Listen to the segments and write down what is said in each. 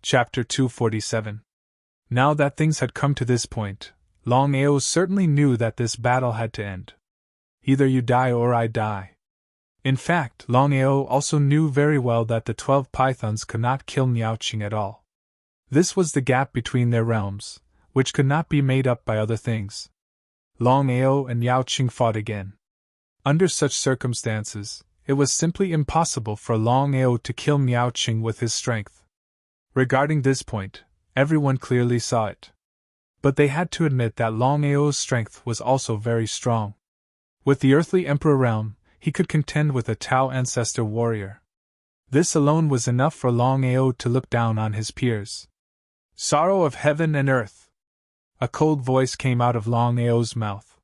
Chapter 247. Now that things had come to this point, Longao certainly knew that this battle had to end. Either you die or I die. In fact, Longao also knew very well that the 12 pythons could not kill Miaoqing at all. This was the gap between their realms, which could not be made up by other things. Longao and Miaoqing fought again. Under such circumstances, it was simply impossible for Longao to kill Miaoqing with his strength. Regarding this point, everyone clearly saw it. But they had to admit that Longao's strength was also very strong. With the earthly emperor realm, he could contend with a Tao ancestor warrior. This alone was enough for Longao to look down on his peers. Sorrow of heaven and earth! A cold voice came out of Longao's mouth.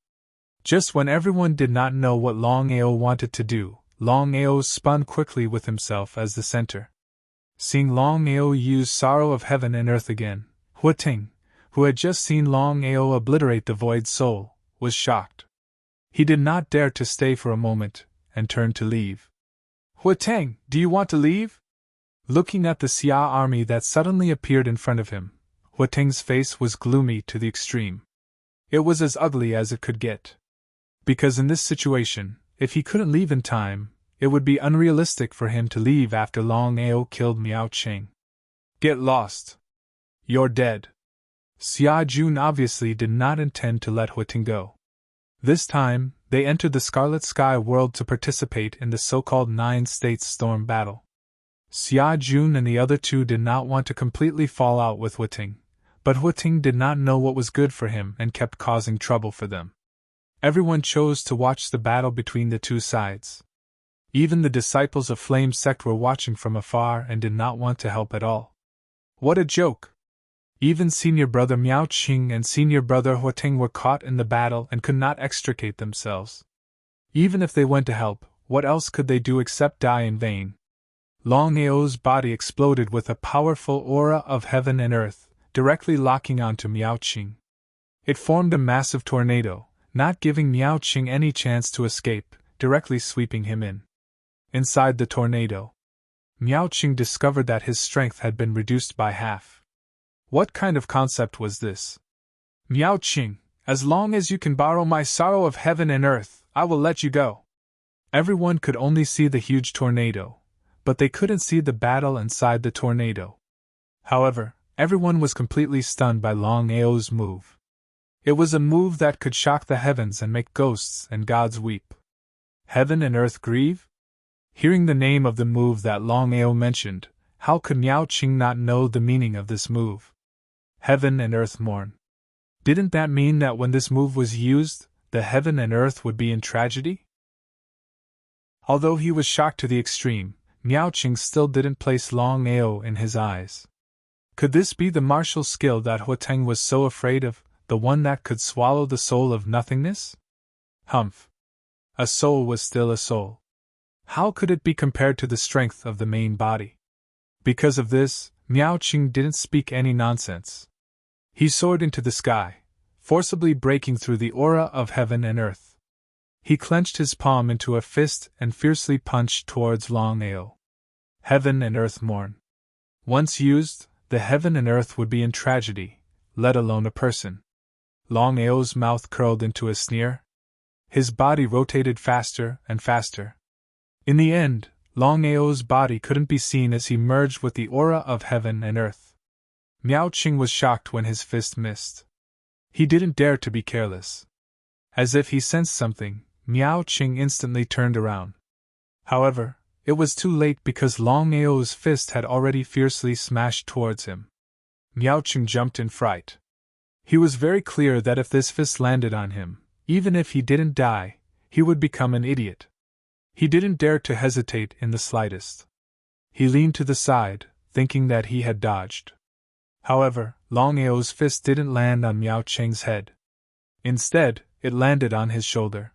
Just when everyone did not know what Longao wanted to do, Longao spun quickly with himself as the center. Seeing Longao use sorrow of heaven and earth again, Huating, who had just seen Longao obliterate the void soul, was shocked. He did not dare to stay for a moment, and turned to leave. Huateng, do you want to leave? Looking at the Xia army that suddenly appeared in front of him, Huateng's face was gloomy to the extreme. It was as ugly as it could get. Because in this situation, if he couldn't leave in time, it would be unrealistic for him to leave after Longao killed Miaoqing. Get lost. You're dead. Xia Jun obviously did not intend to let Huating go. This time, they entered the Scarlet Sky world to participate in the so-called 9 States Storm battle. Xia Jun and the other two did not want to completely fall out with Huating, but Huating did not know what was good for him and kept causing trouble for them. Everyone chose to watch the battle between the two sides. Even the disciples of Flame Sect were watching from afar and did not want to help at all. What a joke! Even senior brother Miaoqing and senior brother Huating were caught in the battle and could not extricate themselves. Even if they went to help, what else could they do except die in vain? Longao's body exploded with a powerful aura of heaven and earth, directly locking onto Miaoqing. It formed a massive tornado, not giving Miaoqing any chance to escape, directly sweeping him in. Inside the tornado, Miaoqing discovered that his strength had been reduced by half. What kind of concept was this? Miaoqing, as long as you can borrow my sorrow of heaven and earth, I will let you go. Everyone could only see the huge tornado, but they couldn't see the battle inside the tornado. However, everyone was completely stunned by Longao's move. It was a move that could shock the heavens and make ghosts and gods weep. Heaven and earth grieve? Hearing the name of the move that Longao mentioned, how could Miaoqing not know the meaning of this move? Heaven and earth mourn. Didn't that mean that when this move was used, the heaven and earth would be in tragedy? Although he was shocked to the extreme, Miaoqing still didn't place Longao in his eyes. Could this be the martial skill that Huateng was so afraid of, the one that could swallow the soul of nothingness? Humph. A soul was still a soul. How could it be compared to the strength of the main body? Because of this, Miaoqing didn't speak any nonsense. He soared into the sky, forcibly breaking through the aura of heaven and earth. He clenched his palm into a fist and fiercely punched towards Longao. Heaven and earth mourn. Once used, the heaven and earth would be in tragedy, let alone a person. Longao's mouth curled into a sneer. His body rotated faster and faster. In the end, Longao's body couldn't be seen as he merged with the aura of heaven and earth. Miaoqing was shocked when his fist missed. He didn't dare to be careless. As if he sensed something, Miaoqing instantly turned around. However, it was too late because Longao's fist had already fiercely smashed towards him. Miaoqing jumped in fright. He was very clear that if this fist landed on him, even if he didn't die, he would become an idiot. He didn't dare to hesitate in the slightest. He leaned to the side, thinking that he had dodged. However, Longao's fist didn't land on Miaoqing's head. Instead, it landed on his shoulder.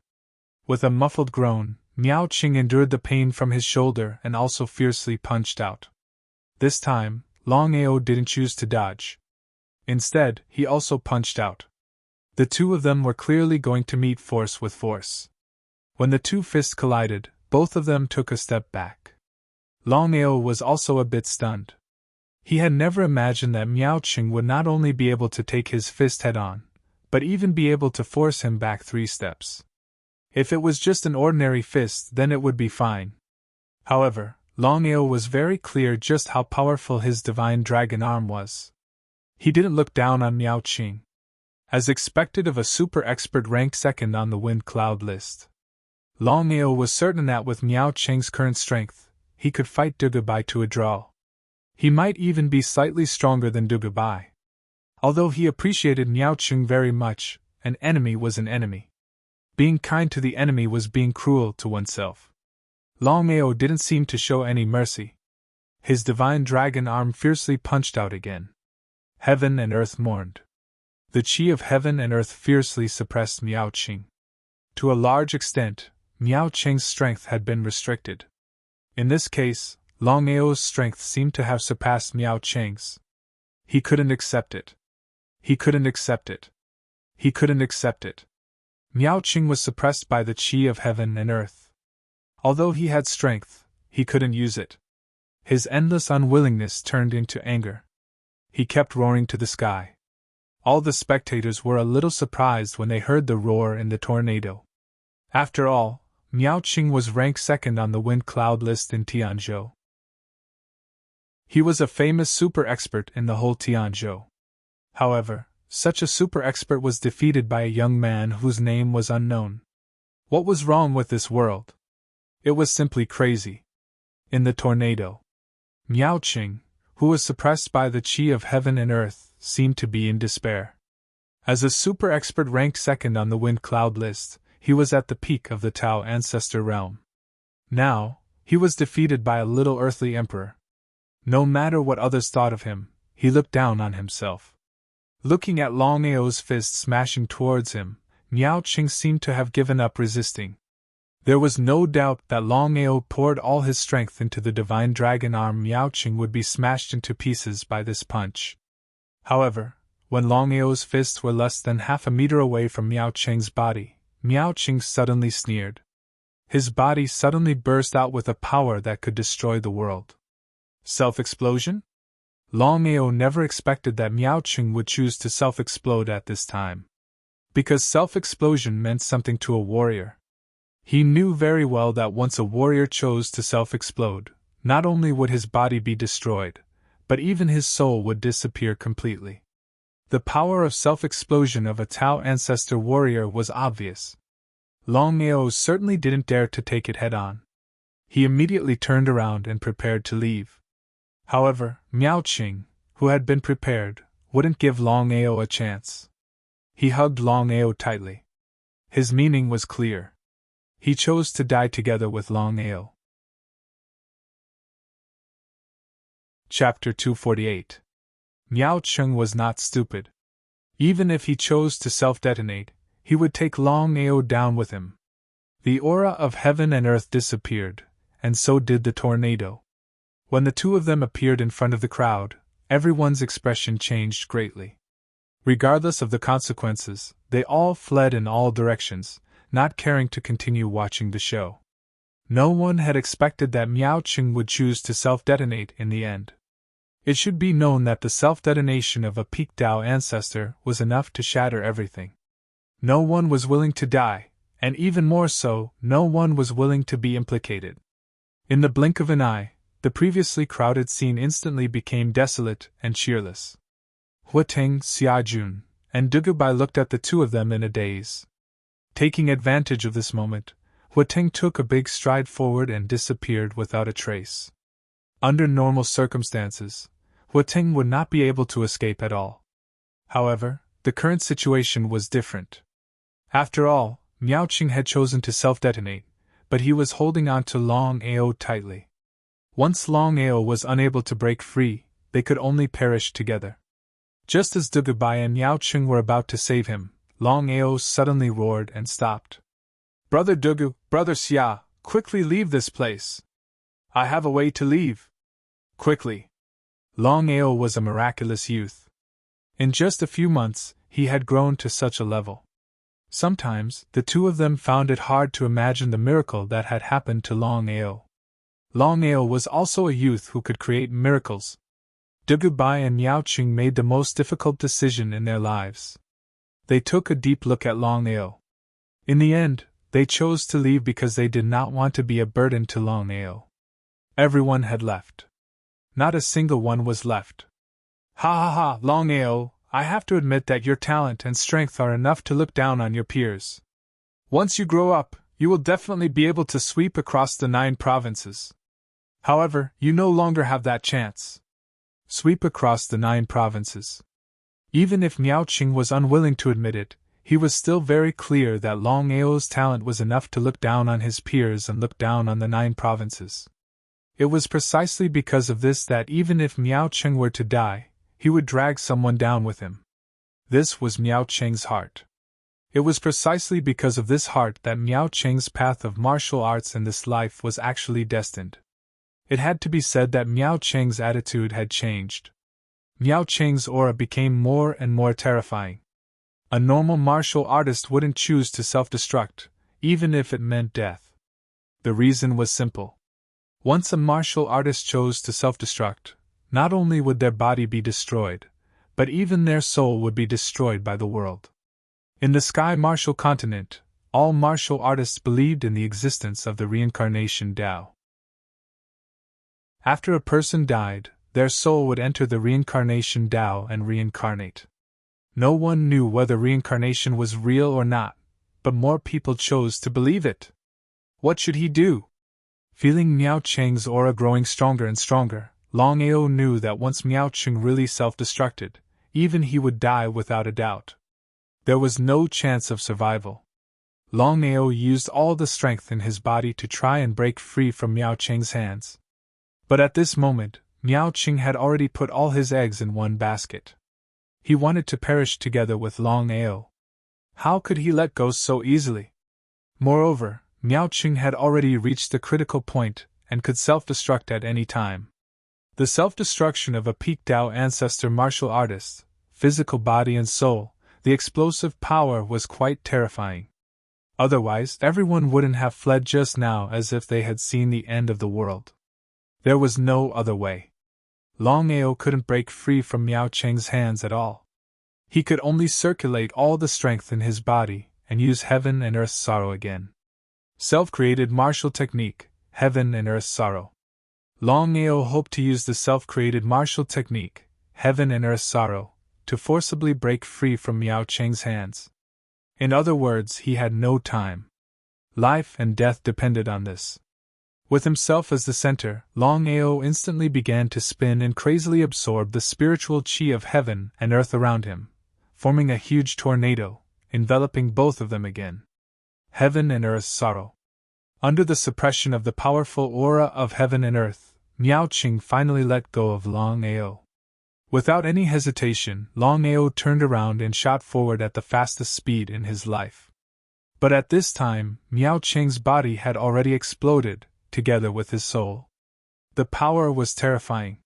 With a muffled groan, Miaoqing endured the pain from his shoulder and also fiercely punched out. This time, Longao didn't choose to dodge. Instead, he also punched out. The two of them were clearly going to meet force with force. When the two fists collided, both of them took a step back. Longao was also a bit stunned. He had never imagined that Miao Qing would not only be able to take his fist head-on, but even be able to force him back 3 steps. If it was just an ordinary fist, then it would be fine. However, Longao was very clear just how powerful his divine dragon arm was. He didn't look down on Miao Qing. As expected of a super expert ranked second on the wind cloud list, Longao was certain that with Miao Qing's current strength, he could fight Dugubai to a draw. He might even be slightly stronger than Dugubai. Although he appreciated Miao Qing very much, an enemy was an enemy. Being kind to the enemy was being cruel to oneself. Longao didn't seem to show any mercy. His divine dragon arm fiercely punched out again. Heaven and earth mourned. The qi of heaven and earth fiercely suppressed Miao Qing. To a large extent, Miao Qing's strength had been restricted. In this case, Longao's strength seemed to have surpassed Miao Qing's. He couldn't accept it. He couldn't accept it. He couldn't accept it. Miao Qing was suppressed by the qi of heaven and earth. Although he had strength, he couldn't use it. His endless unwillingness turned into anger. He kept roaring to the sky. All the spectators were a little surprised when they heard the roar in the tornado. After all, Miao Qing was ranked second on the wind cloud list in Tianzhou. He was a famous super expert in the whole Tianzhou. However, such a super expert was defeated by a young man whose name was unknown. What was wrong with this world? It was simply crazy. In the tornado, Miao Qing, who was suppressed by the qi of heaven and earth, seemed to be in despair. As a super expert ranked second on the wind cloud list, he was at the peak of the Tao ancestor realm. Now, he was defeated by a little earthly emperor. No matter what others thought of him, he looked down on himself. Looking at Longao's fist smashing towards him, Miao Qing seemed to have given up resisting. There was no doubt that Longao poured all his strength into the divine dragon arm. Miao Qing would be smashed into pieces by this punch. However, when Longao's fists were less than half a meter away from Miao Qing's body, Miao Qing suddenly sneered. His body suddenly burst out with a power that could destroy the world. Self-explosion? Longao never expected that Miao Qing would choose to self-explode at this time. Because self-explosion meant something to a warrior. He knew very well that once a warrior chose to self-explode, not only would his body be destroyed, but even his soul would disappear completely. The power of self-explosion of a Tao ancestor warrior was obvious. Longao certainly didn't dare to take it head-on. He immediately turned around and prepared to leave. However, Miao Qing, who had been prepared, wouldn't give Longao a chance. He hugged Longao tightly. His meaning was clear. He chose to die together with Longao. Chapter 248. Miao Qing was not stupid. Even if he chose to self-detonate, he would take Longao down with him. The aura of heaven and earth disappeared, and so did the tornado. When the two of them appeared in front of the crowd, everyone's expression changed greatly. Regardless of the consequences, they all fled in all directions, not caring to continue watching the show. No one had expected that Miao Qing would choose to self-detonate in the end. It should be known that the self-detonation of a peak Tao ancestor was enough to shatter everything. No one was willing to die, and even more so, no one was willing to be implicated. In the blink of an eye, the previously crowded scene instantly became desolate and cheerless. Huateng, Xiajun, and Dugubai looked at the two of them in a daze. Taking advantage of this moment, Huateng took a big stride forward and disappeared without a trace. Under normal circumstances, Huateng would not be able to escape at all. However, the current situation was different. After all, Miao Qing had chosen to self-detonate, but he was holding on to Longao tightly. Once Longao was unable to break free, they could only perish together. Just as Dugubai and Miao Qing were about to save him, Longao suddenly roared and stopped. "Brother Dugu, Brother Xia, quickly leave this place! I have a way to leave! Quickly!" Longao was a miraculous youth. In just a few months, he had grown to such a level. Sometimes, the two of them found it hard to imagine the miracle that had happened to Longao. Longao was also a youth who could create miracles. Dugubai and Miaoqing made the most difficult decision in their lives. They took a deep look at Longao. In the end, they chose to leave because they did not want to be a burden to Longao. Everyone had left. Not a single one was left. Ha ha ha, Longao, I have to admit that your talent and strength are enough to look down on your peers. Once you grow up, you will definitely be able to sweep across the 9 provinces. However, you no longer have that chance. Sweep across the 9 provinces. Even if Miaoqing was unwilling to admit it, he was still very clear that Longao's talent was enough to look down on his peers and look down on the 9 provinces. It was precisely because of this that even if Miaoqing were to die, he would drag someone down with him. This was Miaoqing's heart. It was precisely because of this heart that Miaoqing's path of martial arts in this life was actually destined. It had to be said that Miaoqing's attitude had changed. Miaoqing's aura became more and more terrifying. A normal martial artist wouldn't choose to self-destruct, even if it meant death. The reason was simple. Once a martial artist chose to self-destruct, not only would their body be destroyed, but even their soul would be destroyed by the world. In the Sky Martial Continent, all martial artists believed in the existence of the reincarnation Tao. After a person died, their soul would enter the reincarnation Tao and reincarnate. No one knew whether reincarnation was real or not, but more people chose to believe it. What should he do? Feeling Miaoqing's aura growing stronger and stronger, Longao knew that once Miaoqing really self-destructed, even he would die without a doubt. There was no chance of survival. Longao used all the strength in his body to try and break free from Miaoqing's hands. But at this moment, Miaoqing had already put all his eggs in one basket. He wanted to perish together with Longao. How could he let go so easily? Moreover, Miaoqing had already reached the critical point and could self-destruct at any time. The self-destruction of a peak Tao ancestor martial artist, physical body and soul, the explosive power was quite terrifying. Otherwise, everyone wouldn't have fled just now as if they had seen the end of the world. There was no other way. Longao couldn't break free from Miaoqing's hands at all. He could only circulate all the strength in his body and use heaven and earth sorrow again. Self-created martial technique, heaven and earth sorrow. Longao hoped to use the self-created martial technique, heaven and earth sorrow, to forcibly break free from Miaoqing's hands. In other words, he had no time. Life and death depended on this. With himself as the center, Longao instantly began to spin and crazily absorb the spiritual chi of heaven and earth around him, forming a huge tornado, enveloping both of them again. Heaven and earth sorrow. Under the suppression of the powerful aura of heaven and earth, Miaoqing finally let go of Longao. Without any hesitation, Longao turned around and shot forward at the fastest speed in his life. But at this time, Miaoqing's body had already exploded, together with his soul. The power was terrifying.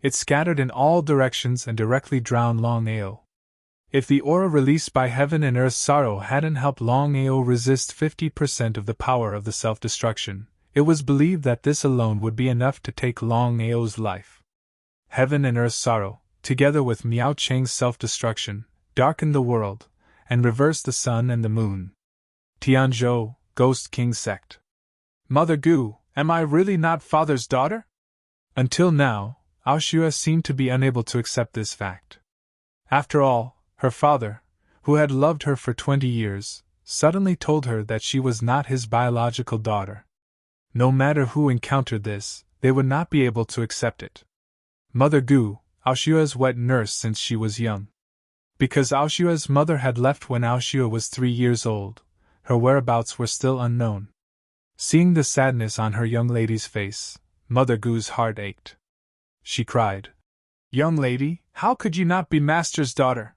It scattered in all directions and directly drowned Longao. If the aura released by heaven and earth sorrow hadn't helped Longao resist 50% of the power of the self-destruction, it was believed that this alone would be enough to take Longao's life. Heaven and earth sorrow, together with Miaoqing's self-destruction, darkened the world, and reversed the sun and the moon. Tianzhou, Ghost King Sect. Mother Gu, am I really not father's daughter? Until now, Aoshua seemed to be unable to accept this fact. After all, her father, who had loved her for 20 years, suddenly told her that she was not his biological daughter. No matter who encountered this, they would not be able to accept it. Mother Gu, Aoshua's wet nurse since she was young. Because Aoshua's mother had left when Aoshua was 3 years old, her whereabouts were still unknown. Seeing the sadness on her young lady's face, Mother Gu's heart ached. She cried, "Young lady, how could you not be Master's daughter?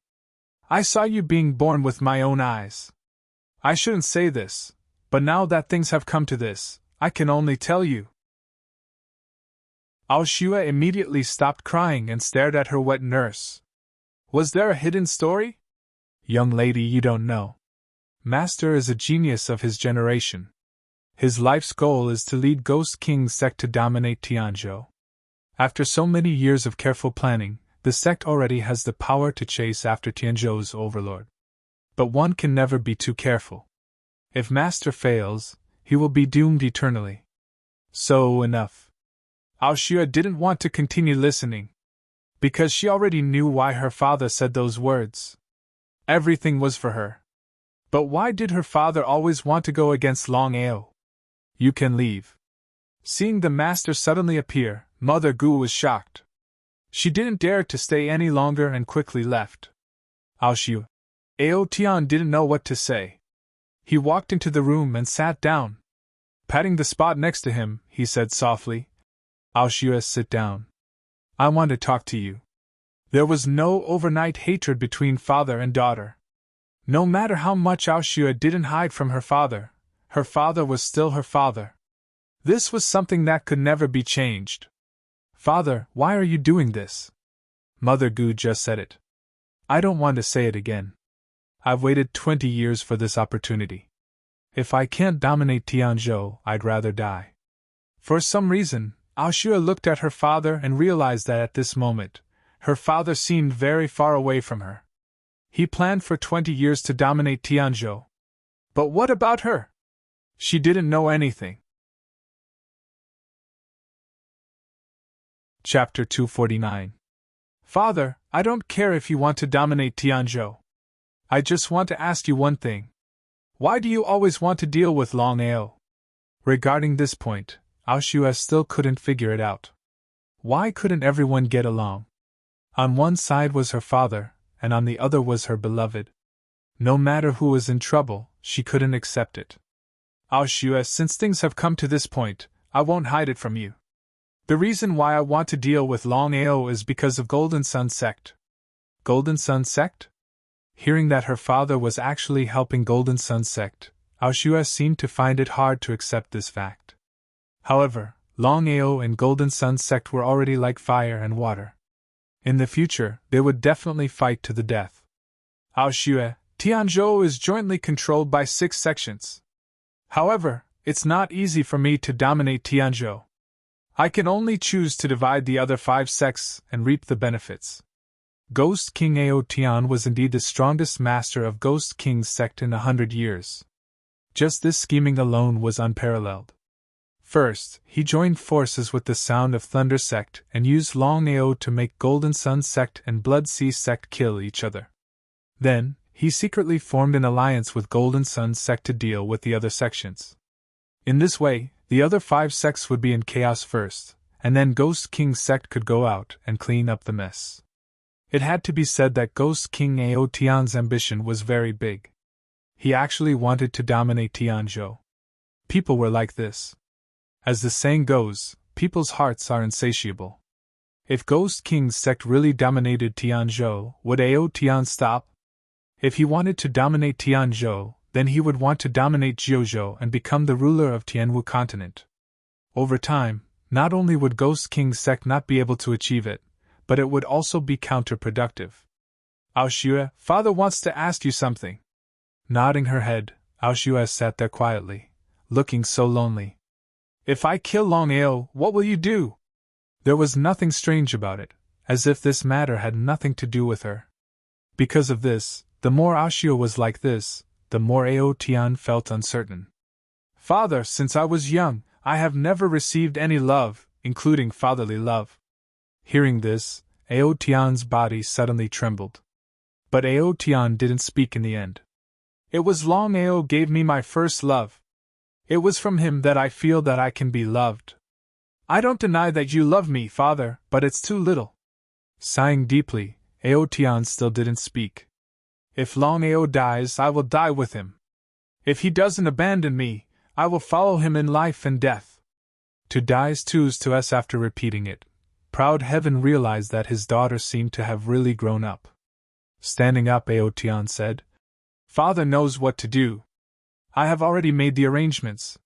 I saw you being born with my own eyes. I shouldn't say this, but now that things have come to this, I can only tell you." Aoshua immediately stopped crying and stared at her wet nurse. Was there a hidden story? Young lady, you don't know. Master is a genius of his generation. His life's goal is to lead Ghost King Sect to dominate Tianzhou. After so many years of careful planning, the sect already has the power to chase after Tianzhou's overlord. But one can never be too careful. If Master fails, he will be doomed eternally. So enough. Aoshue didn't want to continue listening, because she already knew why her father said those words. Everything was for her. But why did her father always want to go against Longao? You can leave. Seeing the master suddenly appear, Mother Gu was shocked. She didn't dare to stay any longer and quickly left. Aoshue. Ao Tian didn't know what to say. He walked into the room and sat down. Patting the spot next to him, he said softly, Aoshue, sit down. I want to talk to you. There was no overnight hatred between father and daughter. No matter how much Aoshue didn't hide from her father was still her father. This was something that could never be changed. Father, why are you doing this? Mother Gu just said it. I don't want to say it again. I've waited 20 years for this opportunity. If I can't dominate Tianzhou, I'd rather die. For some reason, Aoshue looked at her father and realized that at this moment, her father seemed very far away from her. He planned for 20 years to dominate Tianzhou. But what about her? She didn't know anything. Chapter 249. Father, I don't care if you want to dominate Tianzhou. I just want to ask you one thing. Why do you always want to deal with Longao? Regarding this point, Aoshue still couldn't figure it out. Why couldn't everyone get along? On one side was her father, and on the other was her beloved. No matter who was in trouble, she couldn't accept it. Aoshue, since things have come to this point, I won't hide it from you. The reason why I want to deal with Longao is because of Golden Sun Sect. Golden Sun Sect? Hearing that her father was actually helping Golden Sun Sect, Aoshue seemed to find it hard to accept this fact. However, Longao and Golden Sun Sect were already like fire and water. In the future, they would definitely fight to the death. Aoshue, Tianzhou is jointly controlled by 6 sections. However, it's not easy for me to dominate Tianzhou. I can only choose to divide the other 5 sects and reap the benefits. Ghost King Ao Tian was indeed the strongest master of Ghost King's sect in 100 years. Just this scheming alone was unparalleled. First, he joined forces with the Sound of Thunder sect and used Longao to make Golden Sun sect and Blood Sea sect kill each other. Then, he secretly formed an alliance with Golden Sun sect to deal with the other sections. In this way, the other 5 sects would be in chaos first, and then Ghost King's sect could go out and clean up the mess. It had to be said that Ghost King Ao Tian's ambition was very big. He actually wanted to dominate Tianzhou. People were like this. As the saying goes, people's hearts are insatiable. If Ghost King's sect really dominated Tianzhou, would Ao Tian stop? If he wanted to dominate Tianzhou, then he would want to dominate Jiuzhou and become the ruler of Tianwu continent. Over time, not only would Ghost King's sect not be able to achieve it, but it would also be counterproductive. Aoshue, father wants to ask you something. Nodding her head, Aoshue sat there quietly, looking so lonely. If I kill Longao, what will you do? There was nothing strange about it, as if this matter had nothing to do with her. Because of this, the more Aoshue was like this, the more Ao Tian felt uncertain. Father, since I was young, I have never received any love, including fatherly love. Hearing this, Ao Tian's body suddenly trembled. But Ao Tian didn't speak in the end. It was Longao gave me my first love. It was from him that I feel that I can be loved. I don't deny that you love me, father, but it's too little. Sighing deeply, Ao Tian still didn't speak. If Longao dies, I will die with him. If he doesn't abandon me, I will follow him in life and death. To die's twos to us. After repeating it, proud Heaven realized that his daughter seemed to have really grown up. Standing up, Ao Tian said, Father knows what to do. I have already made the arrangements.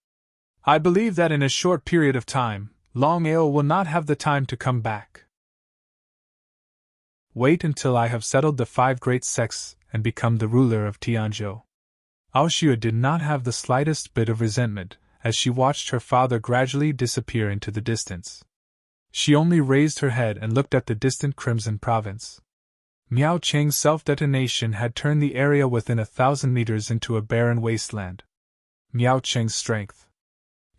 I believe that in a short period of time, Longao will not have the time to come back. Wait until I have settled the 5 great sects and become the ruler of Tianzhou. Aoshue did not have the slightest bit of resentment as she watched her father gradually disappear into the distance. She only raised her head and looked at the distant Crimson Province. Miao Cheng's self-detonation had turned the area within 1,000 meters into a barren wasteland. Miao Cheng's strength.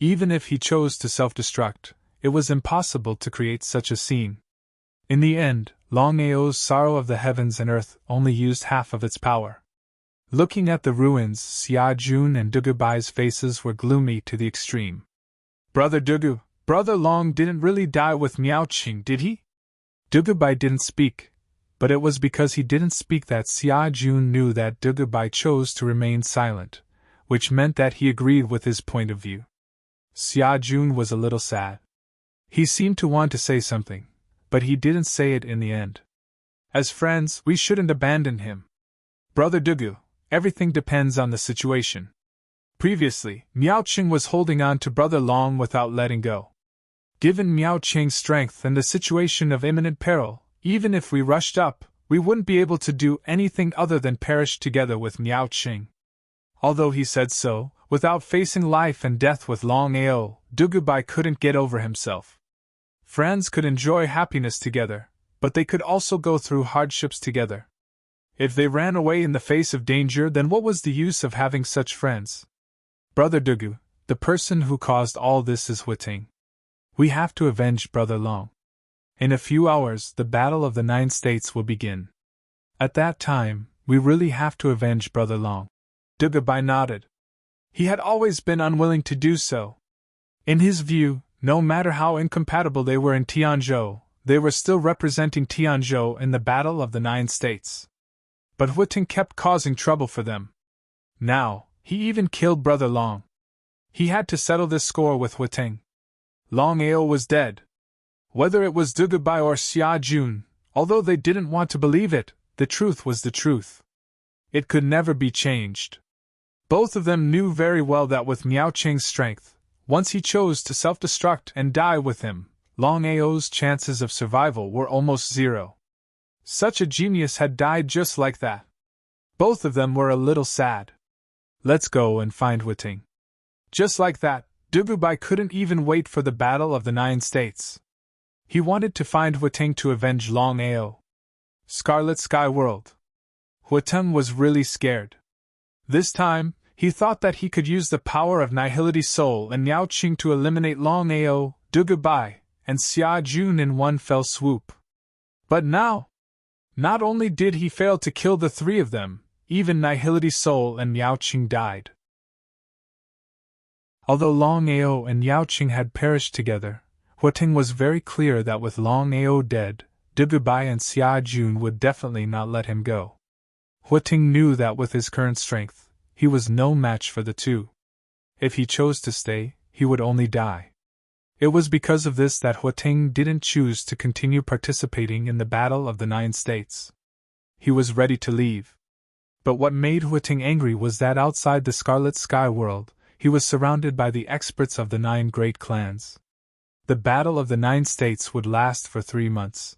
Even if he chose to self-destruct, it was impossible to create such a scene. In the end, Longao's sorrow of the heavens and earth only used half of its power. Looking at the ruins, Xia Jun and Dugu Bai's faces were gloomy to the extreme. Brother Dugu, Brother Long didn't really die with Miao Cheng, did he? Dugu Bai didn't speak, but it was because he didn't speak that Xia Jun knew that Dugu Bai chose to remain silent, which meant that he agreed with his point of view. Xia Jun was a little sad. He seemed to want to say something, but he didn't say it in the end. As friends, we shouldn't abandon him. Brother Dugu, everything depends on the situation. Previously, Miao Cheng was holding on to Brother Long without letting go. Given Miao Cheng's strength and the situation of imminent peril, even if we rushed up, we wouldn't be able to do anything other than perish together with Miao Cheng. Although he said so, without facing life and death with Longao, Dugu Bai couldn't get over himself. Friends could enjoy happiness together, but they could also go through hardships together. If they ran away in the face of danger, then what was the use of having such friends? Brother Dugu, the person who caused all this is Huiting. We have to avenge Brother Long. In a few hours, the Battle of the 9 States will begin. At that time, we really have to avenge Brother Long. Dugu Bai nodded. He had always been unwilling to do so. In his view, no matter how incompatible they were in Tianzhou, they were still representing Tianzhou in the Battle of the 9 States. But Huiting kept causing trouble for them. Now, he even killed Brother Long. He had to settle this score with Huiting. Longao was dead. Whether it was Dugu Bai or Xia Jun, although they didn't want to believe it, the truth was the truth. It could never be changed. Both of them knew very well that with Miao Cheng's strength, once he chose to self-destruct and die with him, Longao's chances of survival were almost zero. Such a genius had died just like that. Both of them were a little sad. Let's go and find Huiting. Just like that, Dugu Bai couldn't even wait for the Battle of the 9 States. He wanted to find Huiting to avenge Longao. Scarlet Sky World. Huiting was really scared. This time, he thought that he could use the power of Nihility Soul and Miao Cheng to eliminate Longao, Dugu Bai, and Xia Jun in one fell swoop. But now, not only did he fail to kill the 3 of them, even Nihility Soul and Miao Cheng died. Although Longao and Miao Cheng had perished together, Huiting was very clear that with Longao dead, Dugu Bai and Xia Jun would definitely not let him go. Huiting knew that with his current strength, he was no match for the 2. If he chose to stay, he would only die. It was because of this that Huiting didn't choose to continue participating in the Battle of the 9 States. He was ready to leave. But what made Huiting angry was that outside the Scarlet Sky World, he was surrounded by the experts of the 9 great clans. The Battle of the 9 States would last for 3 months.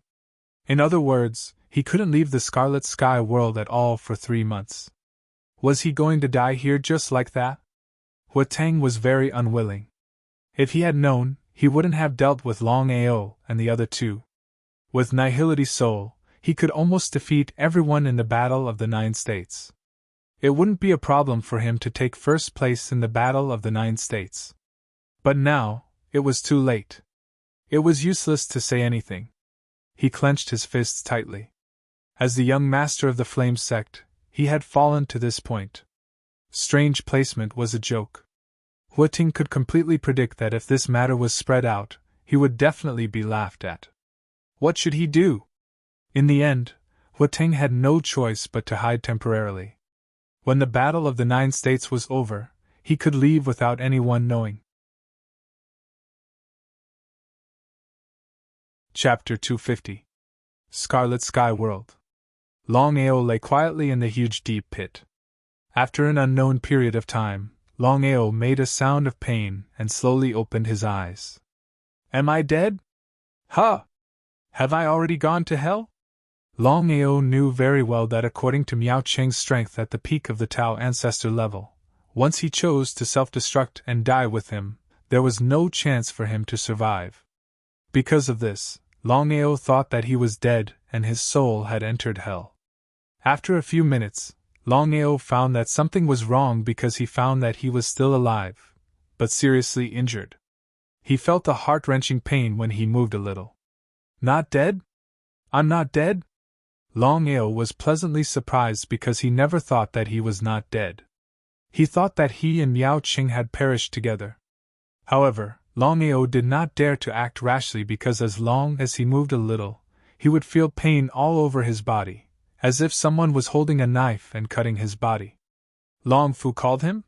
In other words, he couldn't leave the Scarlet Sky World at all for 3 months. Was he going to die here just like that? Huiting was very unwilling. If he had known, he wouldn't have dealt with Longao and the other 2. With Nihility Soul, he could almost defeat everyone in the Battle of the 9 States. It wouldn't be a problem for him to take first place in the Battle of the 9 States. But now, it was too late. It was useless to say anything. He clenched his fists tightly. As the young master of the Flame Sect, he had fallen to this point. Strange placement was a joke. Huiting could completely predict that if this matter was spread out, he would definitely be laughed at. What should he do? In the end, Huiting had no choice but to hide temporarily. When the Battle of the 9 States was over, he could leave without anyone knowing. Chapter 250. Scarlet Sky World. Longao lay quietly in the huge deep pit. After an unknown period of time, Longao made a sound of pain and slowly opened his eyes. Am I dead? Huh! Have I already gone to hell? Longao knew very well that according to Miao Cheng's strength at the peak of the Tao ancestor level, once he chose to self-destruct and die with him, there was no chance for him to survive. Because of this, Longao thought that he was dead and his soul had entered hell. After a few minutes, Longao found that something was wrong because he found that he was still alive, but seriously injured. He felt a heart-wrenching pain when he moved a little. Not dead? I'm not dead? Longao was pleasantly surprised because he never thought that he was not dead. He thought that he and Miao Qing had perished together. However, Longao did not dare to act rashly because as long as he moved a little, he would feel pain all over his body, as if someone was holding a knife and cutting his body. Long Fu called him?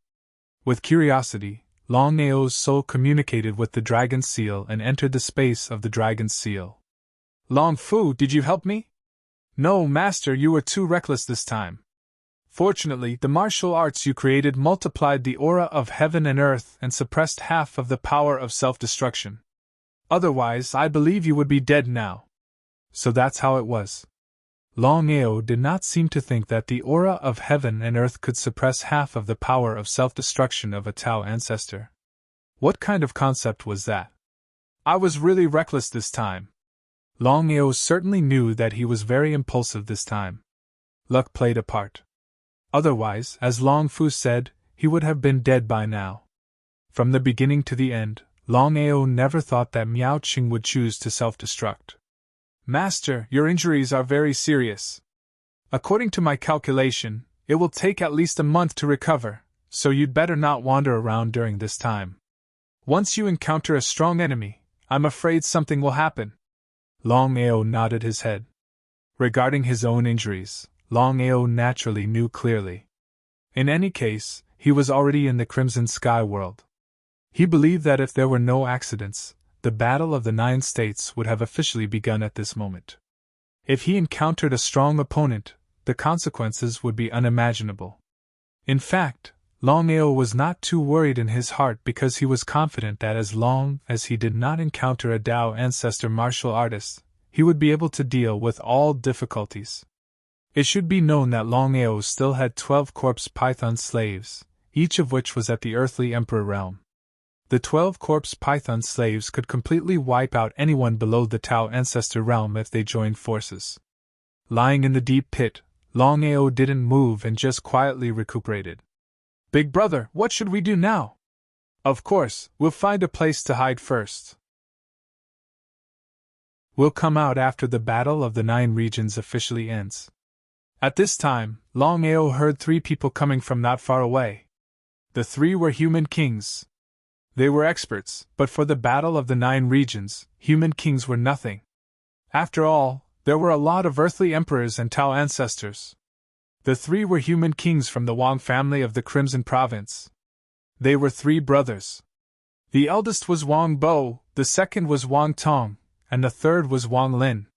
With curiosity, Longao's soul communicated with the dragon's seal and entered the space of the dragon's seal. Long Fu, did you help me? No, master, you were too reckless this time. Fortunately, the martial arts you created multiplied the aura of heaven and earth and suppressed half of the power of self-destruction. Otherwise, I believe you would be dead now. So that's how it was. Longao did not seem to think that the aura of heaven and earth could suppress half of the power of self-destruction of a Tao ancestor. What kind of concept was that? I was really reckless this time. Longao certainly knew that he was very impulsive this time. Luck played a part. Otherwise, as Long Fu said, he would have been dead by now. From the beginning to the end, Longao never thought that Miao Qing would choose to self-destruct. Master, your injuries are very serious. According to my calculation, it will take at least a month to recover, so you'd better not wander around during this time. Once you encounter a strong enemy, I'm afraid something will happen. Longao nodded his head. Regarding his own injuries, Longao naturally knew clearly. In any case, he was already in the Crimson Sky world. He believed that if there were no accidents, the Battle of the Nine States would have officially begun at this moment. If he encountered a strong opponent, the consequences would be unimaginable. In fact, Longao was not too worried in his heart because he was confident that as long as he did not encounter a Tao ancestor martial artist, he would be able to deal with all difficulties. It should be known that Longao still had 12 corpse python slaves, each of which was at the earthly emperor realm. The 12 corpse python slaves could completely wipe out anyone below the Tao ancestor realm if they joined forces. Lying in the deep pit, Longao didn't move and just quietly recuperated. Big brother, what should we do now? Of course, we'll find a place to hide first. We'll come out after the Battle of the Nine Regions officially ends. At this time, Longao heard 3 people coming from not far away. The 3 were human kings. They were experts, but for the Battle of the Nine Regions, human kings were nothing. After all, there were a lot of earthly emperors and Tao ancestors. The 3 were human kings from the Wang family of the Crimson Province. They were 3 brothers. The eldest was Wang Bo, the second was Wang Tong, and the third was Wang Lin.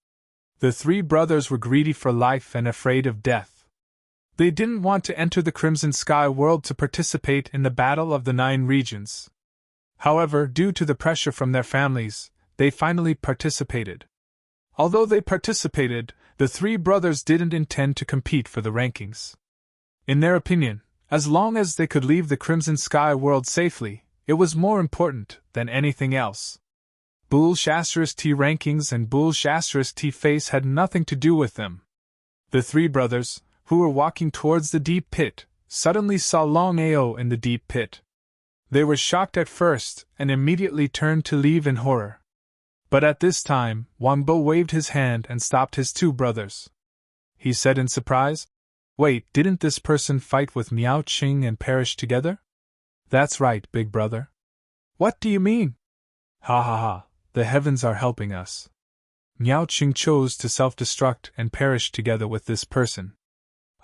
The 3 brothers were greedy for life and afraid of death. They didn't want to enter the Crimson Sky world to participate in the Battle of the Nine Regions. However, due to the pressure from their families, they finally participated. Although they participated, the 3 brothers didn't intend to compete for the rankings. In their opinion, as long as they could leave the Crimson Sky world safely, it was more important than anything else. Bool Shastra's T rankings and Bool Shastra's T face had nothing to do with them. The 3 brothers, who were walking towards the deep pit, suddenly saw Longao in the deep pit. They were shocked at first and immediately turned to leave in horror. But at this time, Wang Bo waved his hand and stopped his 2 brothers. He said in surprise, "Wait, didn't this person fight with Miao Qing and perish together?" "That's right, big brother." "What do you mean?" "Ha ha ha, the heavens are helping us. Miao Qing chose to self-destruct and perish together with this person.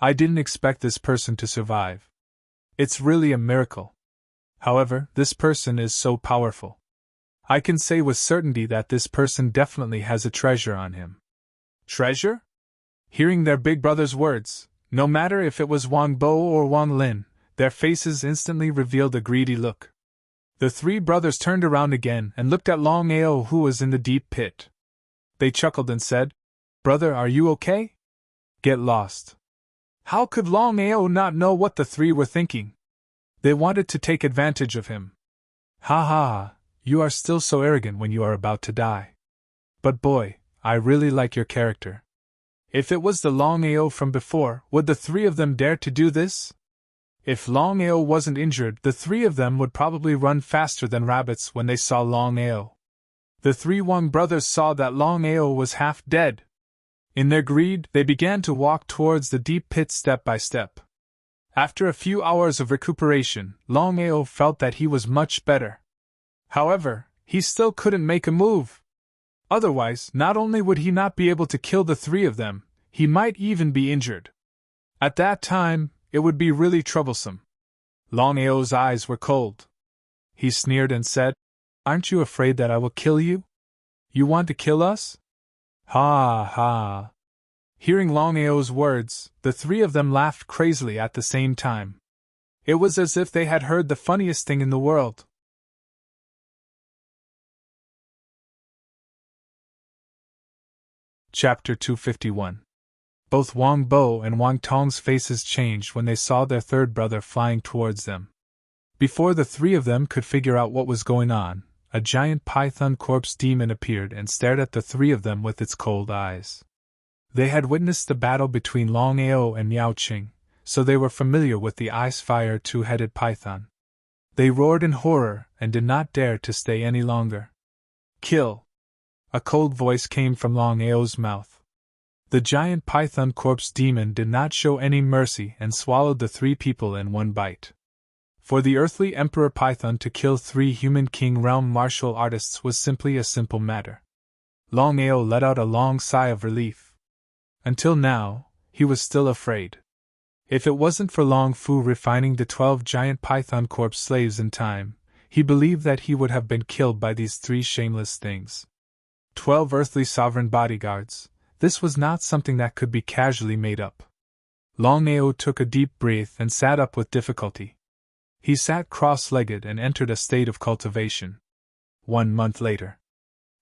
I didn't expect this person to survive. It's really a miracle. However, this person is so powerful. I can say with certainty that this person definitely has a treasure on him." Treasure? Hearing their big brother's words, no matter if it was Wang Bo or Wang Lin, their faces instantly revealed a greedy look. The 3 brothers turned around again and looked at Longao, who was in the deep pit. They chuckled and said, "Brother, are you okay? Get lost." How could Longao not know what the 3 were thinking? They wanted to take advantage of him. "Ha ha ha, you are still so arrogant when you are about to die. But boy, I really like your character. If it was the Longao from before, would the three of them dare to do this? If Longao wasn't injured, the three of them would probably run faster than rabbits when they saw Longao. The three Wang brothers saw that Longao was half dead. In their greed, they began to walk towards the deep pit step by step. After a few hours of recuperation, Longao felt that he was much better. However, he still couldn't make a move. Otherwise, not only would he not be able to kill the three of them, he might even be injured. At that time, it would be really troublesome. Longao's eyes were cold. He sneered and said, "Aren't you afraid that I will kill you? You want to kill us?" Ha ha. Hearing Longao's words, the three of them laughed crazily at the same time. It was as if they had heard the funniest thing in the world. Chapter 251. Both Wang Bo and Wang Tong's faces changed when they saw their third brother flying towards them. Before the three of them could figure out what was going on, a giant python corpse demon appeared and stared at the three of them with its cold eyes. They had witnessed the battle between Longao and Miao Qing, so they were familiar with the ice-fire two-headed python. They roared in horror and did not dare to stay any longer. "Kill!" A cold voice came from Longao's mouth. The giant python corpse demon did not show any mercy and swallowed the three people in one bite. For the earthly emperor python to kill three human king realm martial artists was simply a simple matter. Longao let out a long sigh of relief. Until now, he was still afraid. If it wasn't for Long Fu refining the 12 giant python corpse slaves in time, he believed that he would have been killed by these three shameless things. 12 earthly sovereign bodyguards. This was not something that could be casually made up. Longao took a deep breath and sat up with difficulty. He sat cross-legged and entered a state of cultivation. 1 month later.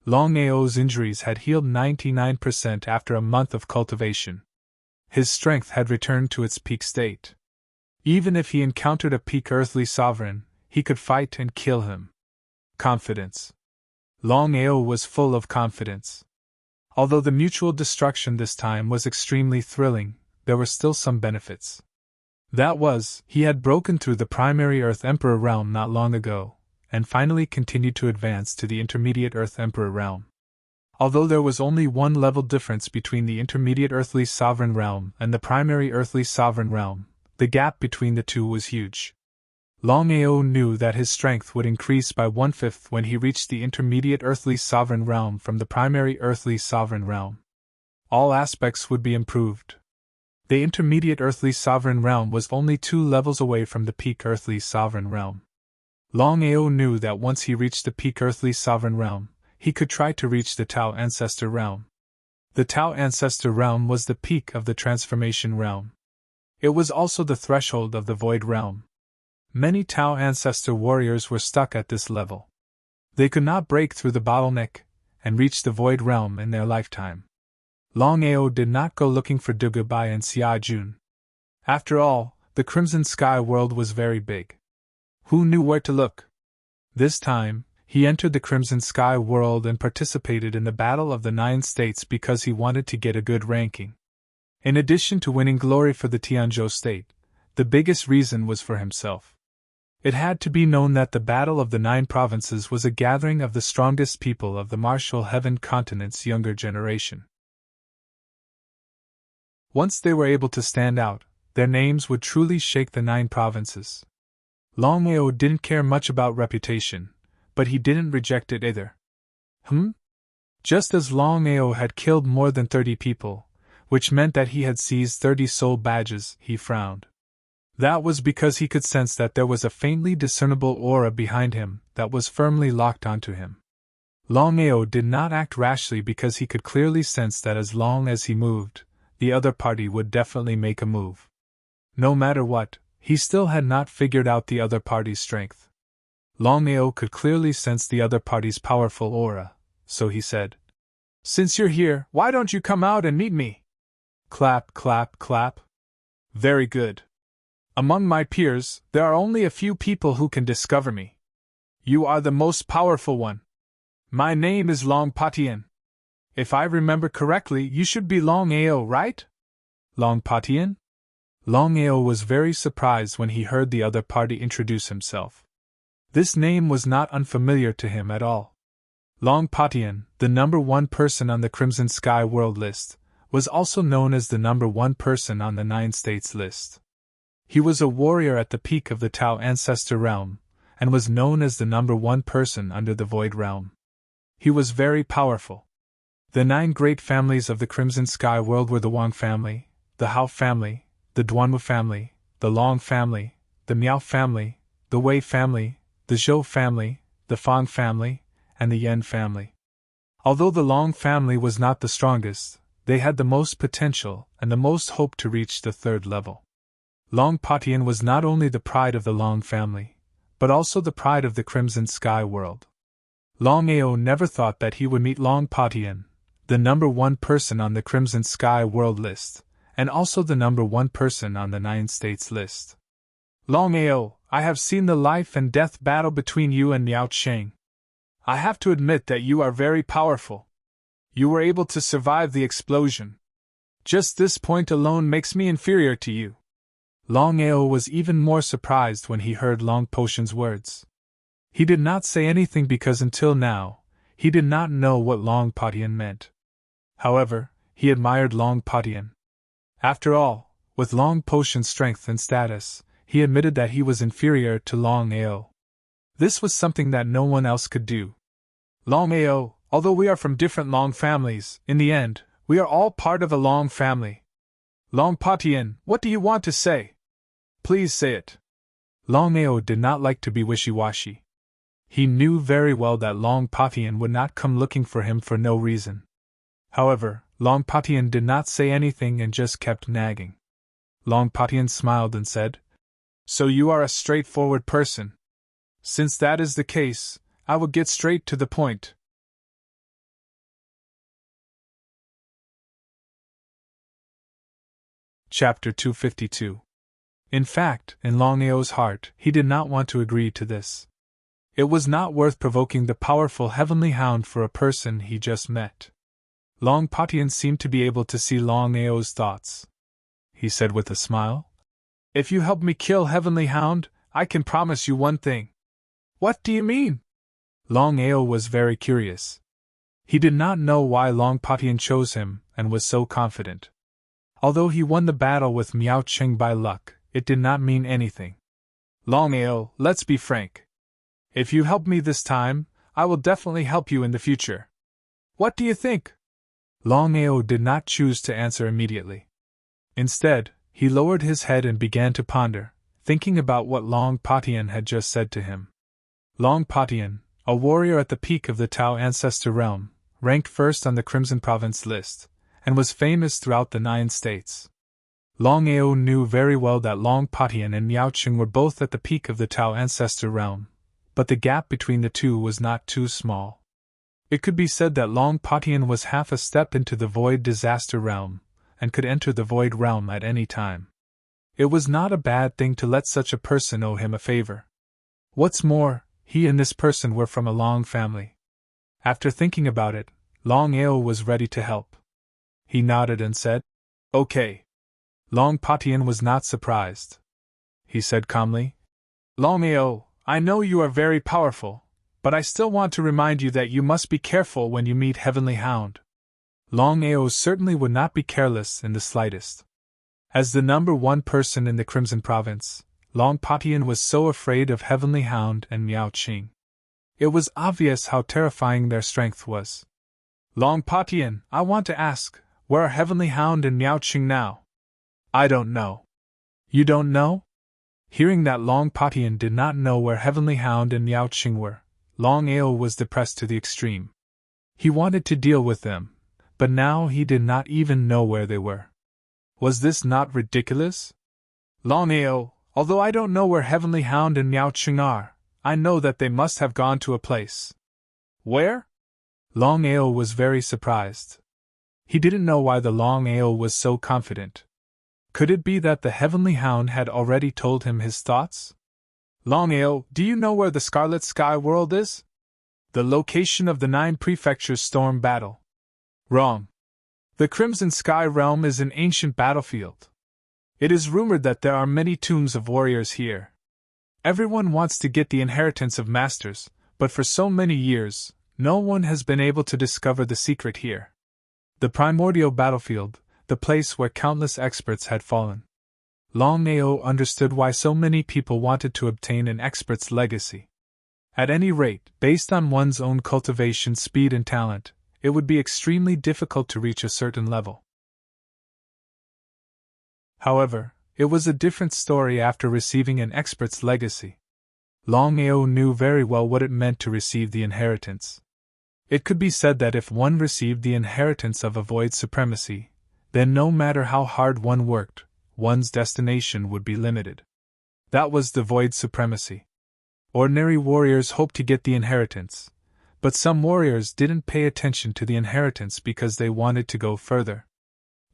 Longao's injuries had healed 99% after a month of cultivation. His strength had returned to its peak state. Even if he encountered a peak earthly sovereign, he could fight and kill him. Confidence. Longao was full of confidence. Although the mutual destruction this time was extremely thrilling, there were still some benefits. That was, he had broken through the primary Earth Emperor realm not long ago, and finally continued to advance to the intermediate Earth Emperor realm. Although there was only one level difference between the intermediate Earthly Sovereign realm and the primary Earthly Sovereign realm, the gap between the two was huge. Longao knew that his strength would increase by 1/5 when he reached the intermediate Earthly Sovereign realm from the primary Earthly Sovereign realm. All aspects would be improved. The intermediate Earthly Sovereign realm was only 2 levels away from the peak Earthly Sovereign realm. Longao knew that once he reached the peak Earthly Sovereign realm, he could try to reach the Tao Ancestor realm. The Tao Ancestor realm was the peak of the Transformation realm. It was also the threshold of the Void realm. Many Tao Ancestor warriors were stuck at this level. They could not break through the bottleneck and reach the Void realm in their lifetime. Longao did not go looking for Dugubai and Xiajun. After all, the Crimson Sky world was very big. Who knew where to look? This time, he entered the Crimson Sky world and participated in the Battle of the 9 States because he wanted to get a good ranking. In addition to winning glory for the Tianzhou state, the biggest reason was for himself. It had to be known that the Battle of the 9 Provinces was a gathering of the strongest people of the Martial Heaven continent's younger generation. Once they were able to stand out, their names would truly shake the 9 provinces. Longao didn't care much about reputation, but he didn't reject it either. Just as Longao had killed more than 30 people, which meant that he had seized 30 soul badges, he frowned. That was because he could sense that there was a faintly discernible aura behind him that was firmly locked onto him. Longao did not act rashly because he could clearly sense that as long as he moved, the other party would definitely make a move. No matter what, he still had not figured out the other party's strength. Longao could clearly sense the other party's powerful aura, so he said, "Since you're here, why don't you come out and meet me?" Clap, clap, clap. Very good. Among my peers, there are only a few people who can discover me. You are the most powerful one. My name is Long Patian. If I remember correctly, you should be Longao, right? Longpatian? Longao was very surprised when he heard the other party introduce himself. This name was not unfamiliar to him at all. Longpatian, the number 1 person on the Crimson Sky World list, was also known as the number 1 person on the 9 states list. He was a warrior at the peak of the Tao Ancestor Realm, and was known as the number 1 person under the Void Realm. He was very powerful. The 9 great families of the Crimson Sky World were the Wang family, the Hao family, the Duanwu family, the Long family, the Miao family, the Wei family, the Zhou family, the Fang family, and the Yen family. Although the Long family was not the strongest, they had the most potential and the most hope to reach the 3rd level. Longpatian was not only the pride of the Long family, but also the pride of the Crimson Sky World. Longao never thought that he would meet Longpatian, the number 1 person on the Crimson Sky World list, and also the number 1 person on the 9 states list. Longao, I have seen the life and death battle between you and Miao Cheng. I have to admit that you are very powerful. You were able to survive the explosion. Just this point alone makes me inferior to you. Longao was even more surprised when he heard Longpotion's words. He did not say anything because until now, he did not know what Longpatian meant. However, he admired Longpatian. After all, with Longpotion's strength and status, he admitted that he was inferior to Longao. This was something that no one else could do. Longao, although we are from different Long families, in the end, we are all part of a Long family. Longpatian, what do you want to say? Please say it. Longao did not like to be wishy-washy. He knew very well that Longpatian would not come looking for him for no reason. However, Longpatian did not say anything and just kept nagging. Longpatian smiled and said, So you are a straightforward person. Since that is the case, I will get straight to the point. Chapter 252. In fact, in Longao's heart, he did not want to agree to this. It was not worth provoking the powerful Heavenly Hound for a person he just met. Longpatian seemed to be able to see Longao's thoughts. He said with a smile, If you help me kill Heavenly Hound, I can promise you one thing. What do you mean? Longao was very curious. He did not know why Longpatian chose him and was so confident. Although he won the battle with Miao Cheng by luck, it did not mean anything. Longao, let's be frank. If you help me this time, I will definitely help you in the future. What do you think? Longao did not choose to answer immediately. Instead, he lowered his head and began to ponder, thinking about what Longpatian had just said to him. Longpatian, a warrior at the peak of the Tao Ancestor Realm, ranked first on the Crimson Province list, and was famous throughout the 9 states. Longao knew very well that Longpatian and Miao Cheng were both at the peak of the Tao Ancestor Realm, but the gap between the two was not too small. It could be said that Longpatian was half a step into the Void Disaster Realm, and could enter the Void Realm at any time. It was not a bad thing to let such a person owe him a favor. What's more, he and this person were from a Long family. After thinking about it, Longao was ready to help. He nodded and said, Okay. Longpatian was not surprised. He said calmly, Longao, I know you are very powerful, but I still want to remind you that you must be careful when you meet Heavenly Hound. Longao certainly would not be careless in the slightest. As the number 1 person in the Crimson Province, Longpatian was so afraid of Heavenly Hound and Miao Cheng. It was obvious how terrifying their strength was. Longpatian, I want to ask, where are Heavenly Hound and Miao Cheng now? I don't know. You don't know? Hearing that Longpatian did not know where Heavenly Hound and Miao Cheng were, Longao was depressed to the extreme. He wanted to deal with them, but now he did not even know where they were. Was this not ridiculous? Longao, although I don't know where Heavenly Hound and Miao Cheng are, I know that they must have gone to a place. Where? Longao was very surprised. He didn't know why the Longao was so confident. Could it be that the Heavenly Hound had already told him his thoughts? Longao, do you know where the Scarlet Sky World is? The location of the 9 prefectures storm battle. Wrong. The Crimson Sky Realm is an ancient battlefield. It is rumored that there are many tombs of warriors here. Everyone wants to get the inheritance of masters, but for so many years, no one has been able to discover the secret here. The primordial battlefield, the place where countless experts had fallen. Longao understood why so many people wanted to obtain an expert's legacy. At any rate, based on one's own cultivation speed and talent, it would be extremely difficult to reach a certain level. However, it was a different story after receiving an expert's legacy. Longao knew very well what it meant to receive the inheritance. It could be said that if one received the inheritance of a void supremacy, then no matter how hard one worked, one's destination would be limited. That was the void supremacy. Ordinary warriors hoped to get the inheritance, but some warriors didn't pay attention to the inheritance because they wanted to go further.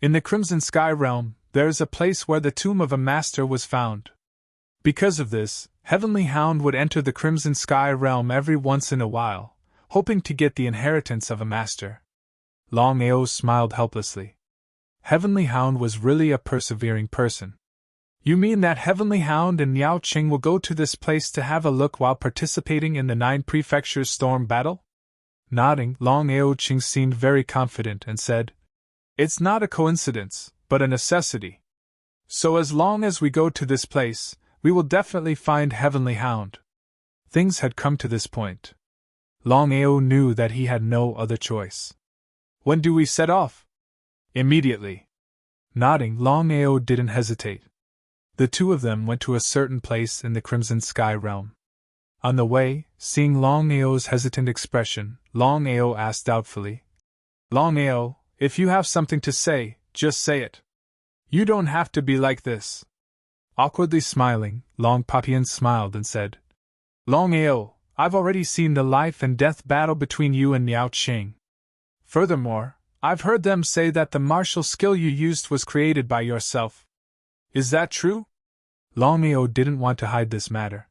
In the Crimson Sky Realm, there is a place where the tomb of a master was found. Because of this, Heavenly Hound would enter the Crimson Sky Realm every once in a while, hoping to get the inheritance of a master. Longao smiled helplessly. Heavenly Hound was really a persevering person. You mean that Heavenly Hound and Yao Qing will go to this place to have a look while participating in the 9 Prefectures storm battle? Nodding, Longao Qing seemed very confident and said, "It's not a coincidence, but a necessity. So as long as we go to this place, we will definitely find Heavenly Hound." Things had come to this point. Longao knew that he had no other choice. "When do we set off?" "Immediately." Nodding, Longao didn't hesitate. The two of them went to a certain place in the Crimson Sky Realm. On the way, seeing Longao's hesitant expression, Longao asked doubtfully, "Longao, if you have something to say, just say it. You don't have to be like this." Awkwardly smiling, Long Papian smiled and said, "Longao, I've already seen the life and death battle between you and Yao Qing. Furthermore, I've heard them say that the martial skill you used was created by yourself. Is that true?" Longao didn't want to hide this matter.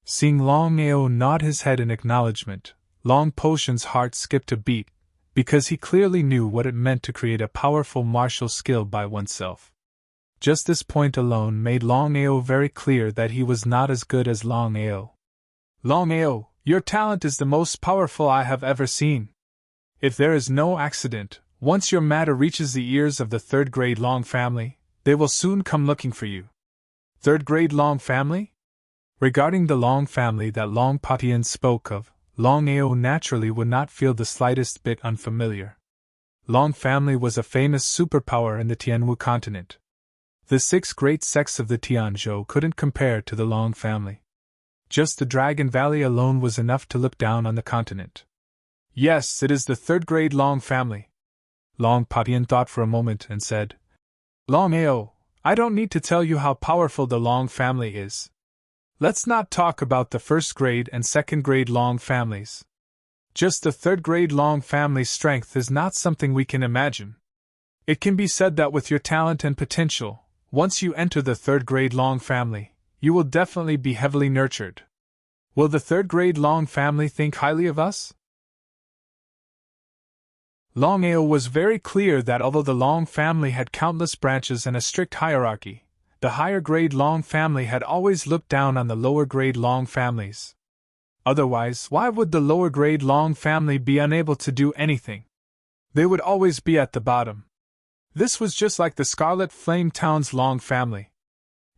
Seeing Longao nod his head in acknowledgement, Long Potion's heart skipped a beat, because he clearly knew what it meant to create a powerful martial skill by oneself. Just this point alone made Longao very clear that he was not as good as Longao. "Longao, your talent is the most powerful I have ever seen. If there is no accident, once your matter reaches the ears of the 3rd grade Long family, they will soon come looking for you." 3rd grade Long family? Regarding the Long family that Long Papian spoke of, Longao naturally would not feel the slightest bit unfamiliar. Long family was a famous superpower in the Tianwu continent. The 6 great sects of the Tianzhou couldn't compare to the Long family. Just the Dragon Valley alone was enough to look down on the continent. "Yes, it is the 3rd grade Long family." Long Papian thought for a moment and said, "Longao, I don't need to tell you how powerful the Long family is. Let's not talk about the 1st grade and 2nd grade Long families. Just the 3rd grade Long family's strength is not something we can imagine. It can be said that with your talent and potential, once you enter the 3rd grade Long family, you will definitely be heavily nurtured. Will the 3rd grade Long family think highly of us?" Longao was very clear that although the Long family had countless branches and a strict hierarchy, the higher grade Long family had always looked down on the lower grade Long families. Otherwise, why would the lower grade Long family be unable to do anything? They would always be at the bottom. This was just like the Scarlet Flame Town's Long family.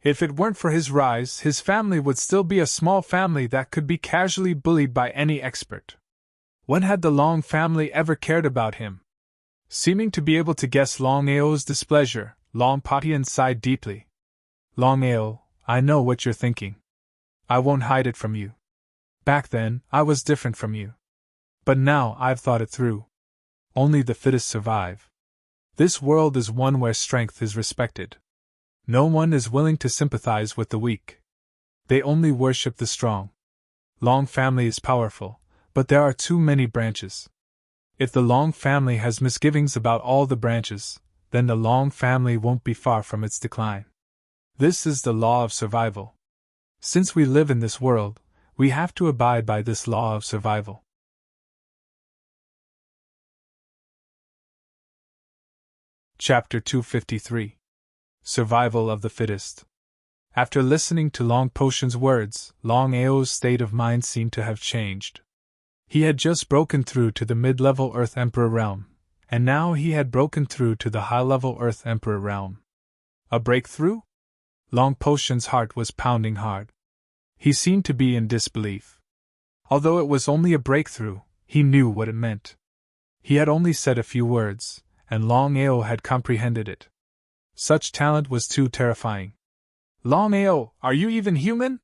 If it weren't for his rise, his family would still be a small family that could be casually bullied by any expert. When had the Long family ever cared about him? Seeming to be able to guess Longao's displeasure, Long Papian sighed deeply. "Longao, I know what you're thinking. I won't hide it from you. Back then, I was different from you. But now I've thought it through. Only the fittest survive. This world is one where strength is respected. No one is willing to sympathize with the weak. They only worship the strong. Long family is powerful, but there are too many branches. If the Long family has misgivings about all the branches, then the Long family won't be far from its decline. This is the law of survival. Since we live in this world, we have to abide by this law of survival. Chapter 253. Survival of the Fittest. After listening to Long Potion's words, Longao's state of mind seemed to have changed. He had just broken through to the mid-level Earth Emperor realm, and now he had broken through to the high-level Earth Emperor realm. A breakthrough? Long Potion's heart was pounding hard. He seemed to be in disbelief. Although it was only a breakthrough, he knew what it meant. He had only said a few words, and Longao had comprehended it. Such talent was too terrifying. Longao, are you even human?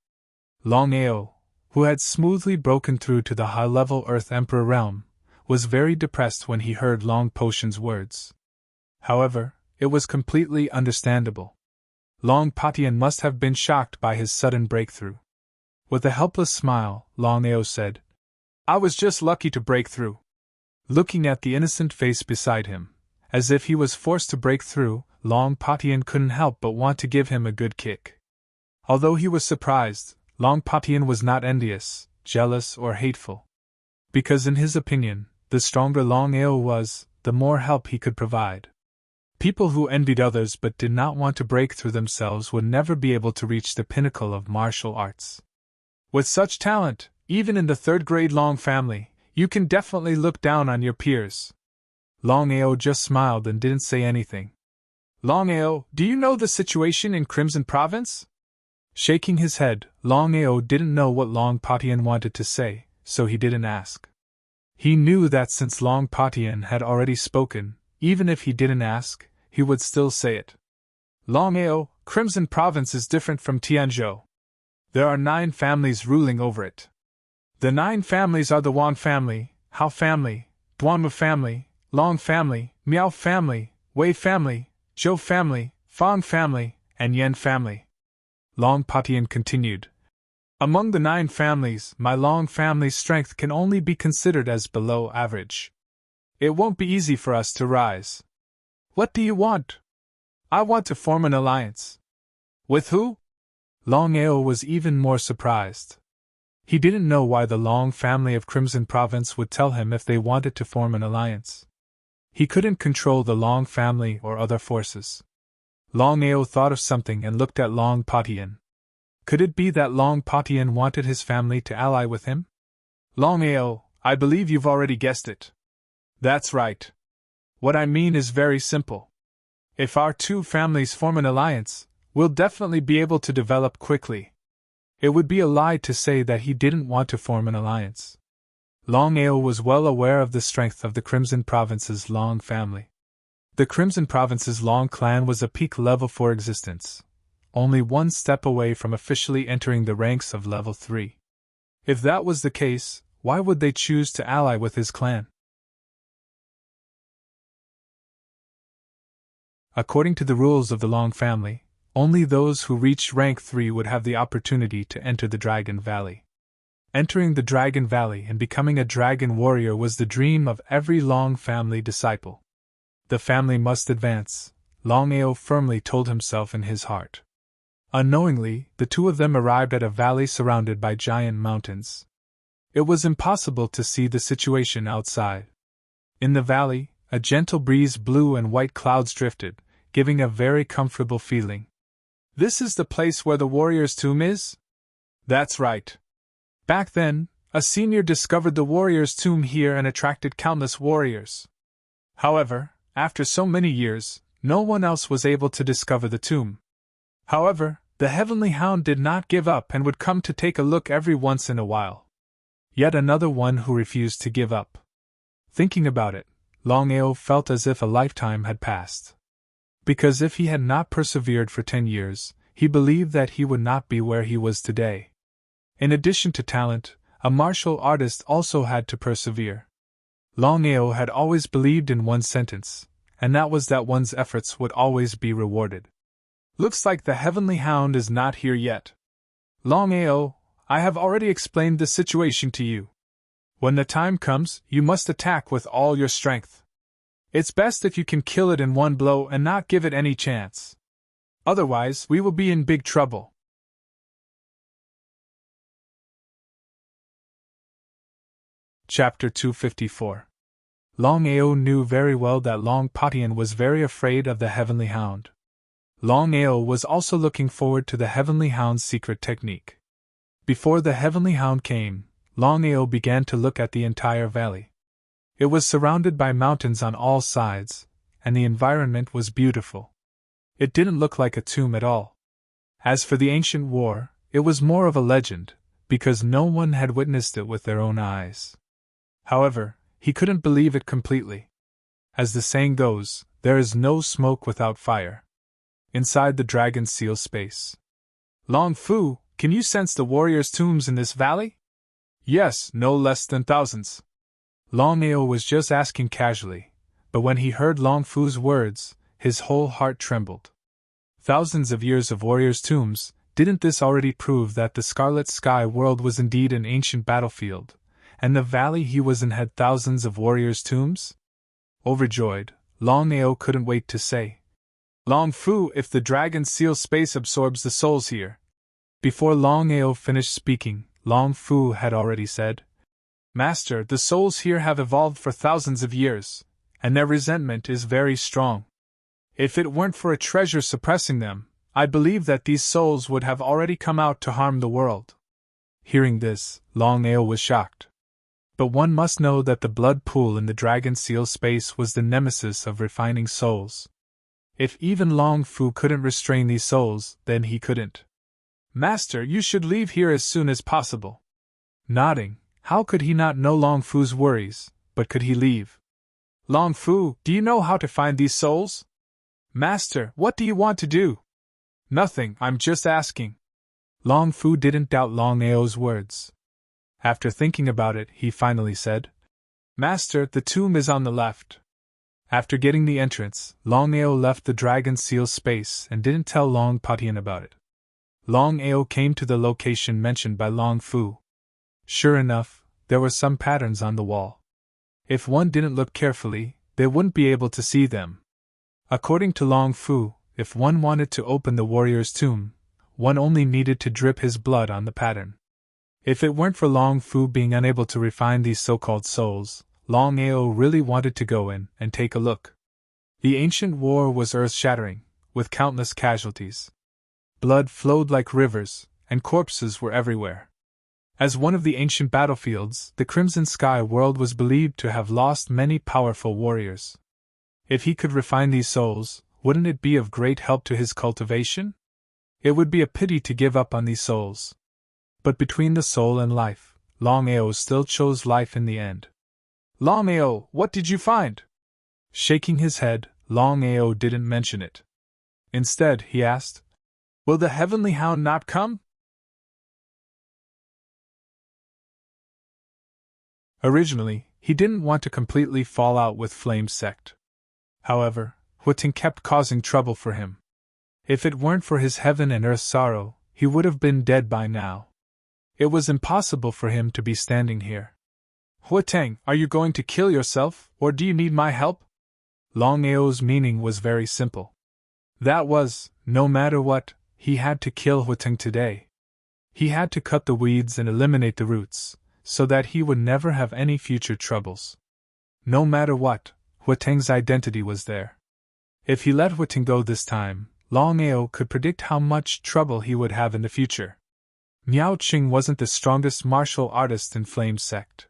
Longao, who had smoothly broken through to the high-level Earth Emperor realm, was very depressed when he heard Long Potion's words. However, it was completely understandable. Long Potion must have been shocked by his sudden breakthrough. With a helpless smile, Longao said, "I was just lucky to break through." Looking at the innocent face beside him, as if he was forced to break through, Long Potion couldn't help but want to give him a good kick. Although he was surprised, Long Potion was not envious, jealous, or hateful. Because in his opinion, the stronger Longao was, the more help he could provide. People who envied others but did not want to break through themselves would never be able to reach the pinnacle of martial arts. With such talent, even in the third-grade Long family, you can definitely look down on your peers. Longao just smiled and didn't say anything. Longao, do you know the situation in Crimson Province? Shaking his head, Longao didn't know what Long Potion wanted to say, so he didn't ask. He knew that since Long Potion had already spoken, even if he didn't ask, he would still say it. Longao, Crimson Province is different from Tianzhou. There are 9 families ruling over it. The 9 families are the Wang family, Hao family, Duanmu family, Long family, Miao family, Wei family, Zhou family, Fang family, and Yan family. Long Potion continued. Among the 9 families, my Long family's strength can only be considered as below average. It won't be easy for us to rise. What do you want? I want to form an alliance. With who? Longao was even more surprised. He didn't know why the Long family of Crimson Province would tell him if they wanted to form an alliance. He couldn't control the Long family or other forces. Longao thought of something and looked at Long Potion. Could it be that Long Potion wanted his family to ally with him? Longao, I believe you've already guessed it. That's right. What I mean is very simple. If our 2 families form an alliance, we'll definitely be able to develop quickly. It would be a lie to say that he didn't want to form an alliance. Longao was well aware of the strength of the Crimson Province's Long family. The Crimson Province's Long clan was a peak level 4 existence, only 1 step away from officially entering the ranks of level 3. If that was the case, why would they choose to ally with his clan? According to the rules of the Long family, only those who reached rank 3 would have the opportunity to enter the Dragon Valley. Entering the Dragon Valley and becoming a dragon warrior was the dream of every Long family disciple. The family must advance, Longao firmly told himself in his heart. Unknowingly, the 2 of them arrived at a valley surrounded by giant mountains. It was impossible to see the situation outside. In the valley, a gentle breeze blew and white clouds drifted, giving a very comfortable feeling. This is the place where the warrior's tomb is? That's right. Back then, a senior discovered the warrior's tomb here and attracted countless warriors. However, after so many years, no one else was able to discover the tomb. However, the Heavenly Hound did not give up and would come to take a look every once in a while. Yet another one who refused to give up. Thinking about it, Longao felt as if a lifetime had passed. Because if he had not persevered for 10 years, he believed that he would not be where he was today. In addition to talent, a martial artist also had to persevere. Longao had always believed in one sentence, and that was that one's efforts would always be rewarded. Looks like the Heavenly Hound is not here yet. Longao, I have already explained the situation to you. When the time comes, you must attack with all your strength. It's best if you can kill it in one blow and not give it any chance. Otherwise, we will be in big trouble. Chapter 254. Longao knew very well that Long Patian was very afraid of the Heavenly Hound. Longao was also looking forward to the Heavenly Hound's secret technique. Before the Heavenly Hound came, Longao began to look at the entire valley. It was surrounded by mountains on all sides, and the environment was beautiful. It didn't look like a tomb at all. As for the ancient war, it was more of a legend, because no one had witnessed it with their own eyes. However, he couldn't believe it completely. As the saying goes, there is no smoke without fire. Inside the dragon seal space. Long Fu, can you sense the warriors' tombs in this valley? Yes, no less than thousands. Longao was just asking casually, but when he heard Long Fu's words, his whole heart trembled. Thousands of years of warriors' tombs, didn't this already prove that the Scarlet Sky world was indeed an ancient battlefield, and the valley he was in had thousands of warriors' tombs? Overjoyed, Longao couldn't wait to say, Long Fu, if the dragon seal space absorbs the souls here. Before Longao finished speaking, Long Fu had already said, Master, the souls here have evolved for thousands of years, and their resentment is very strong. If it weren't for a treasure suppressing them, I believe that these souls would have already come out to harm the world. Hearing this, Longao was shocked. But one must know that the blood pool in the dragon seal space was the nemesis of refining souls. If even Long Fu couldn't restrain these souls, then he couldn't. Master, you should leave here as soon as possible. Nodding, how could he not know Long Fu's worries, but could he leave? Long Fu, do you know how to find these souls? Master, what do you want to do? Nothing, I'm just asking. Long Fu didn't doubt Longao's words. After thinking about it, he finally said, Master, the tomb is on the left. After getting the entrance, Longao left the dragon seal space and didn't tell Long Patian about it. Longao came to the location mentioned by Long Fu. Sure enough, there were some patterns on the wall. If one didn't look carefully, they wouldn't be able to see them. According to Long Fu, if one wanted to open the warrior's tomb, one only needed to drip his blood on the pattern. If it weren't for Long Fu being unable to refine these so-called souls, Longao really wanted to go in and take a look. The ancient war was earth-shattering, with countless casualties. Blood flowed like rivers, and corpses were everywhere. As one of the ancient battlefields, the Crimson Sky world was believed to have lost many powerful warriors. If he could refine these souls, wouldn't it be of great help to his cultivation? It would be a pity to give up on these souls. But between the soul and life, Longao still chose life in the end. Longao, what did you find? Shaking his head, Longao didn't mention it. Instead, he asked, Will the Heavenly Hound not come? Originally, he didn't want to completely fall out with Flame's sect. However, Huiting kept causing trouble for him. If it weren't for his heaven and earth sorrow, he would have been dead by now. It was impossible for him to be standing here. Huiting, are you going to kill yourself, or do you need my help? Longao's meaning was very simple. That was, no matter what, he had to kill Huiting today. He had to cut the weeds and eliminate the roots, so that he would never have any future troubles. No matter what, Huiting's identity was there. If he let Huiting go this time, Longao could predict how much trouble he would have in the future. Miao Qing wasn't the strongest martial artist in Flame's sect.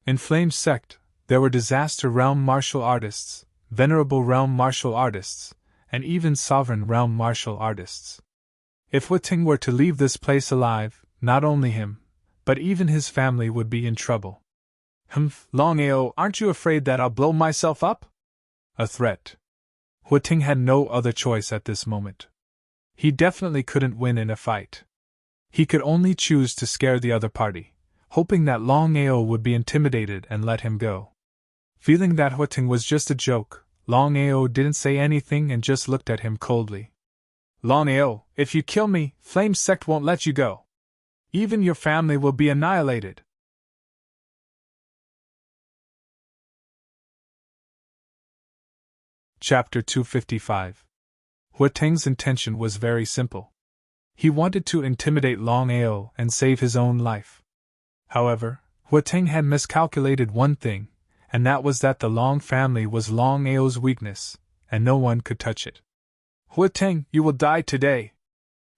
In Flame's sect, there were Disaster Realm martial artists, Venerable Realm martial artists, and even Sovereign Realm martial artists. If Huiting were to leave this place alive, not only him, but even his family would be in trouble. Longao, aren't you afraid that I'll blow myself up? A threat. Huiting had no other choice at this moment. He definitely couldn't win in a fight. He could only choose to scare the other party, hoping that Longao would be intimidated and let him go. Feeling that Huiting was just a joke, Longao didn't say anything and just looked at him coldly. Longao, if you kill me, Flame Sect won't let you go. Even your family will be annihilated. Chapter 255. Huiting's intention was very simple. He wanted to intimidate Longao and save his own life. However, Huiting had miscalculated one thing, and that was that the Long family was Longao's weakness, and no one could touch it. "Huating, you will die today."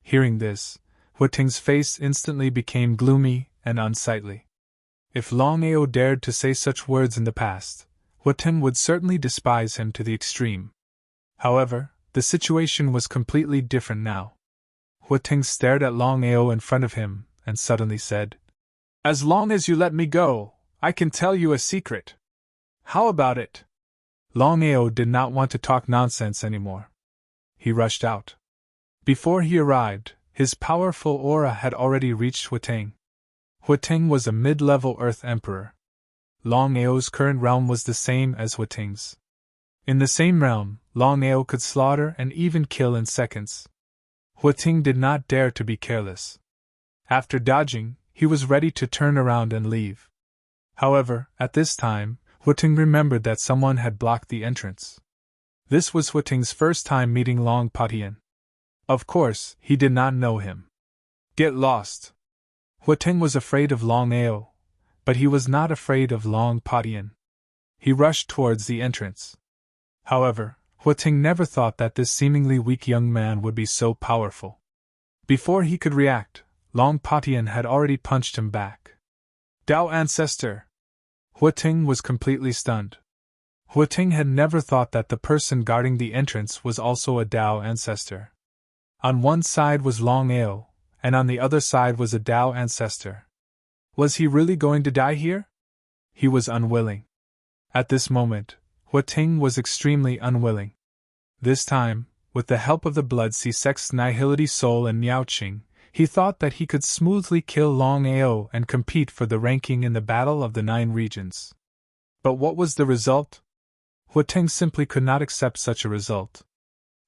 Hearing this, Huating's face instantly became gloomy and unsightly. If Longao dared to say such words in the past, Huating would certainly despise him to the extreme. However, the situation was completely different now. Huating stared at Longao in front of him and suddenly said, "As long as you let me go, I can tell you a secret. How about it?" Longao did not want to talk nonsense anymore. He rushed out. Before he arrived, his powerful aura had already reached Huating. Huating was a mid-level Earth Emperor. Longao's current realm was the same as Huating's. In the same realm, Longao could slaughter and even kill in seconds. Huating did not dare to be careless. After dodging, he was ready to turn around and leave. However, at this time, Huating remembered that someone had blocked the entrance. This was Huating's first time meeting Long Patian. Of course, he did not know him. "Get lost." Huating was afraid of Longao, but he was not afraid of Long Patian. He rushed towards the entrance. However, Huating never thought that this seemingly weak young man would be so powerful. Before he could react, Long Patian had already punched him back. "Dao Ancestor!" Huating was completely stunned. Huating had never thought that the person guarding the entrance was also a Dao Ancestor. On one side was Longao, and on the other side was a Dao Ancestor. Was he really going to die here? He was unwilling. At this moment, Huating was extremely unwilling. This time, with the help of the blood sea-sexed Nihility Soul and Miaoqing, he thought that he could smoothly kill Longao and compete for the ranking in the Battle of the Nine Regions. But what was the result? Huating simply could not accept such a result.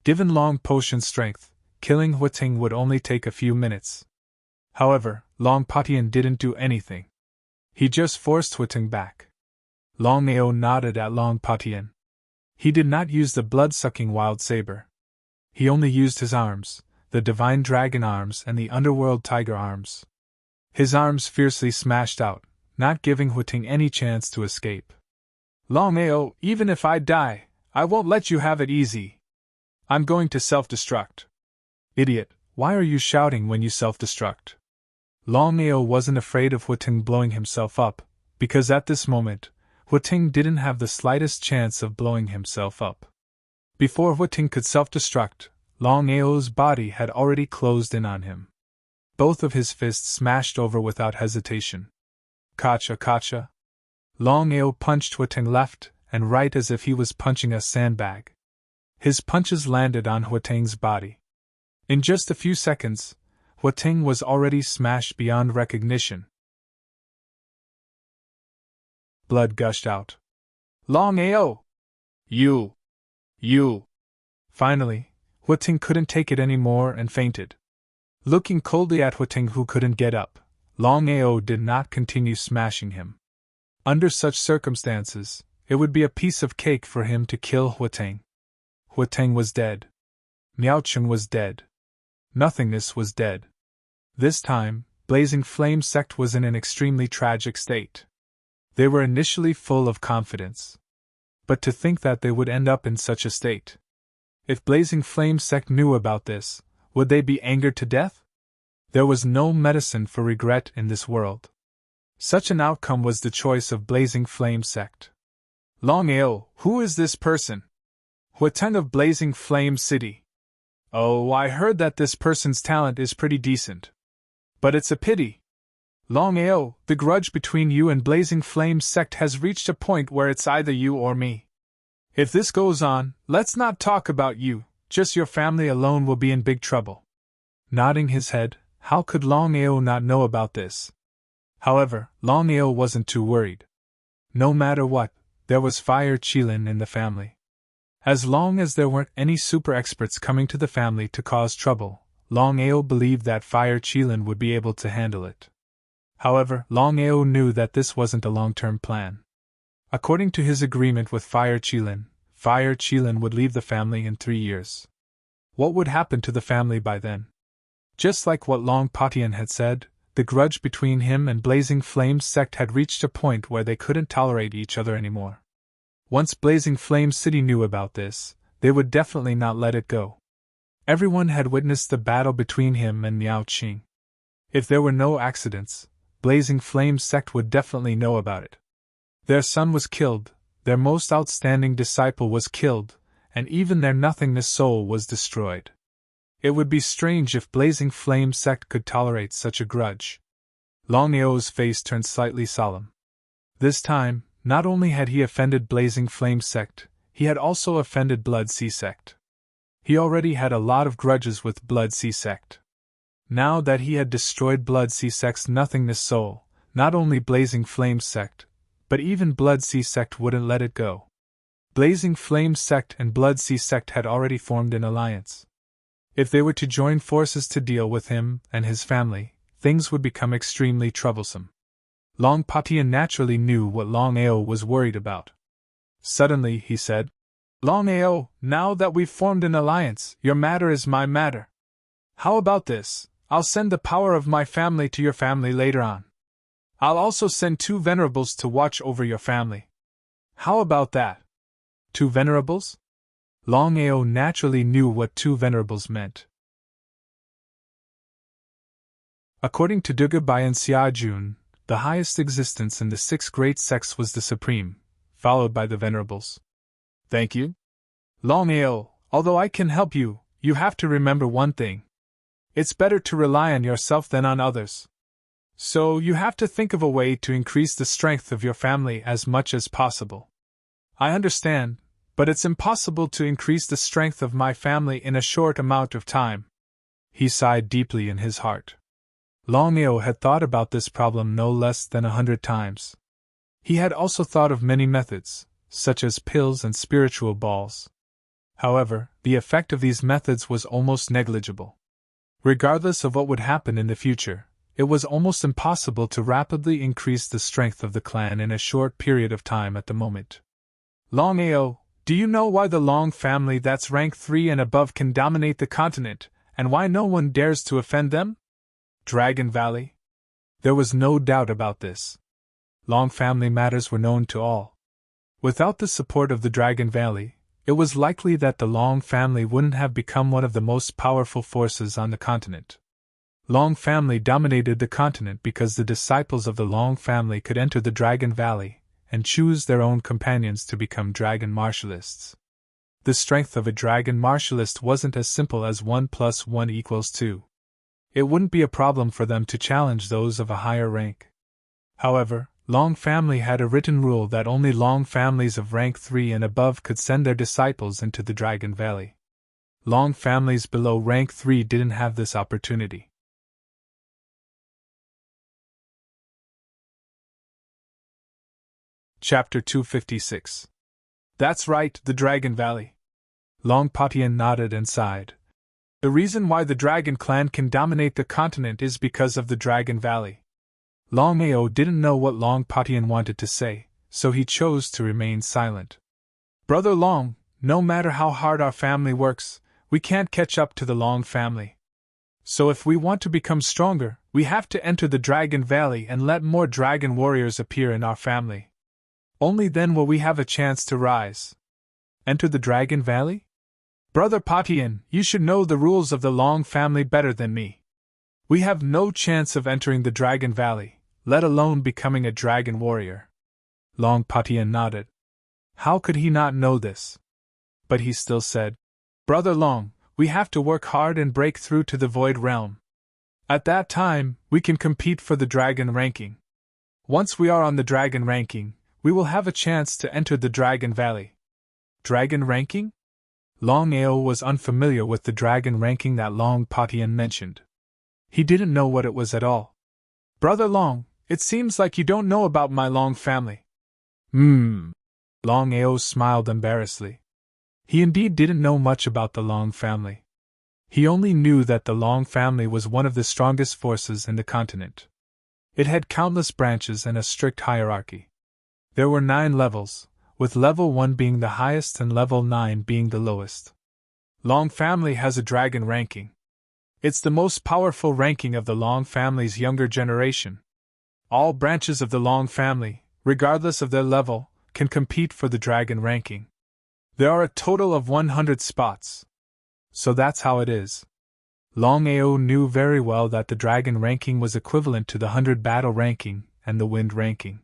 Given Long Potion's strength, killing Huating would only take a few minutes. However, Long Patian didn't do anything. He just forced Huating back. Longao nodded at Long Patian. He did not use the blood-sucking wild saber. He only used his arms, the divine dragon arms and the underworld tiger arms. His arms fiercely smashed out, not giving Huating any chance to escape. "Longao, even if I die, I won't let you have it easy. I'm going to self-destruct." "Idiot, why are you shouting when you self-destruct?" Longao wasn't afraid of Huating blowing himself up, because at this moment, Huating didn't have the slightest chance of blowing himself up. Before Huating could self-destruct, Longao's body had already closed in on him. Both of his fists smashed over without hesitation. "Kacha kacha." Longao punched Huating left and right as if he was punching a sandbag. His punches landed on Huating's body. In just a few seconds, Huating was already smashed beyond recognition. Blood gushed out. "Longao! You! Finally, Huating couldn't take it any more and fainted. Looking coldly at Huating, who couldn't get up, Longao did not continue smashing him. Under such circumstances, it would be a piece of cake for him to kill Huating. Huating was dead. Miaoqing was dead. Nothingness was dead. This time, Blazing Flame Sect was in an extremely tragic state. They were initially full of confidence. But to think that they would end up in such a state. If Blazing Flame Sect knew about this, would they be angered to death? There was no medicine for regret in this world. Such an outcome was the choice of Blazing Flame Sect. "Longao, who is this person?" "Huating of Blazing Flame City." "Oh, I heard that this person's talent is pretty decent. But it's a pity. Longao, the grudge between you and Blazing Flame Sect has reached a point where it's either you or me. If this goes on, let's not talk about you, just your family alone will be in big trouble." Nodding his head, how could Longao not know about this? However, Longao wasn't too worried. No matter what, there was Fire Qilin in the family. As long as there weren't any super experts coming to the family to cause trouble, Longao believed that Fire Qilin would be able to handle it. However, Longao knew that this wasn't a long-term plan. According to his agreement with Fire Qilin would leave the family in 3 years. What would happen to the family by then? Just like what Long Patian had said, the grudge between him and Blazing Flame's sect had reached a point where they couldn't tolerate each other anymore. Once Blazing Flame City knew about this, they would definitely not let it go. Everyone had witnessed the battle between him and Miao Qing. If there were no accidents, Blazing Flame's sect would definitely know about it. Their son was killed, their most outstanding disciple was killed, and even their nothingness soul was destroyed. It would be strange if Blazing Flame's sect could tolerate such a grudge. Longao's face turned slightly solemn. This time, not only had he offended Blazing Flame's sect, he had also offended Blood Sea sect. He already had a lot of grudges with Blood Sea sect. Now that he had destroyed Blood Sea sect's nothingness soul, not only Blazing Flame's sect, but even Blood Sea sect wouldn't let it go. Blazing Flame's sect and Blood Sea sect had already formed an alliance. If they were to join forces to deal with him and his family, things would become extremely troublesome. Long Patian naturally knew what Longao was worried about. Suddenly, he said, "Longao, now that we've formed an alliance, your matter is my matter. How about this? I'll send the power of my family to your family later on. I'll also send 2 venerables to watch over your family. How about that?" 2 venerables? Longao naturally knew what 2 venerables meant. According to Dugabai and Xiajun, the highest existence in the 6 great sects was the Supreme, followed by the venerables. "Thank you. Longao, although I can help you, you have to remember one thing. It's better to rely on yourself than on others. So you have to think of a way to increase the strength of your family as much as possible. I understand, but it's impossible to increase the strength of my family in a short amount of time." He sighed deeply in his heart. Longao had thought about this problem no less than 100 times. He had also thought of many methods, such as pills and spiritual balls. However, the effect of these methods was almost negligible. Regardless of what would happen in the future, it was almost impossible to rapidly increase the strength of the clan in a short period of time at the moment. "Longao, do you know why the Long family that's rank 3 and above can dominate the continent, and why no one dares to offend them? Dragon Valley?" There was no doubt about this. Long family matters were known to all. Without the support of the Dragon Valley, it was likely that the Long family wouldn't have become one of the most powerful forces on the continent. Long family dominated the continent because the disciples of the Long family could enter the Dragon Valley and choose their own companions to become dragon martialists. The strength of a dragon martialist wasn't as simple as 1 + 1 = 2. It wouldn't be a problem for them to challenge those of a higher rank. However, Long family had a written rule that only Long families of rank 3 and above could send their disciples into the Dragon Valley. Long families below rank 3 didn't have this opportunity. Chapter 256. That's right, the Dragon Valley. Long Patian nodded and sighed. The reason why the Dragon Clan can dominate the continent is because of the Dragon Valley. Longao didn't know what Long Patian wanted to say, so he chose to remain silent. "Brother Long, no matter how hard our family works, we can't catch up to the Long family. So if we want to become stronger, we have to enter the Dragon Valley and let more dragon warriors appear in our family. Only then will we have a chance to rise." "Enter the Dragon Valley?" "Brother Patian, you should know the rules of the Long family better than me. We have no chance of entering the Dragon Valley, let alone becoming a dragon warrior." Long Patian nodded. How could he not know this? But he still said, "Brother Long, we have to work hard and break through to the Void Realm. At that time, we can compete for the dragon ranking. Once we are on the dragon ranking, we will have a chance to enter the Dragon Valley." Dragon ranking? Longao was unfamiliar with the dragon ranking that Long Patian mentioned. He didn't know what it was at all. "Brother Long, it seems like you don't know about my Long family." Longao smiled embarrassedly. He indeed didn't know much about the Long family. He only knew that the Long family was one of the strongest forces in the continent. It had countless branches and a strict hierarchy. There were 9 levels, with level 1 being the highest and level 9 being the lowest. Long family has a dragon ranking. It's the most powerful ranking of the Long family's younger generation. All branches of the Long family, regardless of their level, can compete for the dragon ranking. There are a total of 100 spots. So that's how it is. Longao knew very well that the dragon ranking was equivalent to the 100 battle ranking and the wind ranking.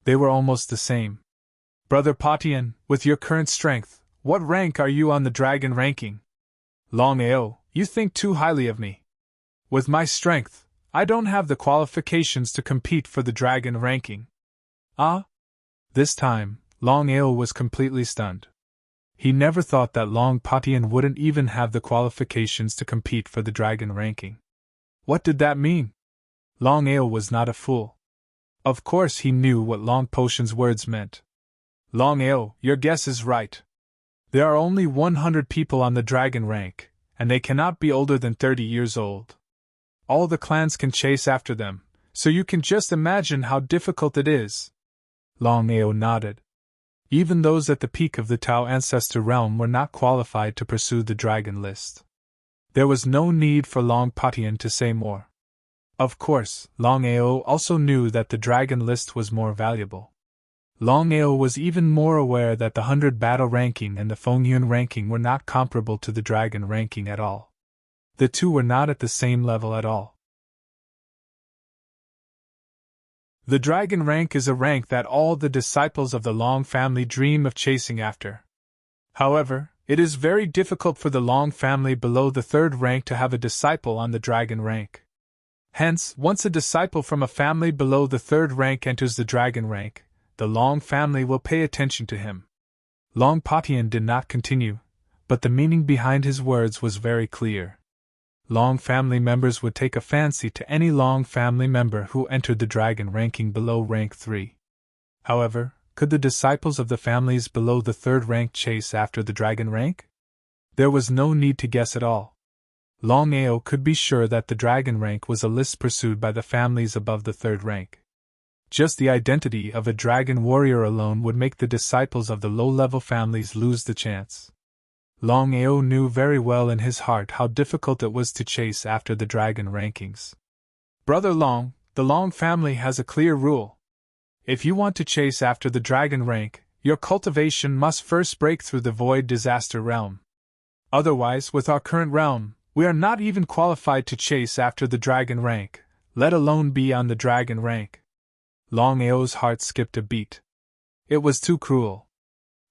They were almost the same. Brother Patian, with your current strength, what rank are you on the dragon ranking? Longao, you think too highly of me. With my strength, I don't have the qualifications to compete for the dragon ranking. Ah? This time, Longao was completely stunned. He never thought that Long Patian wouldn't even have the qualifications to compete for the dragon ranking. What did that mean? Longao was not a fool. Of course he knew what Long Potion's words meant. Longao, your guess is right. There are only 100 people on the dragon rank, and they cannot be older than 30 years old. All the clans can chase after them, so you can just imagine how difficult it is. Longao nodded. Even those at the peak of the Tao Ancestor realm were not qualified to pursue the dragon list. There was no need for Long Patian to say more. Of course, Longao also knew that the dragon list was more valuable. Longao was even more aware that the 100 battle ranking and the Fengyun ranking were not comparable to the dragon ranking at all. The two were not at the same level at all. The dragon rank is a rank that all the disciples of the Long family dream of chasing after. However, it is very difficult for the Long family below the third rank to have a disciple on the dragon rank. Hence, once a disciple from a family below the third rank enters the dragon rank, the Long family will pay attention to him. Long Patian did not continue, but the meaning behind his words was very clear. Long family members would take a fancy to any Long family member who entered the dragon ranking below rank 3. However, could the disciples of the families below the third rank chase after the dragon rank? There was no need to guess at all. Longao could be sure that the dragon rank was a list pursued by the families above the third rank. Just the identity of a dragon warrior alone would make the disciples of the low-level families lose the chance. Longao knew very well in his heart how difficult it was to chase after the dragon rankings. Brother Long, the Long family has a clear rule. If you want to chase after the dragon rank, your cultivation must first break through the void disaster realm. Otherwise, with our current realm, we are not even qualified to chase after the dragon rank, let alone be on the dragon rank. Longao's heart skipped a beat. It was too cruel.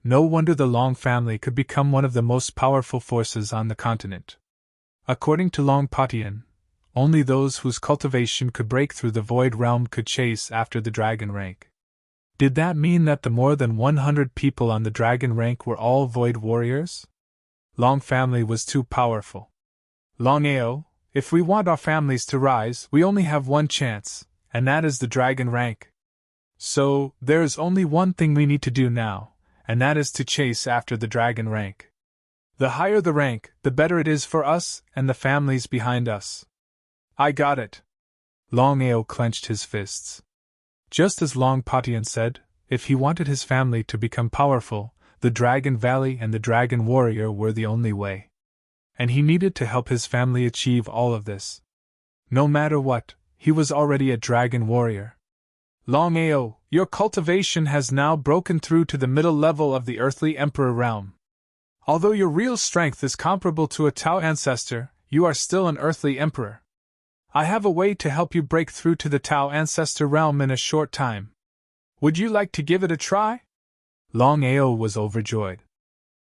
No wonder the Long family could become one of the most powerful forces on the continent. According to Long Patian, only those whose cultivation could break through the void realm could chase after the dragon rank. Did that mean that the more than 100 people on the dragon rank were all void warriors? Long family was too powerful. Longao, if we want our families to rise, we only have one chance, and that is the dragon rank. So, there is only one thing we need to do now, and that is to chase after the dragon rank. The higher the rank, the better it is for us and the families behind us. I got it. Longao clenched his fists. Just as Long Patian said, if he wanted his family to become powerful, the Dragon Valley and the Dragon Warrior were the only way. And he needed to help his family achieve all of this. No matter what, he was already a Dragon Warrior. Longao, your cultivation has now broken through to the middle level of the Earthly Emperor realm. Although your real strength is comparable to a Tao Ancestor, you are still an Earthly Emperor. I have a way to help you break through to the Tao Ancestor realm in a short time. Would you like to give it a try? Longao was overjoyed.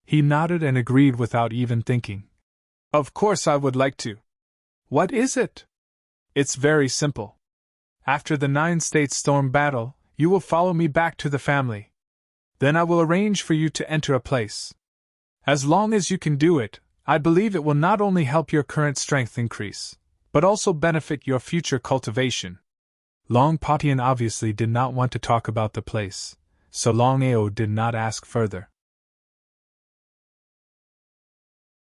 He nodded and agreed without even thinking. Of course I would like to. What is it? It's very simple. After the 9-state storm battle, you will follow me back to the family. Then I will arrange for you to enter a place. As long as you can do it, I believe it will not only help your current strength increase, but also benefit your future cultivation. Long Patian obviously did not want to talk about the place, so Longao did not ask further.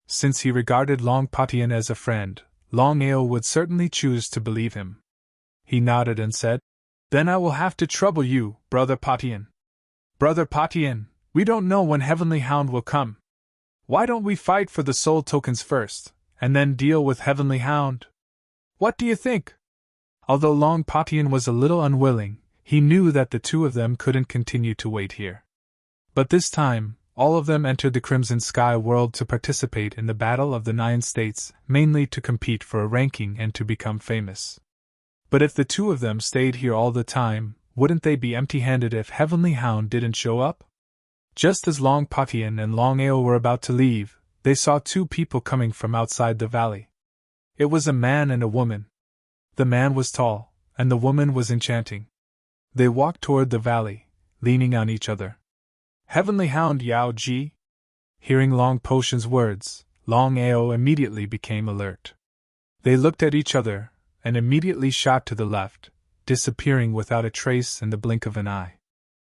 Since he regarded Long Patian as a friend, Longao would certainly choose to believe him. He nodded and said, Then I will have to trouble you, Brother Patian. Brother Patian, we don't know when Heavenly Hound will come. Why don't we fight for the soul tokens first, and then deal with Heavenly Hound? What do you think? Although Long Patian was a little unwilling, he knew that the two of them couldn't continue to wait here. But this time, all of them entered the Crimson Sky world to participate in the Battle of the Nine States, mainly to compete for a ranking and to become famous. But if the two of them stayed here all the time, wouldn't they be empty-handed if Heavenly Hound didn't show up? Just as Long Patian and Longao were about to leave, they saw two people coming from outside the valley. It was a man and a woman. The man was tall, and the woman was enchanting. They walked toward the valley, leaning on each other. Heavenly Hound Yao Ji? Hearing Long Potion's words, Longao immediately became alert. They looked at each other, and immediately shot to the left, disappearing without a trace in the blink of an eye.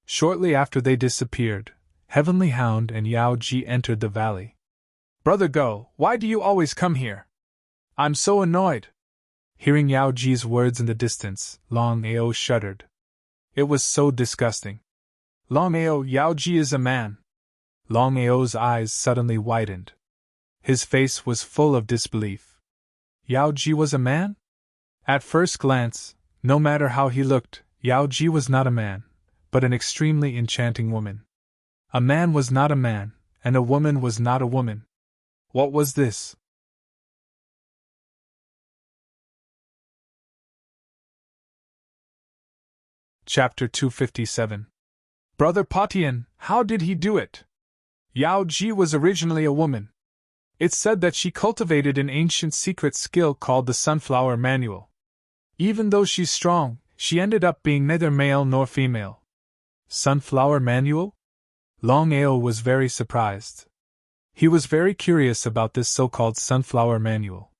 Shortly after they disappeared, Heavenly Hound and Yao Ji entered the valley. Brother Go, why do you always come here? I'm so annoyed. Hearing Yao Ji's words in the distance, Longao shuddered. It was so disgusting. Longao, Yao Ji is a man. Longao's eyes suddenly widened. His face was full of disbelief. Yao Ji was a man? At first glance, no matter how he looked, Yao Ji was not a man, but an extremely enchanting woman. A man was not a man, and a woman was not a woman. What was this? Chapter 257. Brother Patian, how did he do it? Yao Ji was originally a woman. It's said that she cultivated an ancient secret skill called the Sunflower Manual. Even though she's strong, she ended up being neither male nor female. Sunflower Manual? Longao was very surprised. He was very curious about this so-called Sunflower Manual.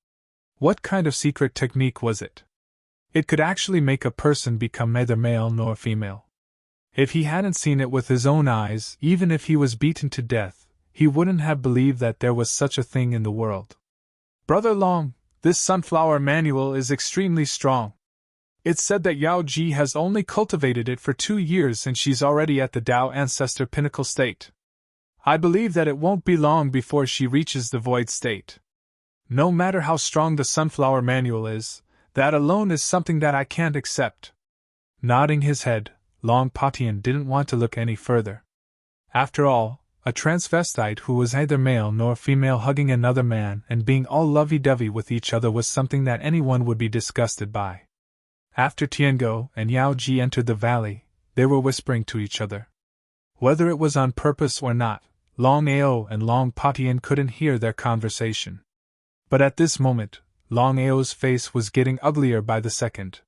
What kind of secret technique was it? It could actually make a person become neither male nor female. If he hadn't seen it with his own eyes, even if he was beaten to death, he wouldn't have believed that there was such a thing in the world. Brother Long, this Sunflower Manual is extremely strong. It's said that Yao Ji has only cultivated it for 2 years and she's already at the Tao Ancestor Pinnacle state. I believe that it won't be long before she reaches the Void state. No matter how strong the Sunflower Manual is, that alone is something that I can't accept. Nodding his head, Long Patian didn't want to look any further. After all, a transvestite who was neither male nor female hugging another man and being all lovey-dovey with each other was something that anyone would be disgusted by. After Tiango and Yao Ji entered the valley, they were whispering to each other. Whether it was on purpose or not, Longao and Long Patian couldn't hear their conversation. But at this moment, Longao's face was getting uglier by the second.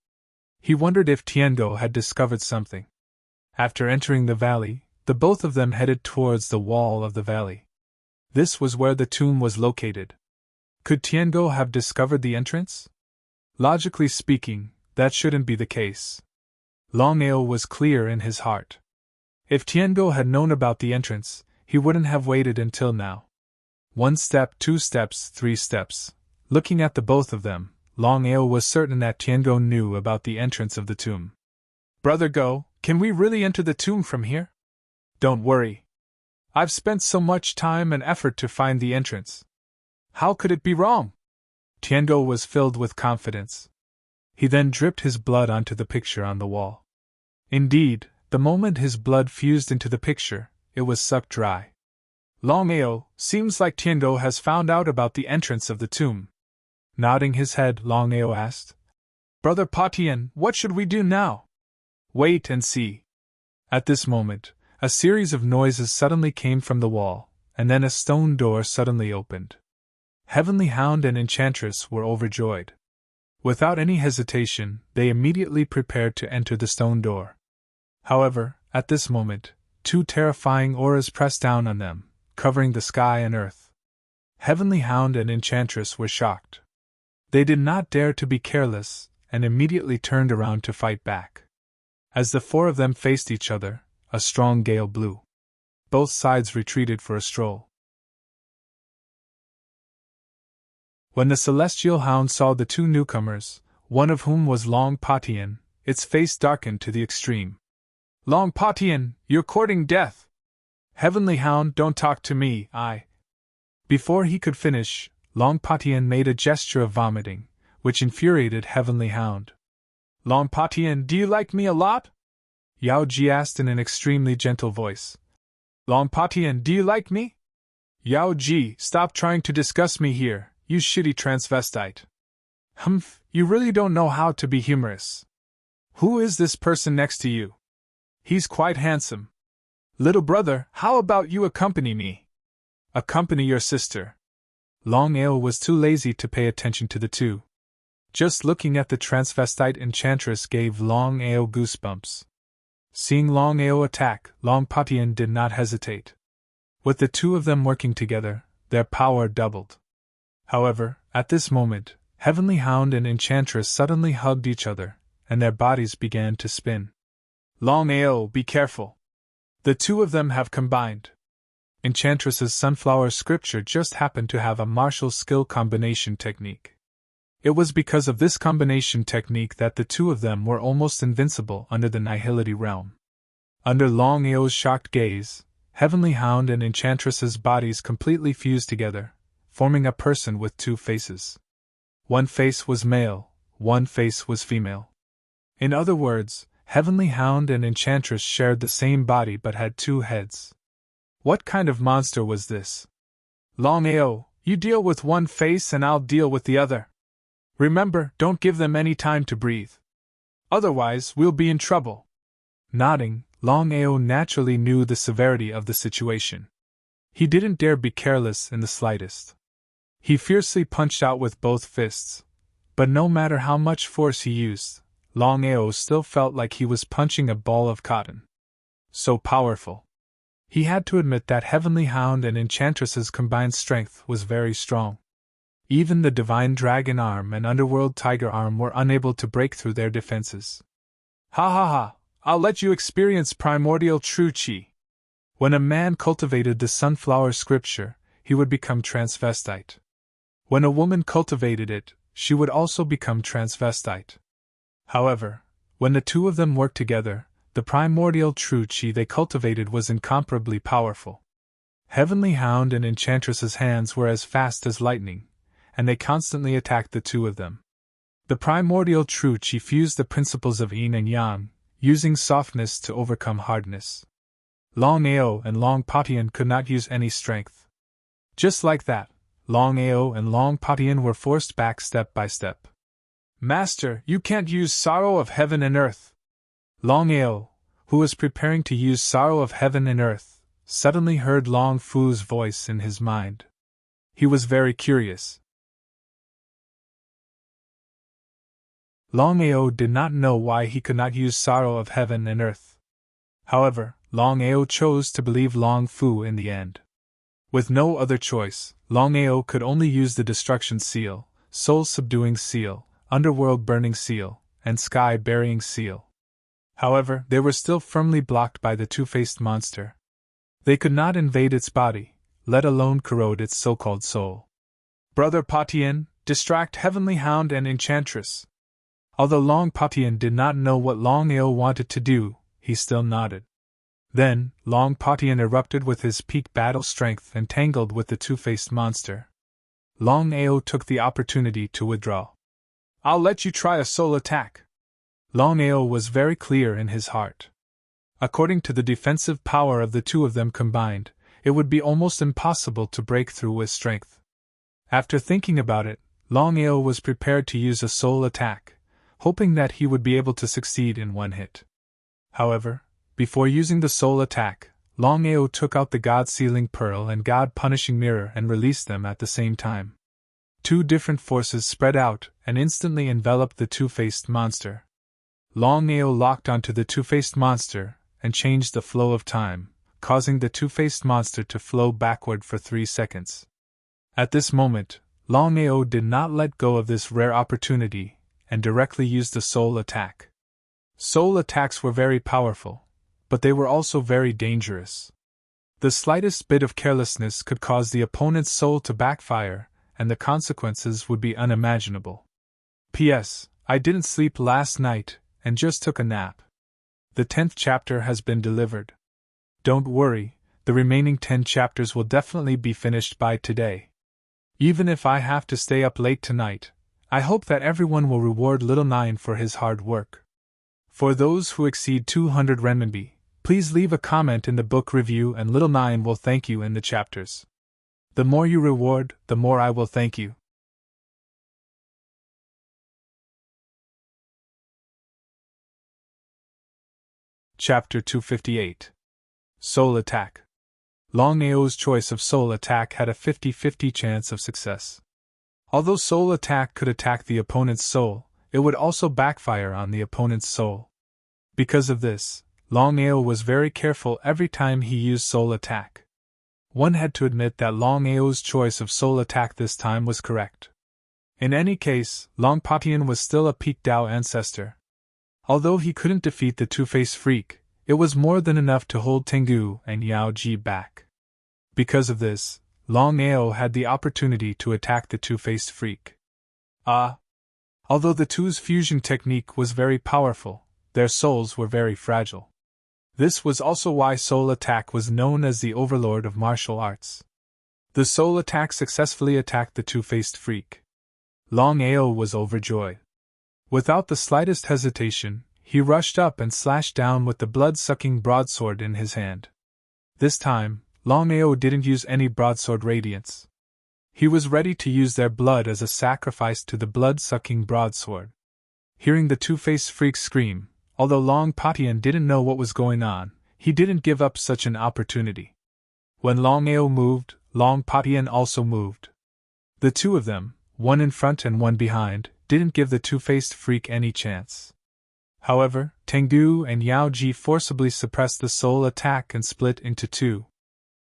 He wondered if Tiango had discovered something. After entering the valley, the both of them headed towards the wall of the valley. This was where the tomb was located. Could Tiango have discovered the entrance? Logically speaking, that shouldn't be the case. Longao was clear in his heart. If Tiango had known about the entrance, he wouldn't have waited until now. 1 step, 2 steps, 3 steps. Looking at the both of them, Longao was certain that Tiango knew about the entrance of the tomb. Brother Go, can we really enter the tomb from here? Don't worry. I've spent so much time and effort to find the entrance. How could it be wrong? Tiango was filled with confidence. He then dripped his blood onto the picture on the wall. Indeed, the moment his blood fused into the picture, it was sucked dry. Longao, seems like Tiango has found out about the entrance of the tomb. Nodding his head, Longao asked, Brother Patian, what should we do now? Wait and see. At this moment, a series of noises suddenly came from the wall, and then a stone door suddenly opened. Heavenly Hound and Enchantress were overjoyed. Without any hesitation, they immediately prepared to enter the stone door. However, at this moment, 2 terrifying auras pressed down on them, covering the sky and earth. Heavenly Hound and Enchantress were shocked. They did not dare to be careless, and immediately turned around to fight back. As the 4 of them faced each other, a strong gale blew. Both sides retreated for a stroll. When the Celestial Hound saw the 2 newcomers, one of whom was Long Patian, its face darkened to the extreme. Long Patian, you're courting death! Heavenly Hound, don't talk to me, I. Before he could finish, Long Patien made a gesture of vomiting, which infuriated Heavenly Hound. Long Patien, do you like me a lot? Yao Ji asked in an extremely gentle voice. Long Patien, do you like me? Yao Ji, stop trying to discuss me here, you shitty transvestite. Humph, you really don't know how to be humorous. Who is this person next to you? He's quite handsome. Little brother, how about you accompany me? Accompany your sister. Longao was too lazy to pay attention to the two. Just looking at the transvestite enchantress gave Longao goosebumps. Seeing Longao attack, Long Patien did not hesitate. With the two of them working together, their power doubled. However, at this moment, Heavenly Hound and Enchantress suddenly hugged each other, and their bodies began to spin. Longao, be careful. The two of them have combined. Enchantress's sunflower scripture just happened to have a martial skill combination technique. It was because of this combination technique that the two of them were almost invincible under the Nihility realm. Under Longao's shocked gaze, Heavenly Hound and Enchantress's bodies completely fused together, forming a person with two faces. One face was male, one face was female. In other words, Heavenly Hound and Enchantress shared the same body but had two heads. What kind of monster was this? Longao, you deal with one face and I'll deal with the other. Remember, don't give them any time to breathe. Otherwise, we'll be in trouble. Nodding, Longao naturally knew the severity of the situation. He didn't dare be careless in the slightest. He fiercely punched out with both fists, but no matter how much force he used, Longao still felt like he was punching a ball of cotton. So powerful. He had to admit that Heavenly Hound and Enchantress's combined strength was very strong. Even the Divine Dragon Arm and Underworld Tiger Arm were unable to break through their defenses. Ha ha ha, I'll let you experience primordial true chi. When a man cultivated the sunflower scripture, he would become transvestite. When a woman cultivated it, she would also become transvestite. However, when the two of them worked together, the primordial true chi they cultivated was incomparably powerful. Heavenly Hound and Enchantress's hands were as fast as lightning, and they constantly attacked the two of them. The primordial true chi fused the principles of yin and yang, using softness to overcome hardness. Longao and Long Patien could not use any strength. Just like that, Longao and Long Patien were forced back step by step. Master, you can't use Sorrow of Heaven and Earth. Longao, who was preparing to use Sorrow of Heaven and Earth, suddenly heard Long Fu's voice in his mind. He was very curious. Longao did not know why he could not use Sorrow of Heaven and Earth. However, Longao chose to believe Long Fu in the end. With no other choice, Longao could only use the Destruction Seal, Soul Subduing Seal, Underworld Burning Seal, and Sky Burying Seal. However, they were still firmly blocked by the two-faced monster. They could not invade its body, let alone corrode its so-called soul. Brother Patien, distract Heavenly Hound and Enchantress. Although Long Patien did not know what Longao wanted to do, he still nodded. Then, Long Patien erupted with his peak battle strength and tangled with the two-faced monster. Longao took the opportunity to withdraw. I'll let you try a soul attack. Longao was very clear in his heart. According to the defensive power of the two of them combined, it would be almost impossible to break through with strength. After thinking about it, Longao was prepared to use a soul attack, hoping that he would be able to succeed in one hit. However, before using the soul attack, Longao took out the God-sealing pearl and God-punishing mirror and released them at the same time. Two different forces spread out and instantly enveloped the two-faced monster. Longao locked onto the two-faced monster and changed the flow of time, causing the two-faced monster to flow backward for 3 seconds. At this moment, Longao did not let go of this rare opportunity and directly used the soul attack. Soul attacks were very powerful, but they were also very dangerous. The slightest bit of carelessness could cause the opponent's soul to backfire, and the consequences would be unimaginable. P.S. I didn't sleep last night, and just took a nap. The 10th chapter has been delivered. Don't worry, the remaining 10 chapters will definitely be finished by today. Even if I have to stay up late tonight, I hope that everyone will reward Little Nine for his hard work. For those who exceed 200 renminbi, please leave a comment in the book review and Little Nine will thank you in the chapters. The more you reward, the more I will thank you. Chapter 258. Soul Attack. Longao's choice of Soul Attack had a 50-50 chance of success. Although Soul Attack could attack the opponent's soul, it would also backfire on the opponent's soul. Because of this, Longao was very careful every time he used Soul Attack. One had to admit that Longao's choice of Soul Attack this time was correct. In any case, Long Patian was still a Peak Dao ancestor. Although he couldn't defeat the Two-Face Freak, it was more than enough to hold Tengu and Yao Ji back. Because of this, Longao had the opportunity to attack the Two-Faced Freak. Although the two's fusion technique was very powerful, their souls were very fragile. This was also why Soul Attack was known as the Overlord of Martial Arts. The Soul Attack successfully attacked the Two-Faced Freak. Longao was overjoyed. Without the slightest hesitation, he rushed up and slashed down with the blood-sucking broadsword in his hand. This time, Longao didn't use any broadsword radiance. He was ready to use their blood as a sacrifice to the blood-sucking broadsword. Hearing the Two-Faced Freak scream, although Long Patian didn't know what was going on, he didn't give up such an opportunity. When Longao moved, Long Patian also moved. The two of them, one in front and one behind, didn't give the Two-Faced Freak any chance. However, Tengu and Yao Ji forcibly suppressed the Soul Attack and split into two.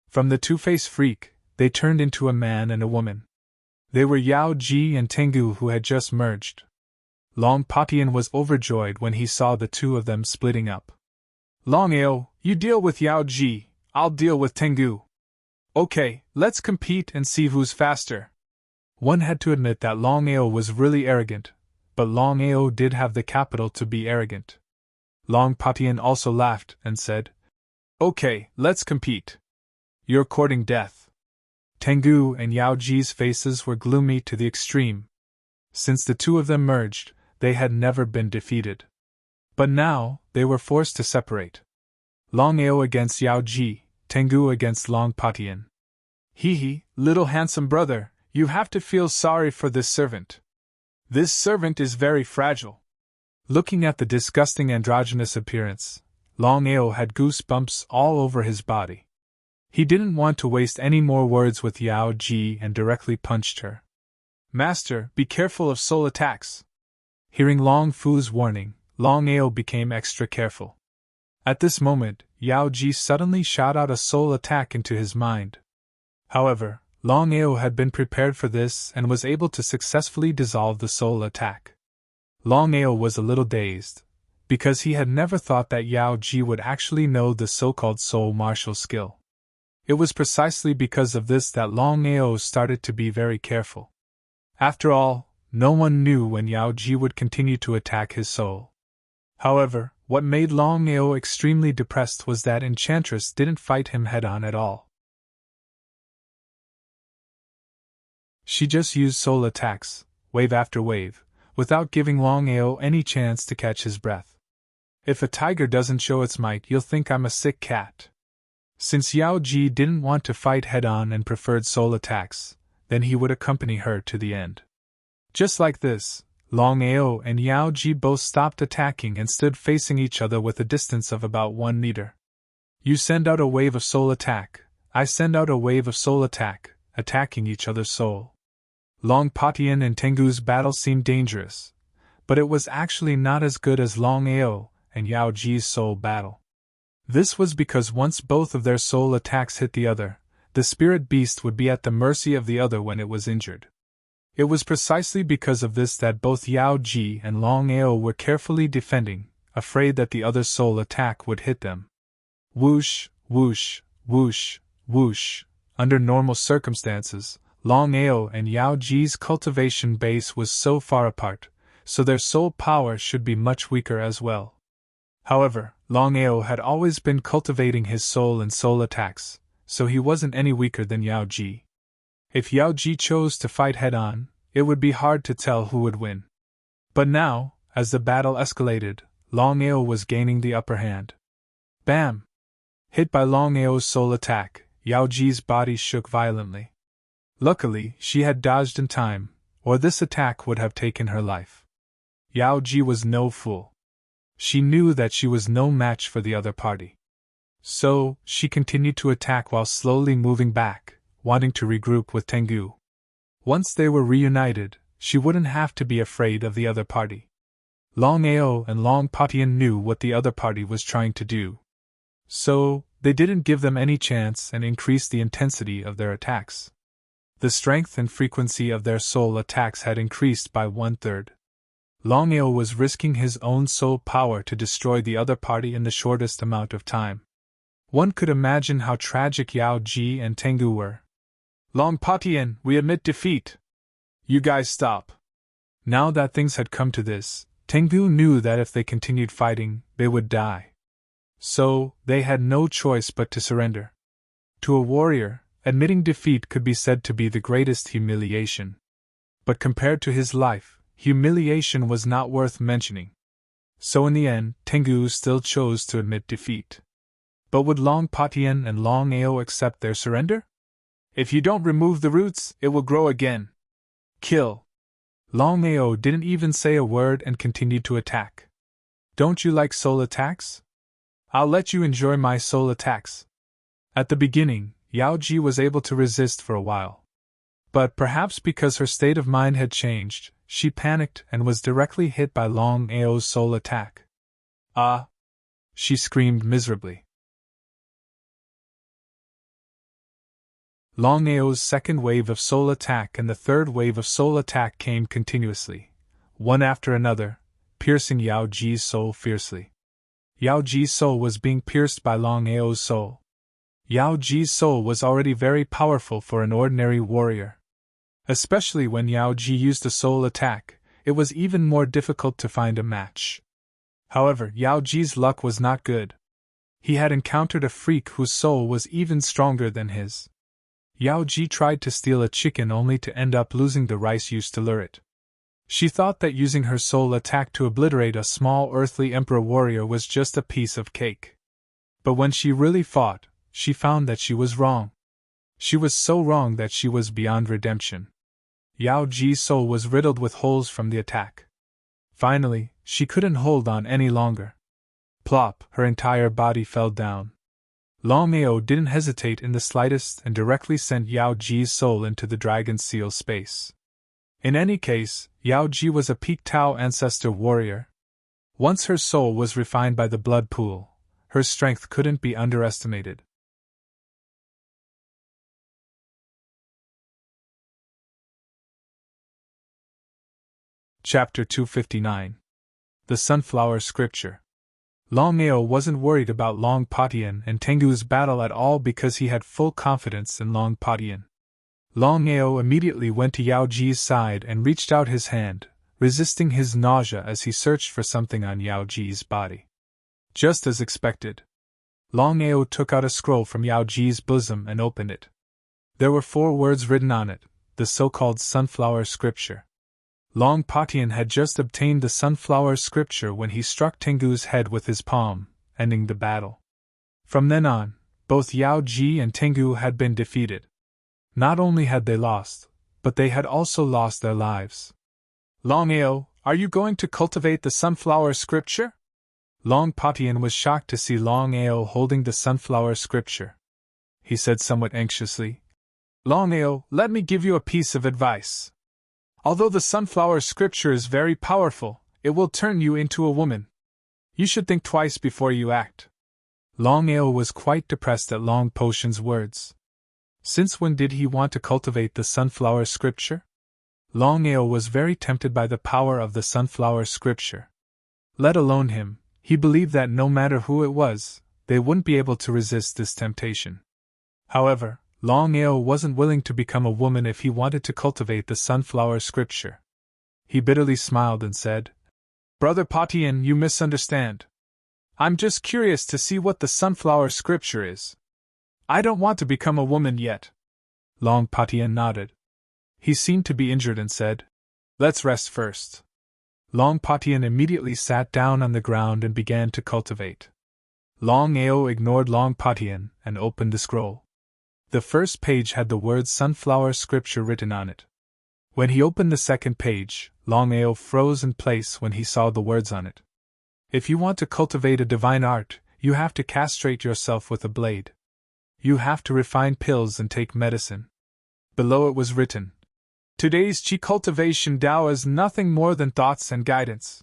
From the Two-Faced Freak, they turned into a man and a woman. They were Yao Ji and Tengu who had just merged. Long Patian was overjoyed when he saw the two of them splitting up. Longao, you deal with Yao Ji, I'll deal with Tengu. Okay, let's compete and see who's faster. One had to admit that Longao was really arrogant, but Longao did have the capital to be arrogant. Long Patian also laughed and said, Okay, let's compete. You're courting death. Tengu and Yao Ji's faces were gloomy to the extreme. Since the two of them merged, they had never been defeated. But now, they were forced to separate. Longao against Yao Ji, Tengu against Long Patian. Hee, little handsome brother, you have to feel sorry for this servant. This servant is very fragile. Looking at the disgusting androgynous appearance, Longao had goosebumps all over his body. He didn't want to waste any more words with Yao Ji and directly punched her. Master, be careful of soul attacks. Hearing Long Fu's warning, Longao became extra careful. At this moment, Yao Ji suddenly shot out a soul attack into his mind. However, Longao had been prepared for this and was able to successfully dissolve the soul attack. Longao was a little dazed, because he had never thought that Yao Ji would actually know the so-called soul martial skill. It was precisely because of this that Longao started to be very careful. After all, no one knew when Yao Ji would continue to attack his soul. However, what made Longao extremely depressed was that Enchantress didn't fight him head-on at all. She just used soul attacks, wave after wave, without giving Longao any chance to catch his breath. If a tiger doesn't show its might, you'll think I'm a sick cat. Since Yao Ji didn't want to fight head-on and preferred soul attacks, then he would accompany her to the end. Just like this, Longao and Yao Ji both stopped attacking and stood facing each other with a distance of about 1 meter. You send out a wave of soul attack, I send out a wave of soul attack, attacking each other's soul. Long Patian and Tengu's battle seemed dangerous, but it was actually not as good as Longao and Yao Ji's soul battle. This was because once both of their soul attacks hit the other, the spirit beast would be at the mercy of the other when it was injured. It was precisely because of this that both Yao Ji and Longao were carefully defending, afraid that the other's soul attack would hit them. Whoosh, whoosh, whoosh, whoosh. Under normal circumstances, Longao and Yao Ji's cultivation base was so far apart, so their soul power should be much weaker as well. However, Longao had always been cultivating his soul in soul attacks, so he wasn't any weaker than Yao Ji. If Yao Ji chose to fight head-on, it would be hard to tell who would win. But now, as the battle escalated, Longao was gaining the upper hand. Bam! Hit by Longao's soul attack, Yao Ji's body shook violently. Luckily, she had dodged in time, or this attack would have taken her life. Yao Ji was no fool. She knew that she was no match for the other party. So, she continued to attack while slowly moving back, wanting to regroup with Tengu. Once they were reunited, she wouldn't have to be afraid of the other party. Longao and Long Patian knew what the other party was trying to do. So, they didn't give them any chance and increased the intensity of their attacks. The strength and frequency of their soul attacks had increased by 1/3. Longao was risking his own soul power to destroy the other party in the shortest amount of time. One could imagine how tragic Yao Ji and Tengu were. Long Patian, we admit defeat. You guys stop. Now that things had come to this, Tengu knew that if they continued fighting, they would die. So, they had no choice but to surrender. To a warrior, admitting defeat could be said to be the greatest humiliation. But compared to his life, humiliation was not worth mentioning. So in the end, Tengu still chose to admit defeat. But would Long Patian and Longao accept their surrender? If you don't remove the roots, it will grow again. Kill. Longao didn't even say a word and continued to attack. Don't you like soul attacks? I'll let you enjoy my soul attacks. At the beginning, Yao Ji was able to resist for a while. But perhaps because her state of mind had changed, she panicked and was directly hit by Longao's soul attack. Ah! She screamed miserably. Longao's second wave of soul attack and the third wave of soul attack came continuously, one after another, piercing Yao Ji's soul fiercely. Yao Ji's soul was being pierced by Longao's soul. Yao Ji's soul was already very powerful for an ordinary warrior. Especially when Yao Ji used a soul attack, it was even more difficult to find a match. However, Yao Ji's luck was not good. He had encountered a freak whose soul was even stronger than his. Yao Ji tried to steal a chicken only to end up losing the rice used to lure it. She thought that using her soul attack to obliterate a small earthly emperor warrior was just a piece of cake. But when she really fought, she found that she was wrong. She was so wrong that she was beyond redemption. Yao Ji's soul was riddled with holes from the attack. Finally, she couldn't hold on any longer. Plop, her entire body fell down. Longao didn't hesitate in the slightest and directly sent Yao Ji's soul into the dragon seal space. In any case, Yao Ji was a peak Tao ancestor warrior. Once her soul was refined by the blood pool, her strength couldn't be underestimated. Chapter 259. The Sunflower Scripture. Longao wasn't worried about Long Patian and Tengu's battle at all because he had full confidence in Long Patian. Longao immediately went to Yao Ji's side and reached out his hand, resisting his nausea as he searched for something on Yao Ji's body. Just as expected, Longao took out a scroll from Yao Ji's bosom and opened it. There were 4 words written on it, the so-called Sunflower Scripture. Long Patian had just obtained the Sunflower Scripture when he struck Tengu's head with his palm, ending the battle. From then on, both Yao Ji and Tengu had been defeated. Not only had they lost, but they had also lost their lives. Longao, are you going to cultivate the Sunflower Scripture? Long Patian was shocked to see Longao holding the Sunflower Scripture. He said somewhat anxiously, Longao, let me give you a piece of advice. Although the Sunflower Scripture is very powerful, it will turn you into a woman. You should think twice before you act. Longao was quite depressed at Long Patian's words. Since when did he want to cultivate the Sunflower Scripture? Longao was very tempted by the power of the Sunflower Scripture. Let alone him, he believed that no matter who it was, they wouldn't be able to resist this temptation. However, Longao wasn't willing to become a woman if he wanted to cultivate the Sunflower Scripture. He bitterly smiled and said, Brother Patian, you misunderstand. I'm just curious to see what the Sunflower Scripture is. I don't want to become a woman yet. Long Patian nodded. He seemed to be injured and said, "Let's rest first." Long Patian immediately sat down on the ground and began to cultivate. Longao ignored Long Patian and opened the scroll. The first page had the words sunflower scripture written on it. When he opened the second page, Longao froze in place when he saw the words on it. If you want to cultivate a divine art, you have to castrate yourself with a blade. You have to refine pills and take medicine. Below it was written, "Today's Qi cultivation Tao is nothing more than thoughts and guidance.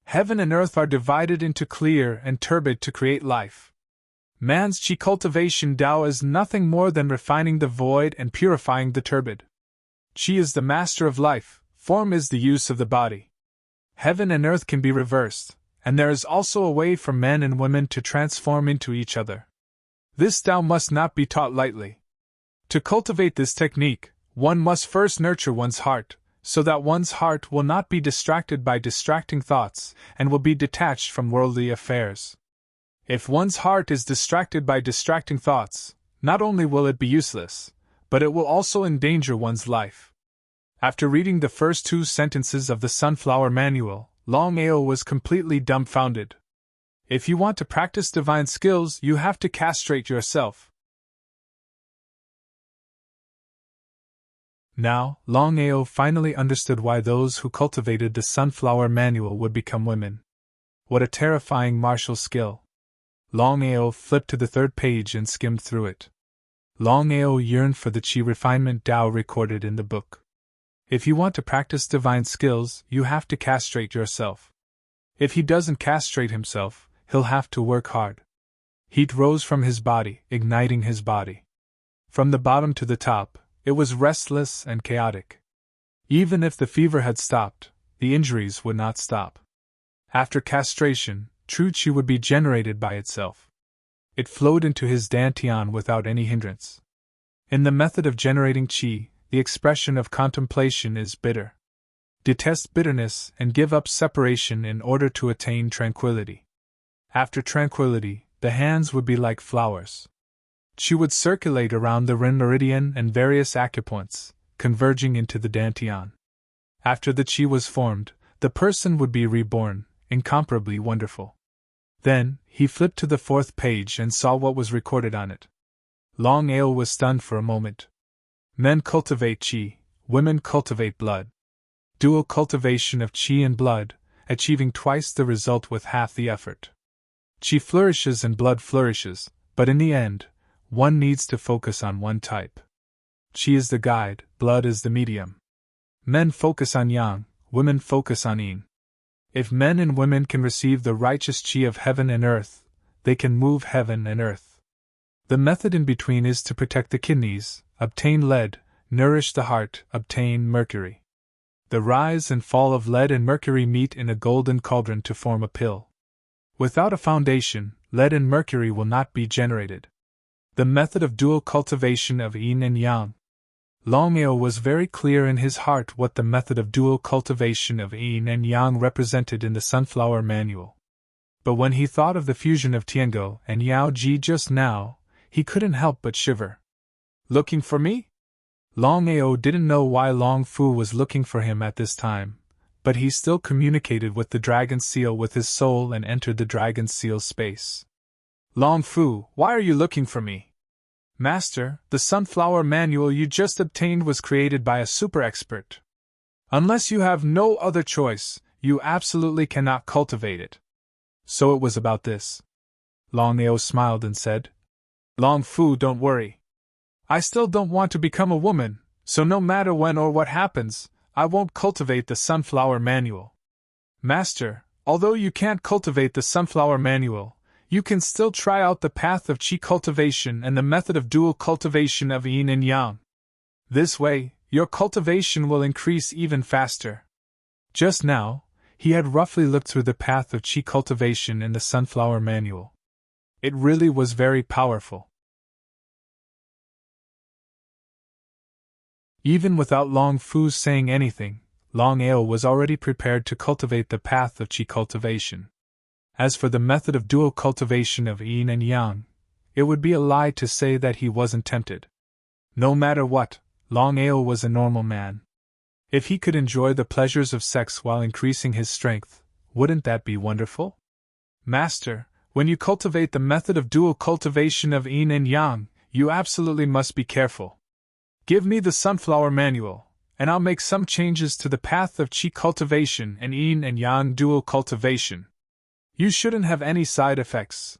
Heaven and earth are divided into clear and turbid to create life. Man's Qi cultivation Tao is nothing more than refining the void and purifying the turbid. Qi is the master of life, form is the use of the body. Heaven and earth can be reversed, and there is also a way for men and women to transform into each other. This Tao must not be taught lightly. To cultivate this technique, one must first nurture one's heart, so that one's heart will not be distracted by distracting thoughts and will be detached from worldly affairs. If one's heart is distracted by distracting thoughts, not only will it be useless, but it will also endanger one's life." After reading the first 2 sentences of the Sunflower Manual, Longao was completely dumbfounded. If you want to practice divine skills, you have to castrate yourself. Now, Longao finally understood why those who cultivated the Sunflower Manual would become women. What a terrifying martial skill! Longao flipped to the 3rd page and skimmed through it. Longao yearned for the Qi refinement Tao recorded in the book. If you want to practice divine skills, you have to castrate yourself. If he doesn't castrate himself, he'll have to work hard. Heat rose from his body, igniting his body. From the bottom to the top, it was restless and chaotic. Even if the fever had stopped, the injuries would not stop. After castration, true Qi would be generated by itself. It flowed into his dantian without any hindrance. In the method of generating Qi, the expression of contemplation is bitter. Detest bitterness and give up separation in order to attain tranquility. After tranquility, the hands would be like flowers. Qi would circulate around the Ren meridian and various acupoints, converging into the dantian. After the Qi was formed, the person would be reborn, incomparably wonderful. Then, he flipped to the 4th page and saw what was recorded on it. Longao was stunned for a moment. Men cultivate Qi, women cultivate blood. Dual cultivation of Qi and blood, achieving twice the result with half the effort. Qi flourishes and blood flourishes, but in the end, one needs to focus on one type. Qi is the guide, blood is the medium. Men focus on yang, women focus on yin. If men and women can receive the righteous Qi of heaven and earth, they can move heaven and earth. The method in between is to protect the kidneys, obtain lead, nourish the heart, obtain mercury. The rise and fall of lead and mercury meet in a golden cauldron to form a pill. Without a foundation, lead and mercury will not be generated. The method of dual cultivation of yin and yang. Longao was very clear in his heart what the method of dual cultivation of yin and yang represented in the Sunflower Manual. But when he thought of the fusion of Tiango and Yao Ji just now, he couldn't help but shiver. Looking for me? Longao didn't know why Long Fu was looking for him at this time, but he still communicated with the dragon seal with his soul and entered the dragon seal's space. Long Fu, why are you looking for me? Master, the Sunflower Manual you just obtained was created by a super expert. Unless you have no other choice, you absolutely cannot cultivate it. So it was about this. Longao smiled and said, Long Fu, don't worry. I still don't want to become a woman, so no matter when or what happens, I won't cultivate the Sunflower Manual. Master, although you can't cultivate the Sunflower Manual, you can still try out the path of Qi cultivation and the method of dual cultivation of yin and yang. This way, your cultivation will increase even faster. Just now, he had roughly looked through the path of Qi cultivation in the Sunflower Manual. It really was very powerful. Even without Long Fu saying anything, Longao was already prepared to cultivate the path of Qi cultivation. As for the method of dual cultivation of yin and yang, it would be a lie to say that he wasn't tempted. No matter what, Longao was a normal man. If he could enjoy the pleasures of sex while increasing his strength, wouldn't that be wonderful? Master, when you cultivate the method of dual cultivation of yin and yang, you absolutely must be careful. Give me the sunflower manual, and I'll make some changes to the path of qi cultivation and yin and yang dual cultivation. You shouldn't have any side effects.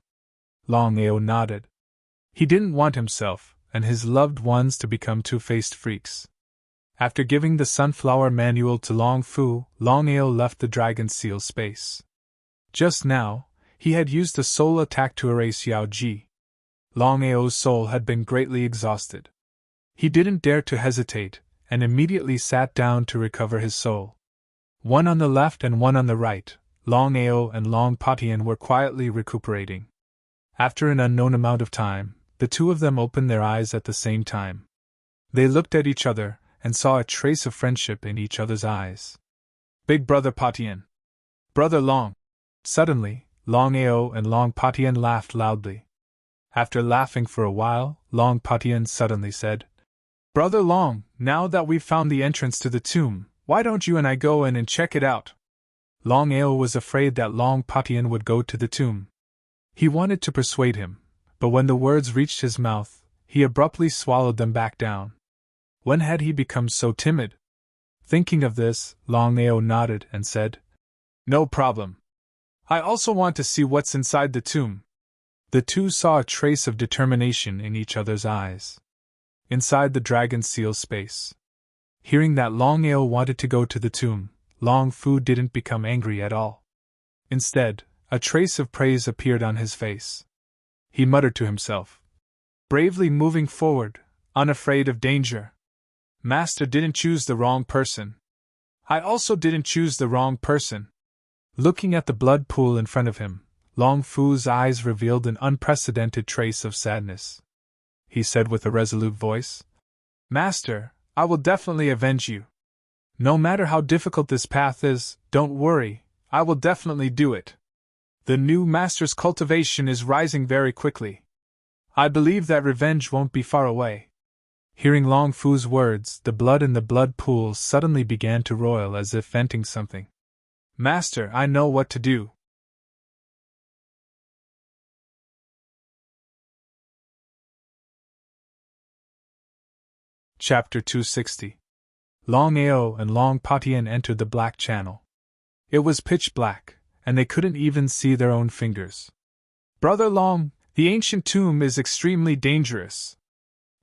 Longao nodded. He didn't want himself and his loved ones to become two-faced freaks. After giving the sunflower manual to Long Fu, Longao left the dragon seal space. Just now, he had used a soul attack to erase Yao Ji. Longao's soul had been greatly exhausted. He didn't dare to hesitate, and immediately sat down to recover his soul. One on the left and one on the right, Longao and Long Patian were quietly recuperating. After an unknown amount of time, the two of them opened their eyes at the same time. They looked at each other, and saw a trace of friendship in each other's eyes. Big brother Patian. Brother Long. Suddenly, Longao and Long Patian laughed loudly. After laughing for a while, Long Patian suddenly said, Brother Long, now that we've found the entrance to the tomb, why don't you and I go in and check it out? Longao was afraid that Long Patian would go to the tomb. He wanted to persuade him, but when the words reached his mouth, he abruptly swallowed them back down. When had he become so timid? Thinking of this, Longao nodded and said, No problem. I also want to see what's inside the tomb. The two saw a trace of determination in each other's eyes. Inside the dragon seal space. Hearing that Longao wanted to go to the tomb, Long Fu didn't become angry at all. Instead, a trace of praise appeared on his face. He muttered to himself, bravely moving forward, unafraid of danger. Master didn't choose the wrong person. I also didn't choose the wrong person. Looking at the blood pool in front of him, Long Fu's eyes revealed an unprecedented trace of sadness. He said with a resolute voice, Master, I will definitely avenge you. No matter how difficult this path is, don't worry, I will definitely do it. The new master's cultivation is rising very quickly. I believe that revenge won't be far away. Hearing Long Fu's words, the blood in the blood pool suddenly began to roil as if venting something. Master, I know what to do. Chapter 260. Longao and Long Patian entered the black channel. It was pitch black, and they couldn't even see their own fingers. Brother Long, the ancient tomb is extremely dangerous.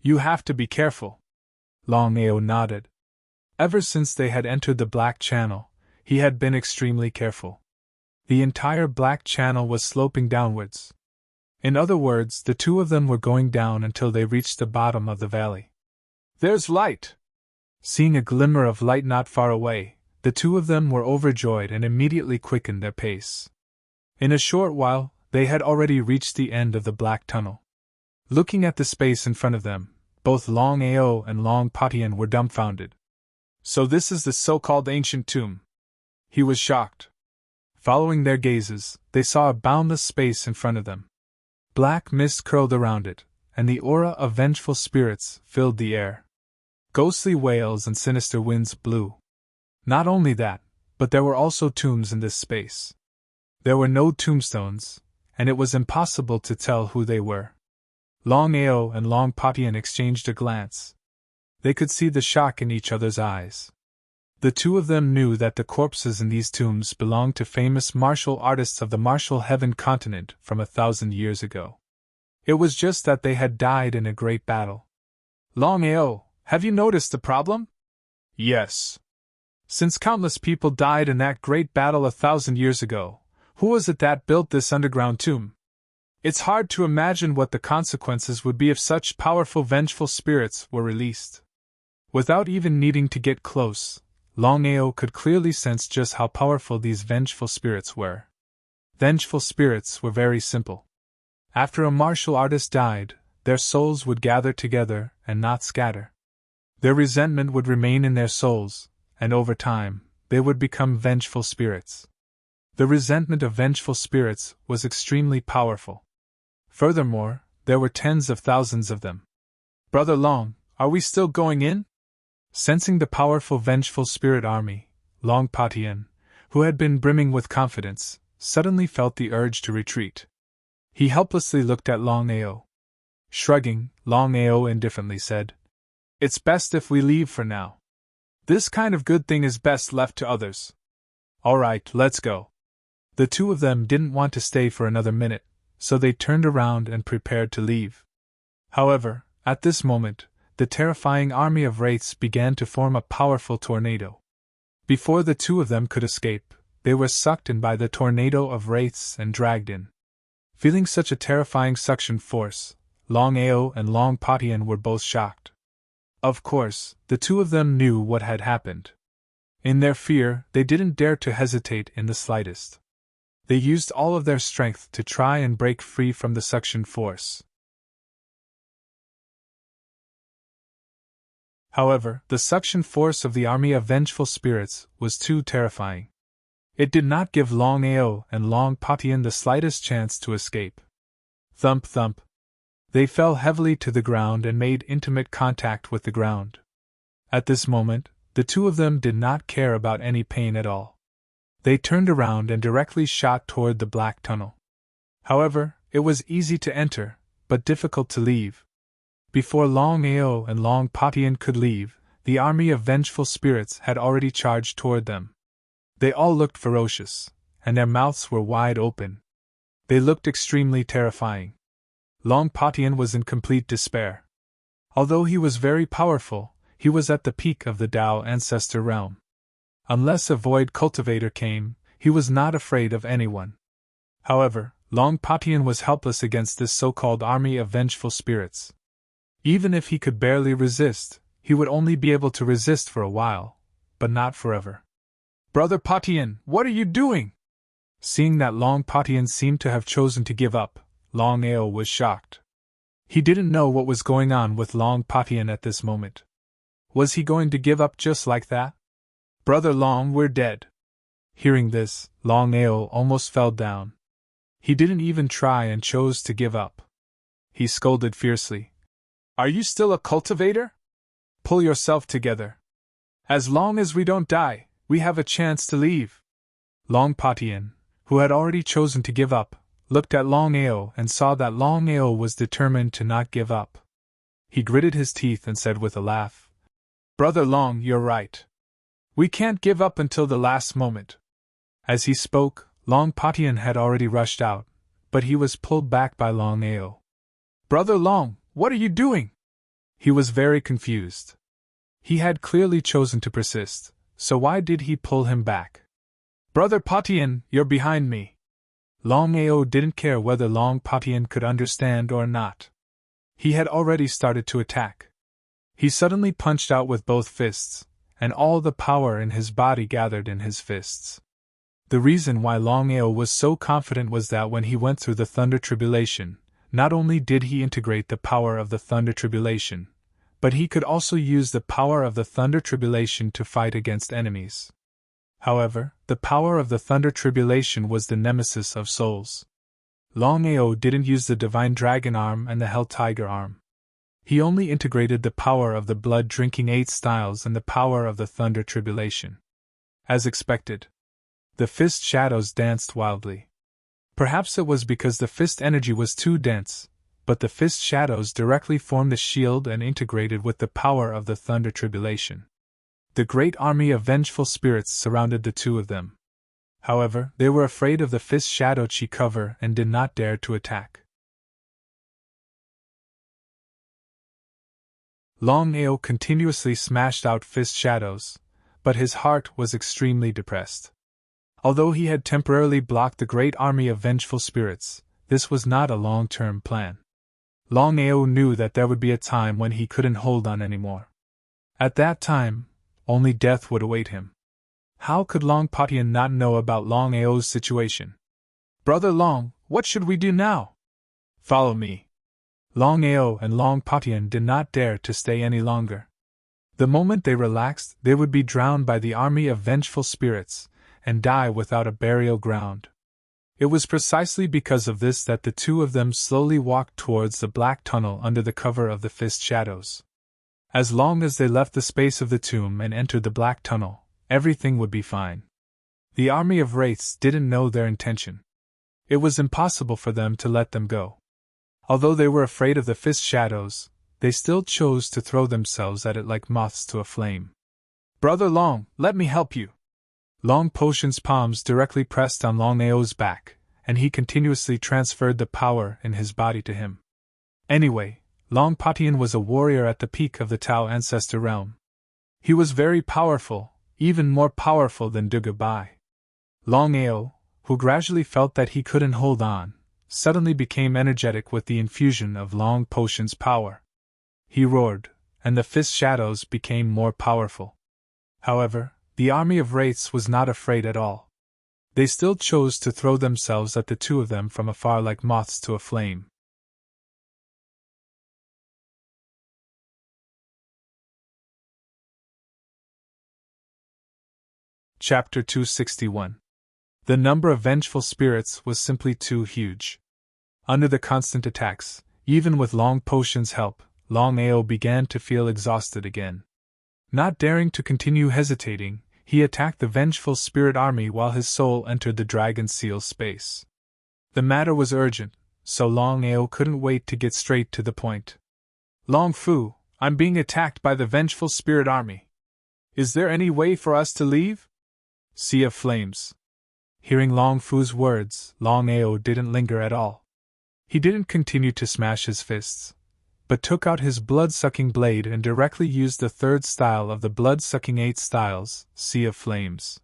You have to be careful. Longao nodded. Ever since they had entered the black channel, he had been extremely careful. The entire black channel was sloping downwards. In other words, the two of them were going down until they reached the bottom of the valley. There's light! Seeing a glimmer of light not far away, the two of them were overjoyed and immediately quickened their pace. In a short while, they had already reached the end of the black tunnel. Looking at the space in front of them, both Longao and Long Patian were dumbfounded. So this is the so-called ancient tomb. He was shocked. Following their gazes, they saw a boundless space in front of them. Black mist curled around it, and the aura of vengeful spirits filled the air. Ghostly wails and sinister winds blew. Not only that, but there were also tombs in this space. There were no tombstones, and it was impossible to tell who they were. Longao and Long Patian exchanged a glance. They could see the shock in each other's eyes. The two of them knew that the corpses in these tombs belonged to famous martial artists of the martial heaven continent from 1,000 years ago. It was just that they had died in a great battle. Longao, have you noticed the problem? Yes. Since countless people died in that great battle 1,000 years ago, who was it that built this underground tomb? It's hard to imagine what the consequences would be if such powerful vengeful spirits were released. Without even needing to get close, Longao could clearly sense just how powerful these vengeful spirits were. Vengeful spirits were very simple. After a martial artist died, their souls would gather together and not scatter. Their resentment would remain in their souls, and over time, they would become vengeful spirits. The resentment of vengeful spirits was extremely powerful. Furthermore, there were tens of thousands of them. Brother Long, Are we still going in? Sensing the powerful vengeful spirit army, Long Patian, who had been brimming with confidence, suddenly felt the urge to retreat. He helplessly looked at Longao. Shrugging, Longao indifferently said, "It's best if we leave for now. This kind of good thing is best left to others. All right, let's go." The two of them didn't want to stay for another minute, so they turned around and prepared to leave. However, at this moment, the terrifying army of wraiths began to form a powerful tornado. Before the two of them could escape, they were sucked in by the tornado of wraiths and dragged in. Feeling such a terrifying suction force, Longao and Long Patian were both shocked. Of course, the two of them knew what had happened. In their fear, they didn't dare to hesitate in the slightest. They used all of their strength to try and break free from the suction force. However, the suction force of the army of vengeful spirits was too terrifying. It did not give Longao and Long Patian the slightest chance to escape. Thump thump. They fell heavily to the ground and made intimate contact with the ground. At this moment, the two of them did not care about any pain at all. They turned around and directly shot toward the black tunnel. However, it was easy to enter, but difficult to leave. Before Longao and Long Patian could leave, the army of vengeful spirits had already charged toward them. They all looked ferocious, and their mouths were wide open. They looked extremely terrifying. Long Patian was in complete despair. Although he was very powerful, he was at the peak of the Tao ancestor realm. Unless a void cultivator came, he was not afraid of anyone. However, Long Patian was helpless against this so-called army of vengeful spirits. Even if he could barely resist, he would only be able to resist for a while, but not forever. "Brother Patian, what are you doing?" Seeing that Long Patian seemed to have chosen to give up, Longao was shocked. He didn't know what was going on with Long Patian at this moment. Was he going to give up just like that? "Brother Long, we're dead." Hearing this, Longao almost fell down. He didn't even try and chose to give up. He scolded fiercely. "Are you still a cultivator? Pull yourself together. As long as we don't die, we have a chance to leave." Long Patian, who had already chosen to give up, looked at Longao and saw that Longao was determined to not give up. He gritted his teeth and said with a laugh, "Brother Long, you're right. We can't give up until the last moment." As he spoke, Long Patian had already rushed out, but he was pulled back by Longao. "Brother Long, what are you doing?" He was very confused. He had clearly chosen to persist, so why did he pull him back? "Brother Patian, you're behind me." Longao didn't care whether Long Patian could understand or not. He had already started to attack. He suddenly punched out with both fists, and all the power in his body gathered in his fists. The reason why Longao was so confident was that when he went through the Thunder Tribulation, not only did he integrate the power of the Thunder Tribulation, but he could also use the power of the Thunder Tribulation to fight against enemies. However, the power of the Thunder Tribulation was the nemesis of souls. Longao didn't use the Divine Dragon Arm and the Hell Tiger Arm. He only integrated the power of the blood-drinking 8 styles and the power of the Thunder Tribulation. As expected, the fist shadows danced wildly. Perhaps it was because the fist energy was too dense, but the fist shadows directly formed the shield and integrated with the power of the Thunder Tribulation. The great army of vengeful spirits surrounded the two of them. However, they were afraid of the fist shadow chi cover and did not dare to attack. Longao continuously smashed out fist shadows, but his heart was extremely depressed. Although he had temporarily blocked the great army of vengeful spirits, this was not a long-term plan. Longao knew that there would be a time when he couldn't hold on anymore. At that time, only death would await him. How could Long Patian not know about Longao's situation? "Brother Long, what should we do now?" "Follow me." Longao and Long Patian did not dare to stay any longer. The moment they relaxed, they would be drowned by the army of vengeful spirits, and die without a burial ground. It was precisely because of this that the two of them slowly walked towards the black tunnel under the cover of the fist shadows. As long as they left the space of the tomb and entered the black tunnel, everything would be fine. The army of wraiths didn't know their intention. It was impossible for them to let them go. Although they were afraid of the fist shadows, they still chose to throw themselves at it like moths to a flame. "Brother Long, let me help you." Long Potion's palms directly pressed on Longao's back, and he continuously transferred the power in his body to him. Anyway, Long Patian was a warrior at the peak of the Tao ancestor realm. He was very powerful, even more powerful than Duga Bai. Longao, who gradually felt that he couldn't hold on, suddenly became energetic with the infusion of Long Potion's power. He roared, and the fist shadows became more powerful. However, the army of wraiths was not afraid at all. They still chose to throw themselves at the two of them from afar like moths to a flame. Chapter 261. The number of vengeful spirits was simply too huge. Under the constant attacks, even with Long Potion's help, Longao began to feel exhausted again. Not daring to continue hesitating, he attacked the vengeful spirit army while his soul entered the dragon seal's space. The matter was urgent, so Longao couldn't wait to get straight to the point. "Long Fu, I'm being attacked by the vengeful spirit army. Is there any way for us to leave?" Sea of Flames. Hearing Long Fu's words, Longao didn't linger at all. He didn't continue to smash his fists, but took out his blood-sucking blade and directly used the third style of the blood-sucking 8 styles, Sea of Flames.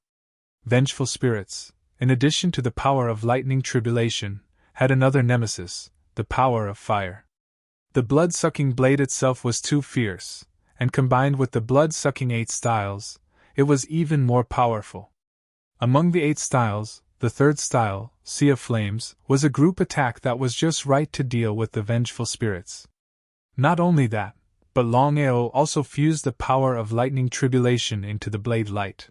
Vengeful spirits, in addition to the power of lightning tribulation, had another nemesis, the power of fire. The blood-sucking blade itself was too fierce, and combined with the blood-sucking 8 styles, it was even more powerful. Among the 8 styles, the third style, Sea of Flames, was a group attack that was just right to deal with the vengeful spirits. Not only that, but Longao also fused the power of lightning tribulation into the blade light.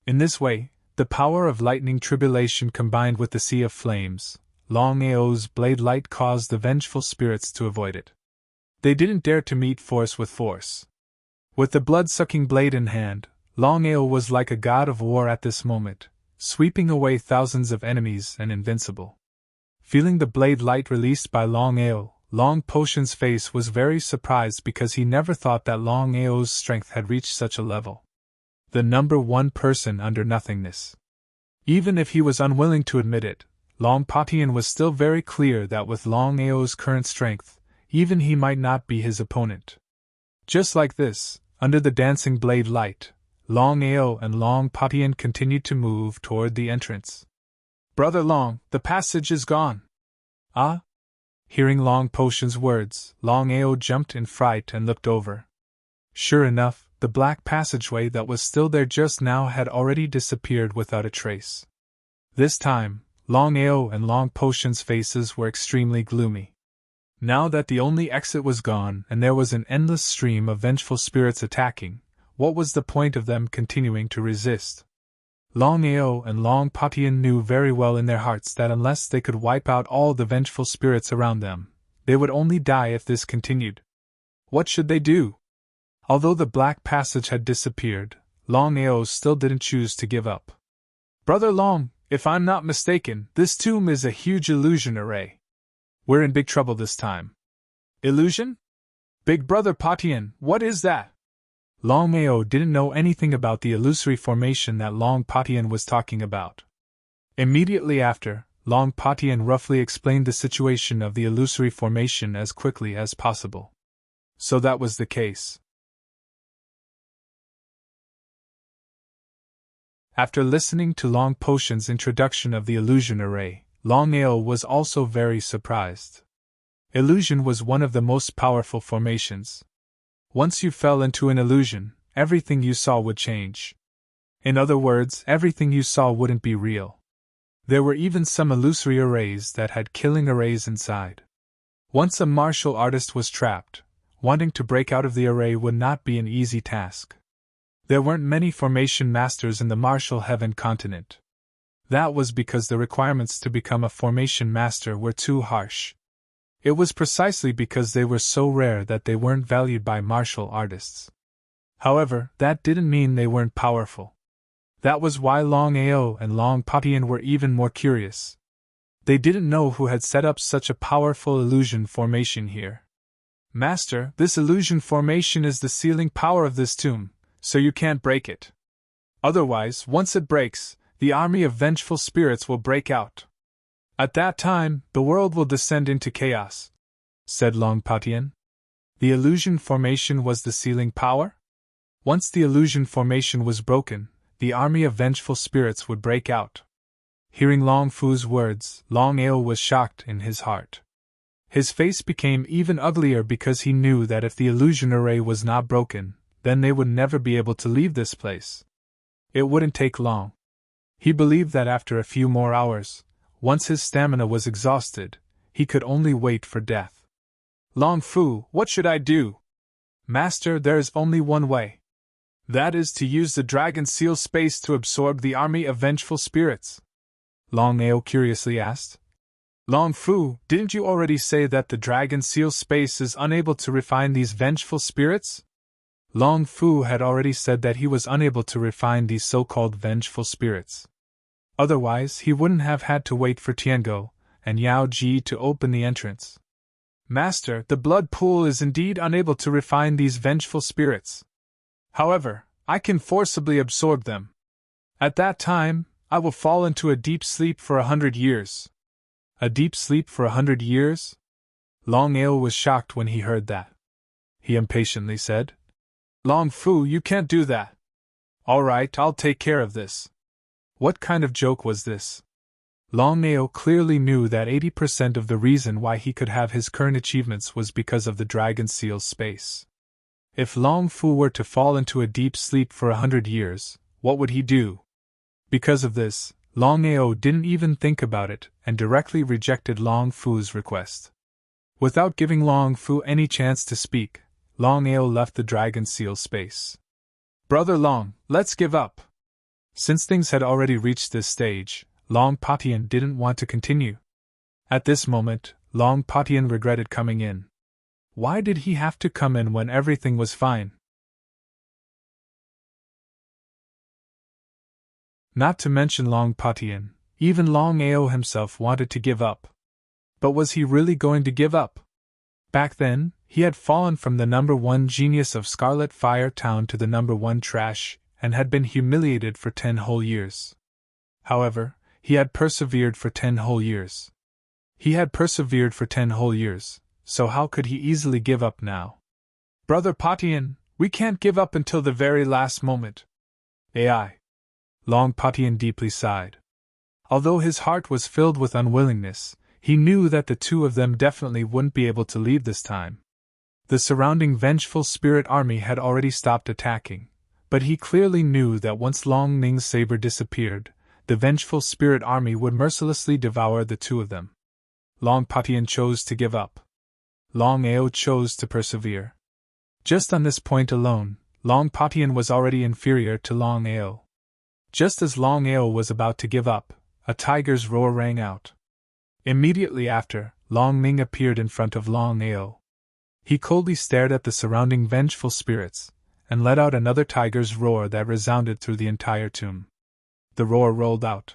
In this way, the power of lightning tribulation combined with the Sea of Flames, Longao's blade light caused the vengeful spirits to avoid it. They didn't dare to meet force with force. With the blood-sucking blade in hand, Longao was like a god of war at this moment, sweeping away thousands of enemies and invincible. Feeling the blade light released by Longao, Long Potion's face was very surprised because he never thought that Longao's strength had reached such a level. The number one person under nothingness. Even if he was unwilling to admit it, Long Patian was still very clear that with Longao's current strength, even he might not be his opponent. Just like this, under the dancing blade light, Longao and Long Patian continued to move toward the entrance. "Brother Long, the passage is gone." "Ah?" Hearing Long Potion's words, Longao jumped in fright and looked over. Sure enough, the black passageway that was still there just now had already disappeared without a trace. This time, Longao and Long Potion's faces were extremely gloomy. Now that the only exit was gone and there was an endless stream of vengeful spirits attacking, what was the point of them continuing to resist? Longao and Long Patian knew very well in their hearts that unless they could wipe out all the vengeful spirits around them, they would only die if this continued. What should they do? Although the black passage had disappeared, Longao still didn't choose to give up. "Brother Long, if I'm not mistaken, this tomb is a huge illusion array. We're in big trouble this time." "Illusion? Big Brother Patian, what is that?" Longao didn't know anything about the illusory formation that Long Patian was talking about. Immediately after, Long Patian roughly explained the situation of the illusory formation as quickly as possible. So that was the case. After listening to Long Potion's introduction of the illusion array, Longao was also very surprised. Illusion was one of the most powerful formations. Once you fell into an illusion, everything you saw would change. In other words, everything you saw wouldn't be real. There were even some illusory arrays that had killing arrays inside. Once a martial artist was trapped, wanting to break out of the array would not be an easy task. There weren't many formation masters in the martial heaven continent. That was because the requirements to become a formation master were too harsh. It was precisely because they were so rare that they weren't valued by martial artists. However, that didn't mean they weren't powerful. That was why Longao and Long Patien were even more curious. They didn't know who had set up such a powerful illusion formation here. Master, this illusion formation is the sealing power of this tomb, so you can't break it. Otherwise, once it breaks, the army of vengeful spirits will break out. At that time, the world will descend into chaos, said Long Patien. The illusion formation was the sealing power? Once the illusion formation was broken, the army of vengeful spirits would break out. Hearing Long Fu's words, Longao was shocked in his heart. His face became even uglier because he knew that if the illusion array was not broken, then they would never be able to leave this place. It wouldn't take long. He believed that after a few more hours, once his stamina was exhausted, he could only wait for death. Long Fu, what should I do? Master, there is only one way. That is to use the dragon seal space to absorb the army of vengeful spirits. Longao curiously asked. Long Fu, didn't you already say that the dragon seal space is unable to refine these vengeful spirits? Long Fu had already said that he was unable to refine these so-called vengeful spirits. Otherwise, he wouldn't have had to wait for Tiango and Yao Ji to open the entrance. Master, the blood pool is indeed unable to refine these vengeful spirits. However, I can forcibly absorb them. At that time, I will fall into a deep sleep for 100 years. A deep sleep for 100 years? Longao was shocked when he heard that. He impatiently said, Long Fu, you can't do that. All right, I'll take care of this. What kind of joke was this? Longao clearly knew that 80% of the reason why he could have his current achievements was because of the dragon seal space. If Long Fu were to fall into a deep sleep for 100 years, what would he do? Because of this, Longao didn't even think about it and directly rejected Long Fu's request. Without giving Long Fu any chance to speak, Longao left the dragon seal space. Brother Long, let's give up. Since things had already reached this stage, Long Patien didn't want to continue. At this moment, Long Patien regretted coming in. Why did he have to come in when everything was fine? Not to mention Long Patien, even Longao himself wanted to give up. But was he really going to give up? Back then, he had fallen from the number 1 genius of Scarlet Fire Town to the number 1 trash, and had been humiliated for 10 whole years. However, he had persevered for 10 whole years. So how could he easily give up now? Brother Patien, we can't give up until the very last moment. AI. Long Patien deeply sighed. Although his heart was filled with unwillingness, he knew that the two of them definitely wouldn't be able to leave this time. The surrounding vengeful spirit army had already stopped attacking, but he clearly knew that once Long Ning's saber disappeared, the vengeful spirit army would mercilessly devour the two of them. Long Patien chose to give up. Longao chose to persevere. Just on this point alone, Long Patien was already inferior to Longao. Just as Longao was about to give up, a tiger's roar rang out. Immediately after, Long Ning appeared in front of Longao. He coldly stared at the surrounding vengeful spirits, and let out another tiger's roar that resounded through the entire tomb. The roar rolled out.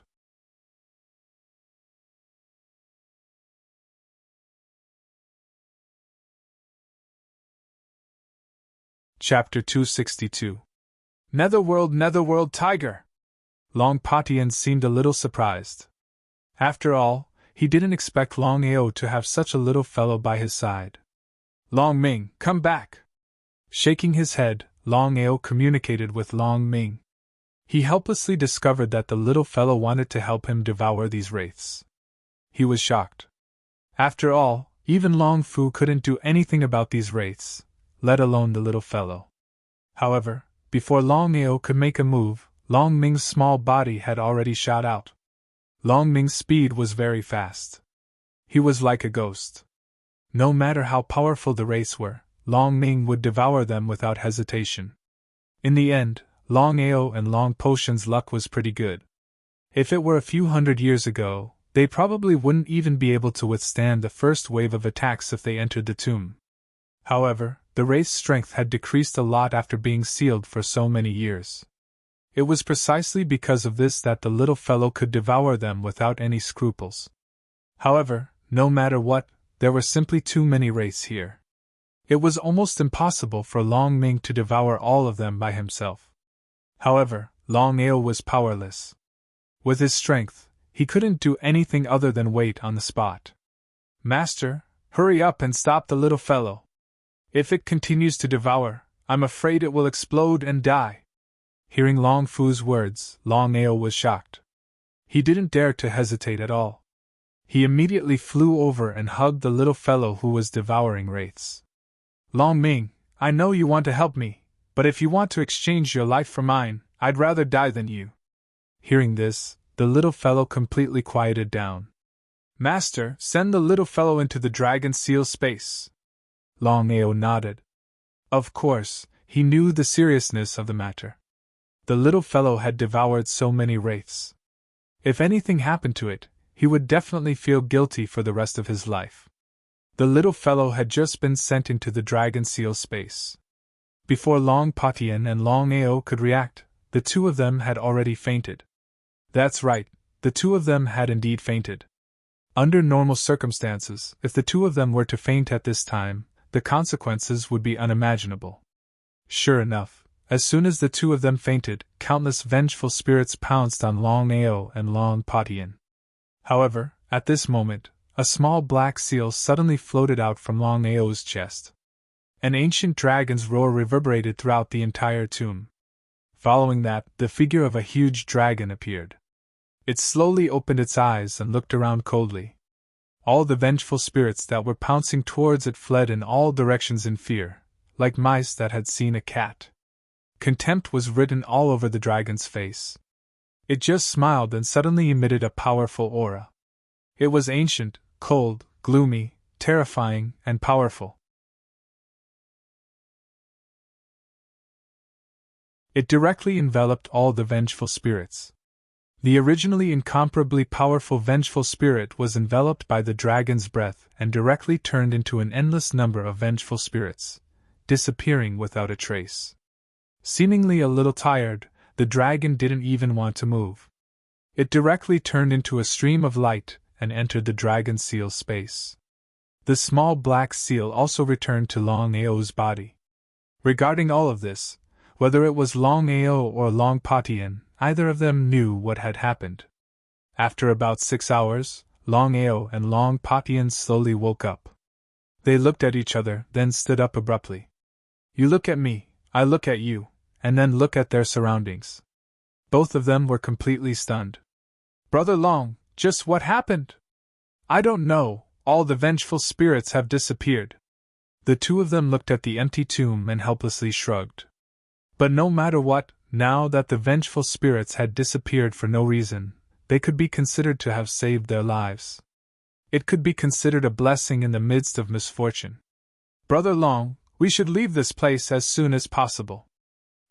Chapter 262. Netherworld Tiger! Long Patien seemed a little surprised. After all, he didn't expect Longao to have such a little fellow by his side. Long Ming, come back! Shaking his head, Longao communicated with Long Ming. He helplessly discovered that the little fellow wanted to help him devour these wraiths. He was shocked. After all, even Long Fu couldn't do anything about these wraiths, let alone the little fellow. However, before Longao could make a move, Long Ming's small body had already shot out. Long Ming's speed was very fast. He was like a ghost. No matter how powerful the wraiths were, Long Ming would devour them without hesitation. In the end, Longao and Long Potion's luck was pretty good. If it were a few hundred years ago, They probably wouldn't even be able to withstand the first wave of attacks if they entered the tomb. However, the wraith's strength had decreased a lot after being sealed for so many years. It was precisely because of this that the little fellow could devour them without any scruples. However, no matter what, there were simply too many wraiths here. It was almost impossible for Long Ming to devour all of them by himself. However, Longao was powerless. With his strength, he couldn't do anything other than wait on the spot. Master, hurry up and stop the little fellow. If it continues to devour, I'm afraid it will explode and die. Hearing Long Fu's words, Longao was shocked. He didn't dare to hesitate at all. He immediately flew over and hugged the little fellow who was devouring wraiths. Long Ming, I know you want to help me, but if you want to exchange your life for mine, I'd rather die than you. Hearing this, the little fellow completely quieted down. Master, send the little fellow into the dragon seal space. Longao nodded. Of course, he knew the seriousness of the matter. The little fellow had devoured so many wraiths. If anything happened to it, he would definitely feel guilty for the rest of his life. The little fellow had just been sent into the dragon seal space. Before Long Patian and Longao could react, the two of them had already fainted. That's right, the two of them had indeed fainted. Under normal circumstances, if the two of them were to faint at this time, the consequences would be unimaginable. Sure enough, as soon as the two of them fainted, countless vengeful spirits pounced on Longao and Long Patian. However, at this moment, a small black seal suddenly floated out from Longao's chest. An ancient dragon's roar reverberated throughout the entire tomb. Following that, the figure of a huge dragon appeared. It slowly opened its eyes and looked around coldly. All the vengeful spirits that were pouncing towards it fled in all directions in fear, like mice that had seen a cat. Contempt was written all over the dragon's face. It just smiled and suddenly emitted a powerful aura. It was ancient, cold, gloomy, terrifying, and powerful. It directly enveloped all the vengeful spirits. The originally incomparably powerful vengeful spirit was enveloped by the dragon's breath and directly turned into an endless number of vengeful spirits, disappearing without a trace. Seemingly a little tired, the dragon didn't even want to move. It directly turned into a stream of light and entered the dragon seal's space. The small black seal also returned to Longao's body. Regarding all of this, whether it was Longao or Long Patian, either of them knew what had happened. After about 6 hours, Longao and Long Patian slowly woke up. They looked at each other, then stood up abruptly. You look at me, I look at you, and then look at their surroundings. Both of them were completely stunned. Brother Long, just what happened? I don't know, all the vengeful spirits have disappeared. The two of them looked at the empty tomb and helplessly shrugged. But no matter what, now that the vengeful spirits had disappeared for no reason, they could be considered to have saved their lives. It could be considered a blessing in the midst of misfortune. Brother Long, we should leave this place as soon as possible.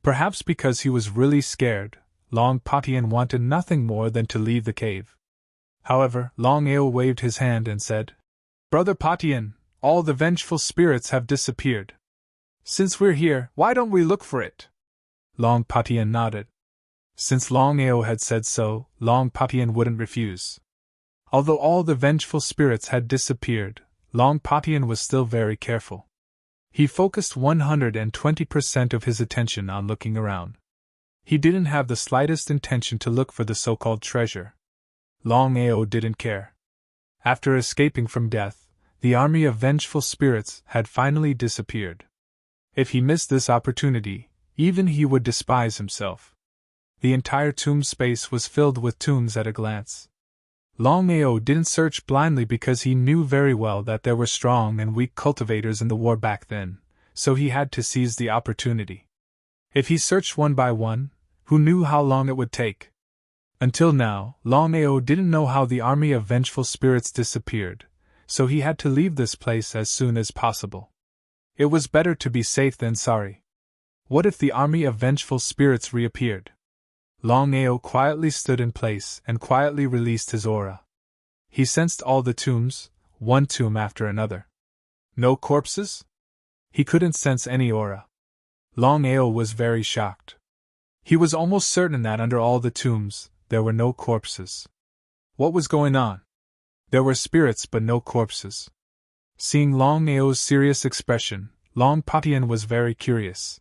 Perhaps because he was really scared, Long Patian wanted nothing more than to leave the cave. However, Longao waved his hand and said, Brother Patian, all the vengeful spirits have disappeared. Since we're here, why don't we look for it? Long Patian nodded. Since Longao had said so, Long Patian wouldn't refuse. Although all the vengeful spirits had disappeared, Long Patian was still very careful. He focused 120% of his attention on looking around. He didn't have the slightest intention to look for the so-called treasure. Longao didn't care. After escaping from death, the army of vengeful spirits had finally disappeared. If he missed this opportunity, even he would despise himself. The entire tomb space was filled with tombs at a glance. Longao didn't search blindly because he knew very well that there were strong and weak cultivators in the war back then, so he had to seize the opportunity. If he searched one by one, who knew how long it would take? Until now, Longao didn't know how the army of vengeful spirits disappeared, so he had to leave this place as soon as possible. It was better to be safe than sorry. What if the army of vengeful spirits reappeared? Longao quietly stood in place and quietly released his aura. He sensed all the tombs, one tomb after another. No corpses? He couldn't sense any aura. Longao was very shocked. He was almost certain that under all the tombs, there were no corpses. What was going on? There were spirits but no corpses. Seeing Longao's serious expression, Long Patian was very curious.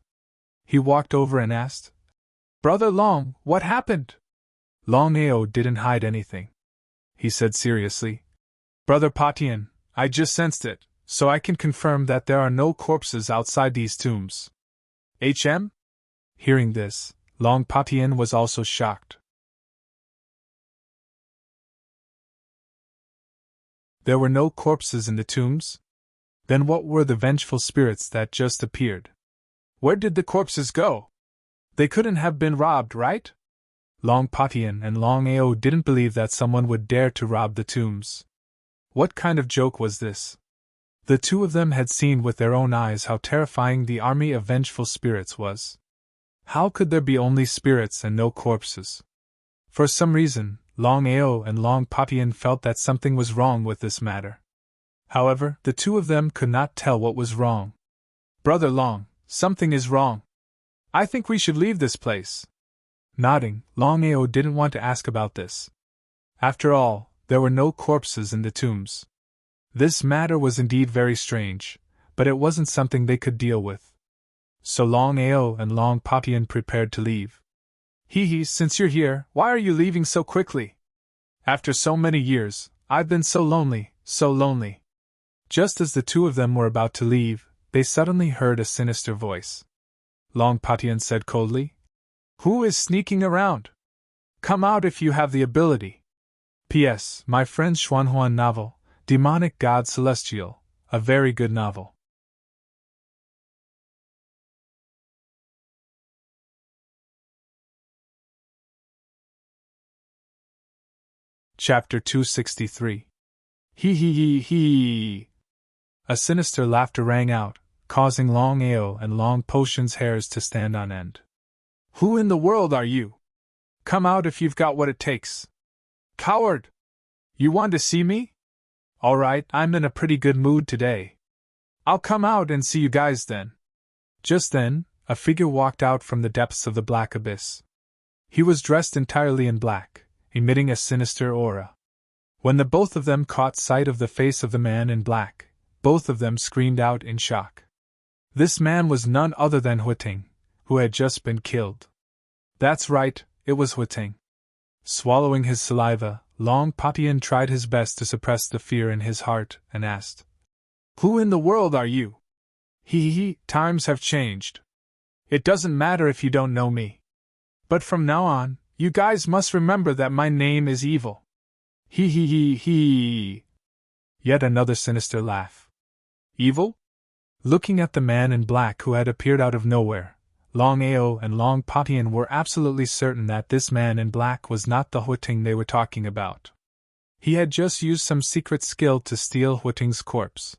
He walked over and asked, "Brother Long, what happened?" Longao didn't hide anything. He said seriously, "Brother Patian, I just sensed it, so I can confirm that there are no corpses outside these tombs." HM? Hearing this, Long Patian was also shocked. There were no corpses in the tombs? Then what were the vengeful spirits that just appeared? Where did the corpses go? They couldn't have been robbed, right? Long Patian and Longao didn't believe that someone would dare to rob the tombs. What kind of joke was this? The two of them had seen with their own eyes how terrifying the army of vengeful spirits was. How could there be only spirits and no corpses? For some reason, Longao and Long Patian felt that something was wrong with this matter. However, the two of them could not tell what was wrong. "Brother Long, something is wrong. I think we should leave this place." Nodding, Longao didn't want to ask about this. After all, there were no corpses in the tombs. This matter was indeed very strange, but it wasn't something they could deal with. So Longao and Long Patian prepared to leave. "Hee, since you're here, why are you leaving so quickly? After so many years, I've been so lonely, so lonely." Just as the two of them were about to leave, they suddenly heard a sinister voice. Long Patian said coldly, "Who is sneaking around? Come out if you have the ability." P.S. My friend's Xuanhuan novel, Demonic God Celestial, a very good novel. Chapter 263. Hee. A sinister laughter rang out, causing Longao and Long Potion's hairs to stand on end. "Who in the world are you? Come out if you've got what it takes." "Coward! You want to see me? All right, I'm in a pretty good mood today. I'll come out and see you guys then." Just then, a figure walked out from the depths of the black abyss. He was dressed entirely in black, emitting a sinister aura. When the both of them caught sight of the face of the man in black, both of them screamed out in shock. This man was none other than Huiting, who had just been killed. That's right, it was Huiting. Swallowing his saliva, Long Patian tried his best to suppress the fear in his heart and asked, "Who in the world are you?" Hee, times have changed. It doesn't matter if you don't know me. But from now on, you guys must remember that my name is Evil. Hee. Yet another sinister laugh. Evil? Looking at the man in black who had appeared out of nowhere, Longao and Long Patian were absolutely certain that this man in black was not the Huiting they were talking about. He had just used some secret skill to steal Huiting's corpse.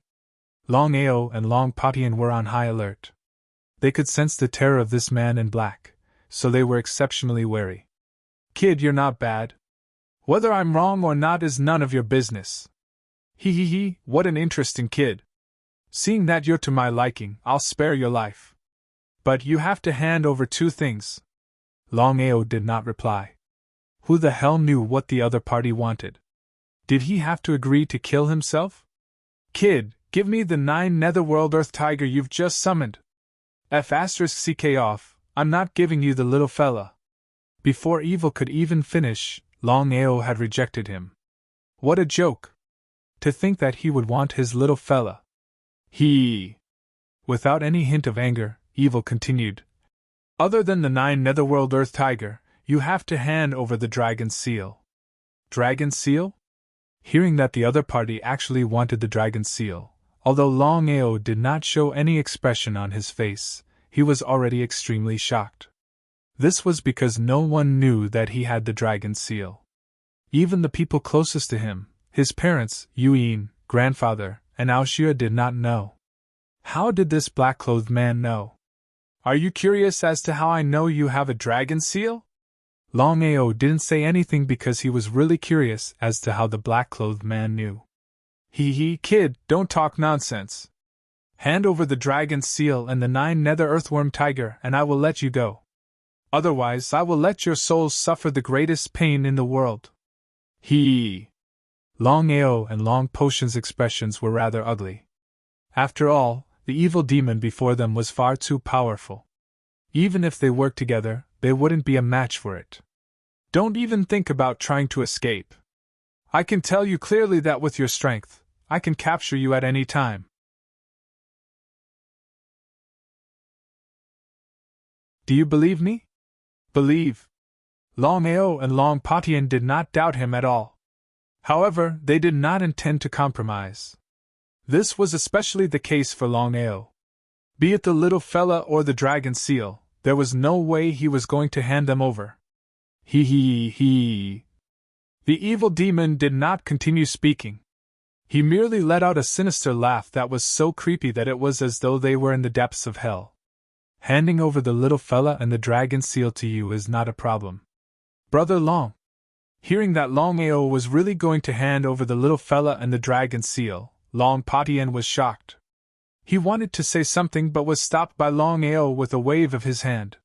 Longao and Long Patian were on high alert. They could sense the terror of this man in black, so they were exceptionally wary. "Kid, you're not bad. Whether I'm wrong or not is none of your business." Hee, what an interesting kid. "Seeing that you're to my liking, I'll spare your life. But you have to hand over two things." Longao did not reply. Who the hell knew what the other party wanted? Did he have to agree to kill himself? "Kid, give me the 9 Netherworld Earth Tiger you've just summoned. F***ck off, I'm not giving you the little fella." Before Evil could even finish, Longao had rejected him. What a joke! To think that he would want his little fella. Without any hint of anger, Evil continued. "Other than the 9 Netherworld Earth Tiger, you have to hand over the Dragon Seal." Dragon Seal? Hearing that the other party actually wanted the Dragon Seal, although Longao did not show any expression on his face, he was already extremely shocked. This was because no one knew that he had the Dragon Seal. Even the people closest to him, his parents, Yuyin, grandfather, and Aoshia did not know. How did this black-clothed man know? "Are you curious as to how I know you have a Dragon Seal?" Longao didn't say anything because he was really curious as to how the black-clothed man knew. Kid, don't talk nonsense. Hand over the dragon seal and the 9 nether earthworm tiger and I will let you go. Otherwise I will let your souls suffer the greatest pain in the world. Longao and Long Potion's expressions were rather ugly. After all, the evil demon before them was far too powerful. Even if they worked together, they wouldn't be a match for it. Don't even think about trying to escape. I can tell you clearly that with your strength, I can capture you at any time. Do you believe me? Believe. Longao and Long Potion did not doubt him at all. However, they did not intend to compromise. This was especially the case for Longao. Be it the little fella or the dragon seal, there was no way he was going to hand them over. The evil demon did not continue speaking. He merely let out a sinister laugh that was so creepy that it was as though they were in the depths of hell. Handing over the little fella and the dragon seal to you is not a problem. Brother Long. Hearing that Longao was really going to hand over the little fella and the dragon seal, Long Potion was shocked. He wanted to say something but was stopped by Longao with a wave of his hand.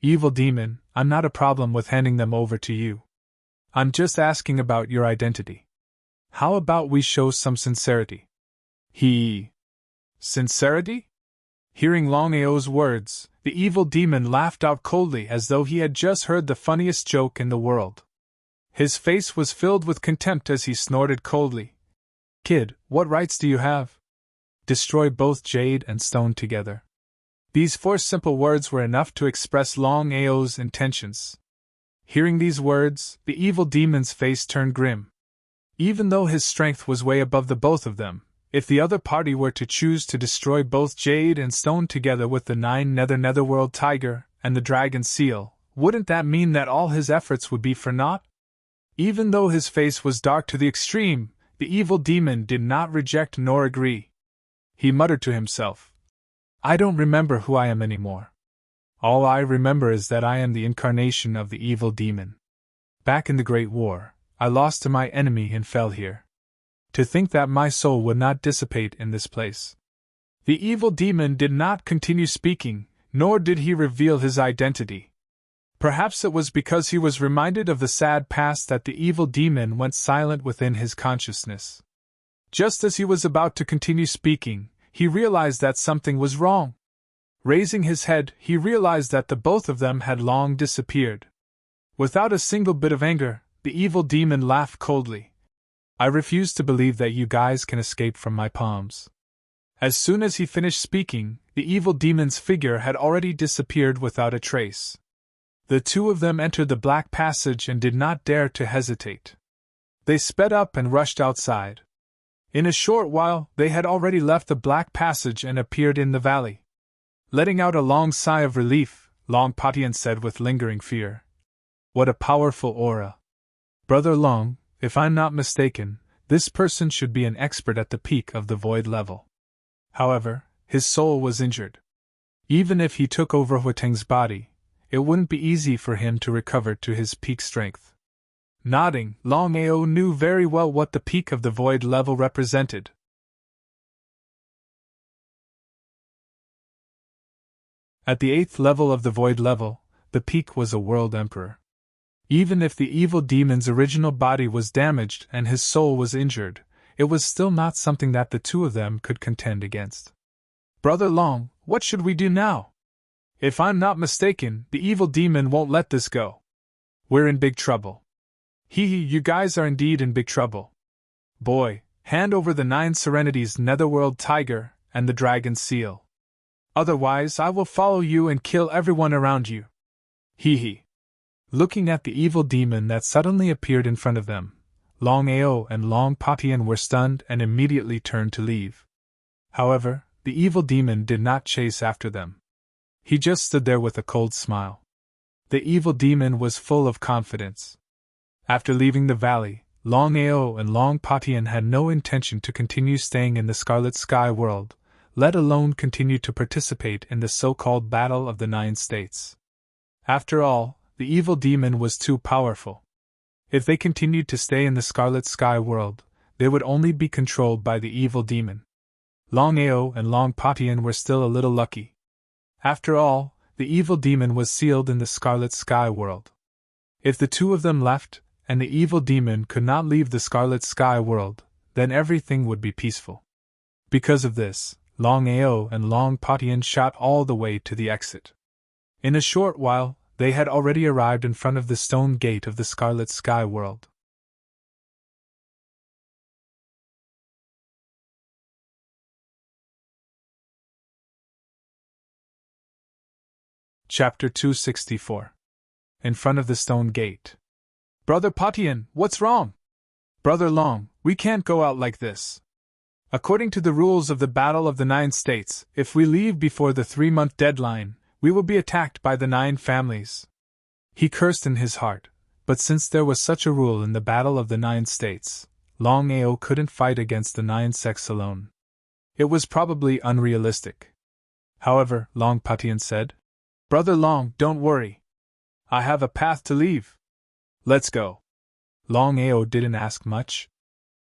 Evil demon, I'm not a problem with handing them over to you. I'm just asking about your identity. How about we show some sincerity? Sincerity? Hearing Longao's words, the evil demon laughed out coldly as though he had just heard the funniest joke in the world. His face was filled with contempt as he snorted coldly. Kid, what rights do you have? Destroy both jade and stone together. These 4 simple words were enough to express Longao's intentions. Hearing these words, the evil demon's face turned grim. Even though his strength was way above the both of them, if the other party were to choose to destroy both jade and stone together with the 9 netherworld tiger and the dragon seal, wouldn't that mean that all his efforts would be for naught? Even though his face was dark to the extreme, the evil demon did not reject nor agree. He muttered to himself, I don't remember who I am anymore. All I remember is that I am the incarnation of the evil demon. Back in the Great War, I lost to my enemy and fell here. To think that my soul would not dissipate in this place. The evil demon did not continue speaking, nor did he reveal his identity. Perhaps it was because he was reminded of the sad past that the evil demon went silent within his consciousness. Just as he was about to continue speaking, he realized that something was wrong. Raising his head, he realized that the both of them had long disappeared. Without a single bit of anger, the evil demon laughed coldly. I refuse to believe that you guys can escape from my palms. As soon as he finished speaking, the evil demon's figure had already disappeared without a trace. The 2 of them entered the black passage and did not dare to hesitate. They sped up and rushed outside. In a short while, they had already left the black passage and appeared in the valley. Letting out a long sigh of relief, Long Potion said with lingering fear, What a powerful aura. Brother Long, if I'm not mistaken, this person should be an expert at the peak of the void level. However, his soul was injured. Even if he took over Huateng's body, it wouldn't be easy for him to recover to his peak strength. Nodding, Longao knew very well what the peak of the void level represented. At the 8th level of the void level, the peak was a world emperor. Even if the evil demon's original body was damaged and his soul was injured, it was still not something that the 2 of them could contend against. Brother Long, what should we do now? If I'm not mistaken, the evil demon won't let this go. We're in big trouble. You guys are indeed in big trouble. Boy, hand over the 9 Serenity's netherworld tiger and the dragon seal. Otherwise I will follow you and kill everyone around you. Looking at the evil demon that suddenly appeared in front of them, Longao and Long Potion were stunned and immediately turned to leave. However, the evil demon did not chase after them. He just stood there with a cold smile. The evil demon was full of confidence. After leaving the valley, Longao and Long Potion had no intention to continue staying in the Scarlet Sky world, let alone continue to participate in the so-called Battle of the 9 States. After all, the evil demon was too powerful. If they continued to stay in the Scarlet Sky world, they would only be controlled by the evil demon. Longao and Long Patian were still a little lucky. After all, the evil demon was sealed in the Scarlet Sky world. If the two of them left, and the evil demon could not leave the Scarlet Sky world, then everything would be peaceful. Because of this, Longao and Long Patian shot all the way to the exit. In a short while, they had already arrived in front of the stone gate of the Scarlet Sky world. Chapter 264. In front of the stone gate. Brother Patian, what's wrong? Brother Long, we can't go out like this. According to the rules of the Battle of the 9 States, if we leave before the 3-month deadline, we will be attacked by the 9 families. He cursed in his heart, but since there was such a rule in the Battle of the 9 States, Longao couldn't fight against the 9 sects alone. It was probably unrealistic. However, Long Patian said, Brother Long, don't worry. I have a path to leave. Let's go. Longao didn't ask much.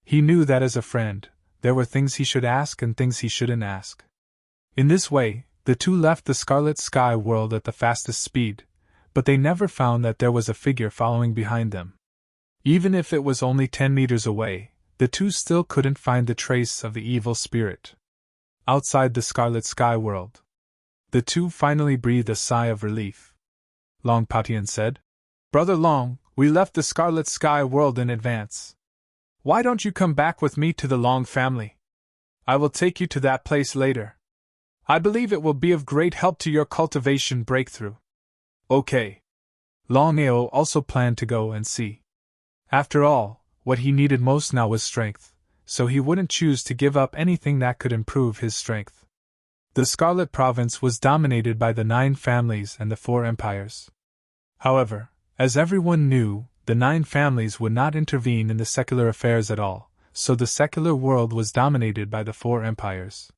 He knew that as a friend, there were things he should ask and things he shouldn't ask. In this way, the two left the Scarlet Sky world at the fastest speed, but they never found that there was a figure following behind them. Even if it was only 10 meters away, the two still couldn't find the trace of the evil spirit. Outside the Scarlet Sky world, the two finally breathed a sigh of relief. Long Patian said, Brother Long, we left the Scarlet Sky world in advance. Why don't you come back with me to the Long family? I will take you to that place later. I believe it will be of great help to your cultivation breakthrough. Okay. Longao also planned to go and see. After all, what he needed most now was strength, so he wouldn't choose to give up anything that could improve his strength. The Scarlet Province was dominated by the 9 families and the 4 empires. However, as everyone knew, the 9 families would not intervene in the secular affairs at all, so the secular world was dominated by the 4 empires.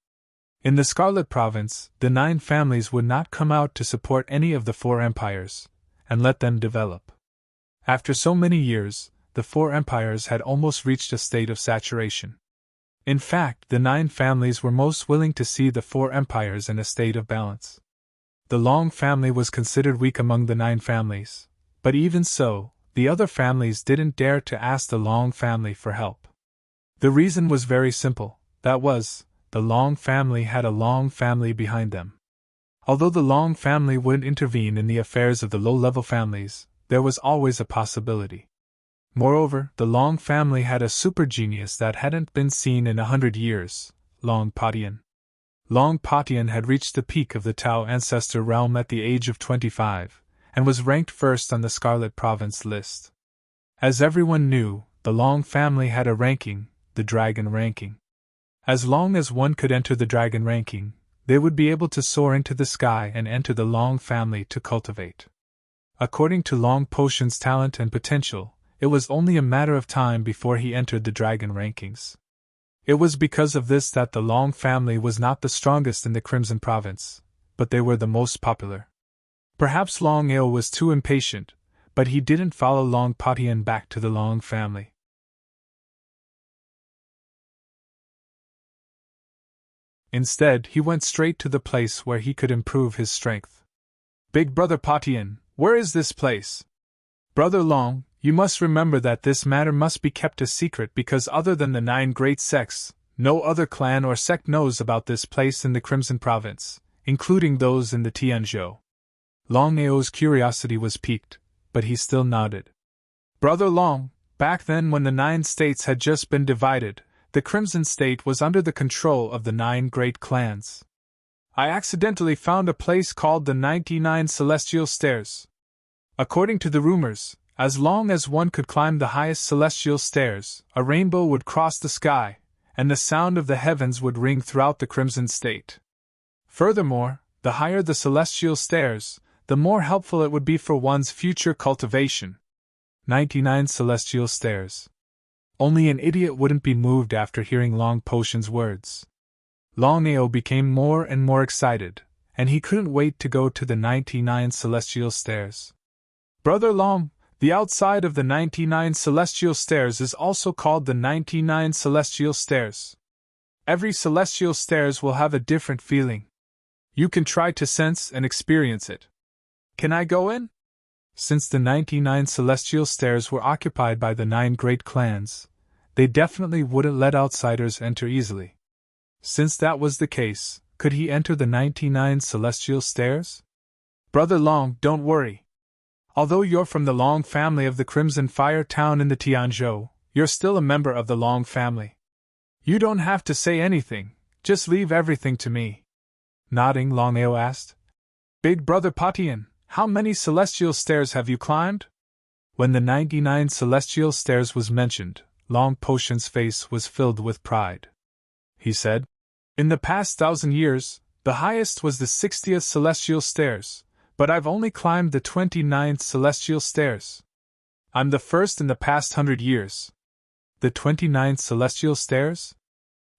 In the Scarlet Province, the 9 families would not come out to support any of the 4 empires, and let them develop. After so many years, the 4 empires had almost reached a state of saturation. In fact, the 9 families were most willing to see the 4 empires in a state of balance. The Long family was considered weak among the 9 families, but even so, the other families didn't dare to ask the Long family for help. The reason was very simple, that was, the Long family had a Long family behind them. Although the Long family wouldn't intervene in the affairs of the low-level families, there was always a possibility. Moreover, the Long family had a super genius that hadn't been seen in 100 years, Long Patian. Long Patian had reached the peak of the Tao ancestor realm at the age of 25, and was ranked first on the Scarlet Province list. As everyone knew, the Long family had a ranking, the Dragon ranking. As long as one could enter the Dragon ranking, they would be able to soar into the sky and enter the Long family to cultivate. According to Long Potion's talent and potential, it was only a matter of time before he entered the Dragon rankings. It was because of this that the Long family was not the strongest in the Crimson Province, but they were the most popular. Perhaps Longao was too impatient, but he didn't follow Long Patian back to the Long family. Instead, he went straight to the place where he could improve his strength. Big Brother Patian, where is this place? Brother Long, you must remember that this matter must be kept a secret because other than the 9 great sects, no other clan or sect knows about this place in the Crimson Province, including those in the Tianzhou. Longao's curiosity was piqued, but he still nodded. Brother Long, back then when the 9 states had just been divided, the Crimson State was under the control of the 9 great clans. I accidentally found a place called the 99 Celestial Stairs. According to the rumors, as long as one could climb the highest celestial stairs, a rainbow would cross the sky, and the sound of the heavens would ring throughout the Crimson State. Furthermore, the higher the celestial stairs, the more helpful it would be for one's future cultivation. 99 Celestial Stairs. Only an idiot wouldn't be moved after hearing Long Potion's words. Longao became more and more excited, and he couldn't wait to go to the 99 Celestial Stairs. Brother Long, the outside of the 99 celestial stairs is also called the 99 celestial stairs. Every celestial stairs will have a different feeling. You can try to sense and experience it. Can I go in? Since the 99 celestial stairs were occupied by the 9 great clans, they definitely wouldn't let outsiders enter easily. Since that was the case, could he enter the 99 celestial stairs? Brother Long, don't worry. Although you're from the Long family of the Crimson Fire town in the Tianzhou, you're still a member of the Long family. You don't have to say anything, just leave everything to me. Nodding, Longao asked, Big Brother Patian, how many celestial stairs have you climbed? When the 99 celestial stairs was mentioned, Long Potion's face was filled with pride. He said, In the past 1,000 years, the highest was the 60th celestial stairs, but I've only climbed the 29th celestial stairs. I'm the first in the past 100 years. The 29th celestial stairs?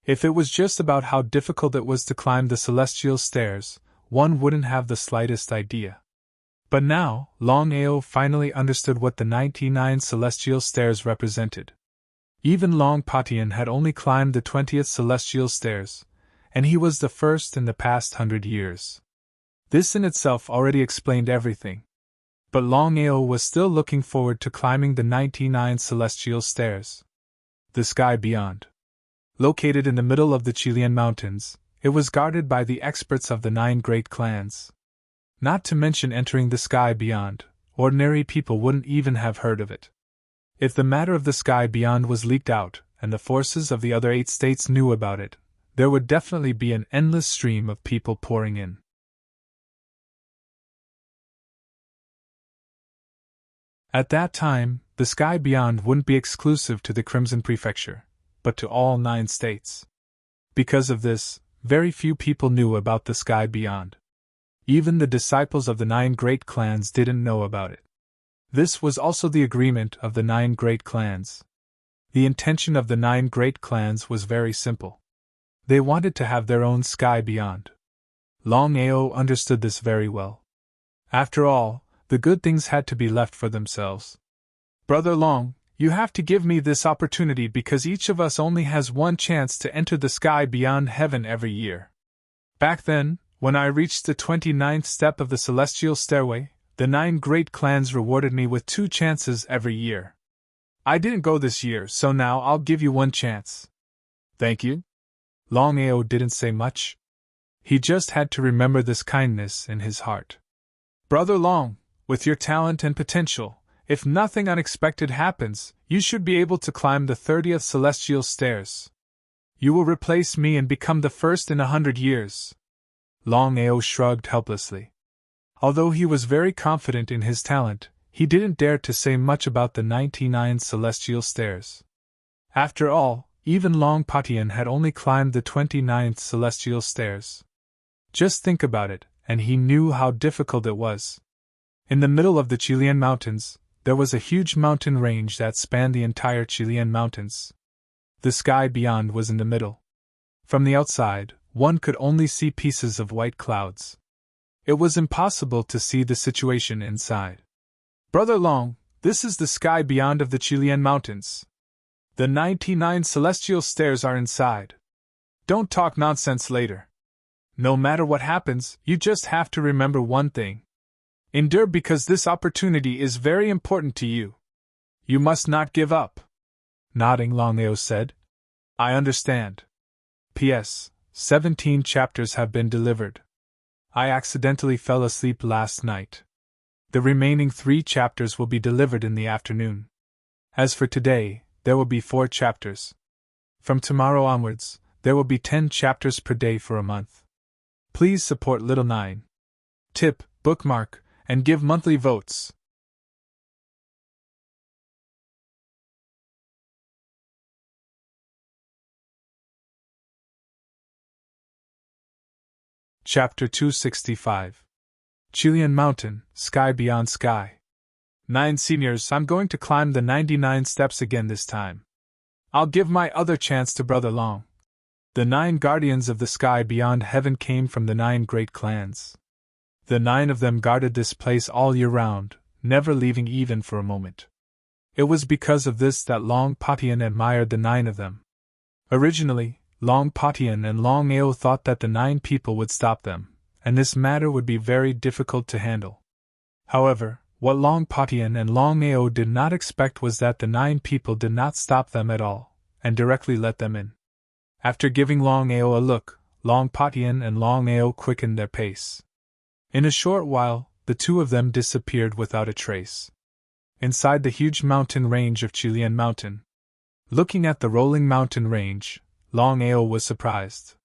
If it was just about how difficult it was to climb the celestial stairs, one wouldn't have the slightest idea. But now, Longao finally understood what the 99 celestial stairs represented. Even Long Patian had only climbed the 20th celestial stairs, and he was the first in the past 100 years. This in itself already explained everything. But Longao was still looking forward to climbing the 99 celestial stairs. The sky beyond. Located in the middle of the Chilean mountains, it was guarded by the experts of the 9 great clans. Not to mention entering the sky beyond, ordinary people wouldn't even have heard of it. If the matter of the sky beyond was leaked out, and the forces of the other 8 states knew about it, there would definitely be an endless stream of people pouring in. At that time, the sky beyond wouldn't be exclusive to the Crimson Prefecture, but to all 9 states. Because of this, very few people knew about the sky beyond. Even the disciples of the 9 great clans didn't know about it. This was also the agreement of the 9 great clans. The intention of the 9 great clans was very simple. They wanted to have their own sky beyond. Longao understood this very well. After all, the good things had to be left for themselves. Brother Long, you have to give me this opportunity because each of us only has one chance to enter the sky beyond heaven every year. Back then, when I reached the 29th step of the celestial stairway, the 9 great clans rewarded me with 2 chances every year. I didn't go this year, so now I'll give you 1 chance. Thank you. Longao didn't say much. He just had to remember this kindness in his heart. Brother Long, with your talent and potential, if nothing unexpected happens, you should be able to climb the 30th celestial stairs. You will replace me and become the first in 100 years. Longao shrugged helplessly. Although he was very confident in his talent, he didn't dare to say much about the 99 celestial stairs. After all, even Long Patian had only climbed the 29th celestial stairs. Just think about it, and he knew how difficult it was. In the middle of the Chilean mountains, there was a huge mountain range that spanned the entire Chilean mountains. The sky beyond was in the middle. From the outside, one could only see pieces of white clouds. It was impossible to see the situation inside. Brother Long, this is the sky beyond of the Chilean mountains. The 99 celestial stairs are inside. Don't talk nonsense later. No matter what happens, you just have to remember one thing. Endure because this opportunity is very important to you. You must not give up. Nodding, Longao said, I understand. P.S. 17 chapters have been delivered. I accidentally fell asleep last night. The remaining 3 chapters will be delivered in the afternoon. As for today, there will be 4 chapters. From tomorrow onwards, there will be 10 chapters per day for a month. Please support Little 9. Tip, bookmark, and give monthly votes. Chapter 265. Chilean Mountain, Sky Beyond Sky. 9 seniors, I'm going to climb the 99 steps again this time. I'll give my other chance to Brother Long. The 9 guardians of the sky beyond heaven came from the 9 great clans. The 9 of them guarded this place all year round, never leaving even for a moment. It was because of this that Long Patian admired the 9 of them. Originally, Long Patian and Longao thought that the 9 people would stop them, and this matter would be very difficult to handle. However, what Long Patian and Longao did not expect was that the 9 people did not stop them at all, and directly let them in. After giving Longao a look, Long Patian and Longao quickened their pace. In a short while, the 2 of them disappeared without a trace. Inside the huge mountain range of Chilean Mountain. Looking at the rolling mountain range, Longao was surprised.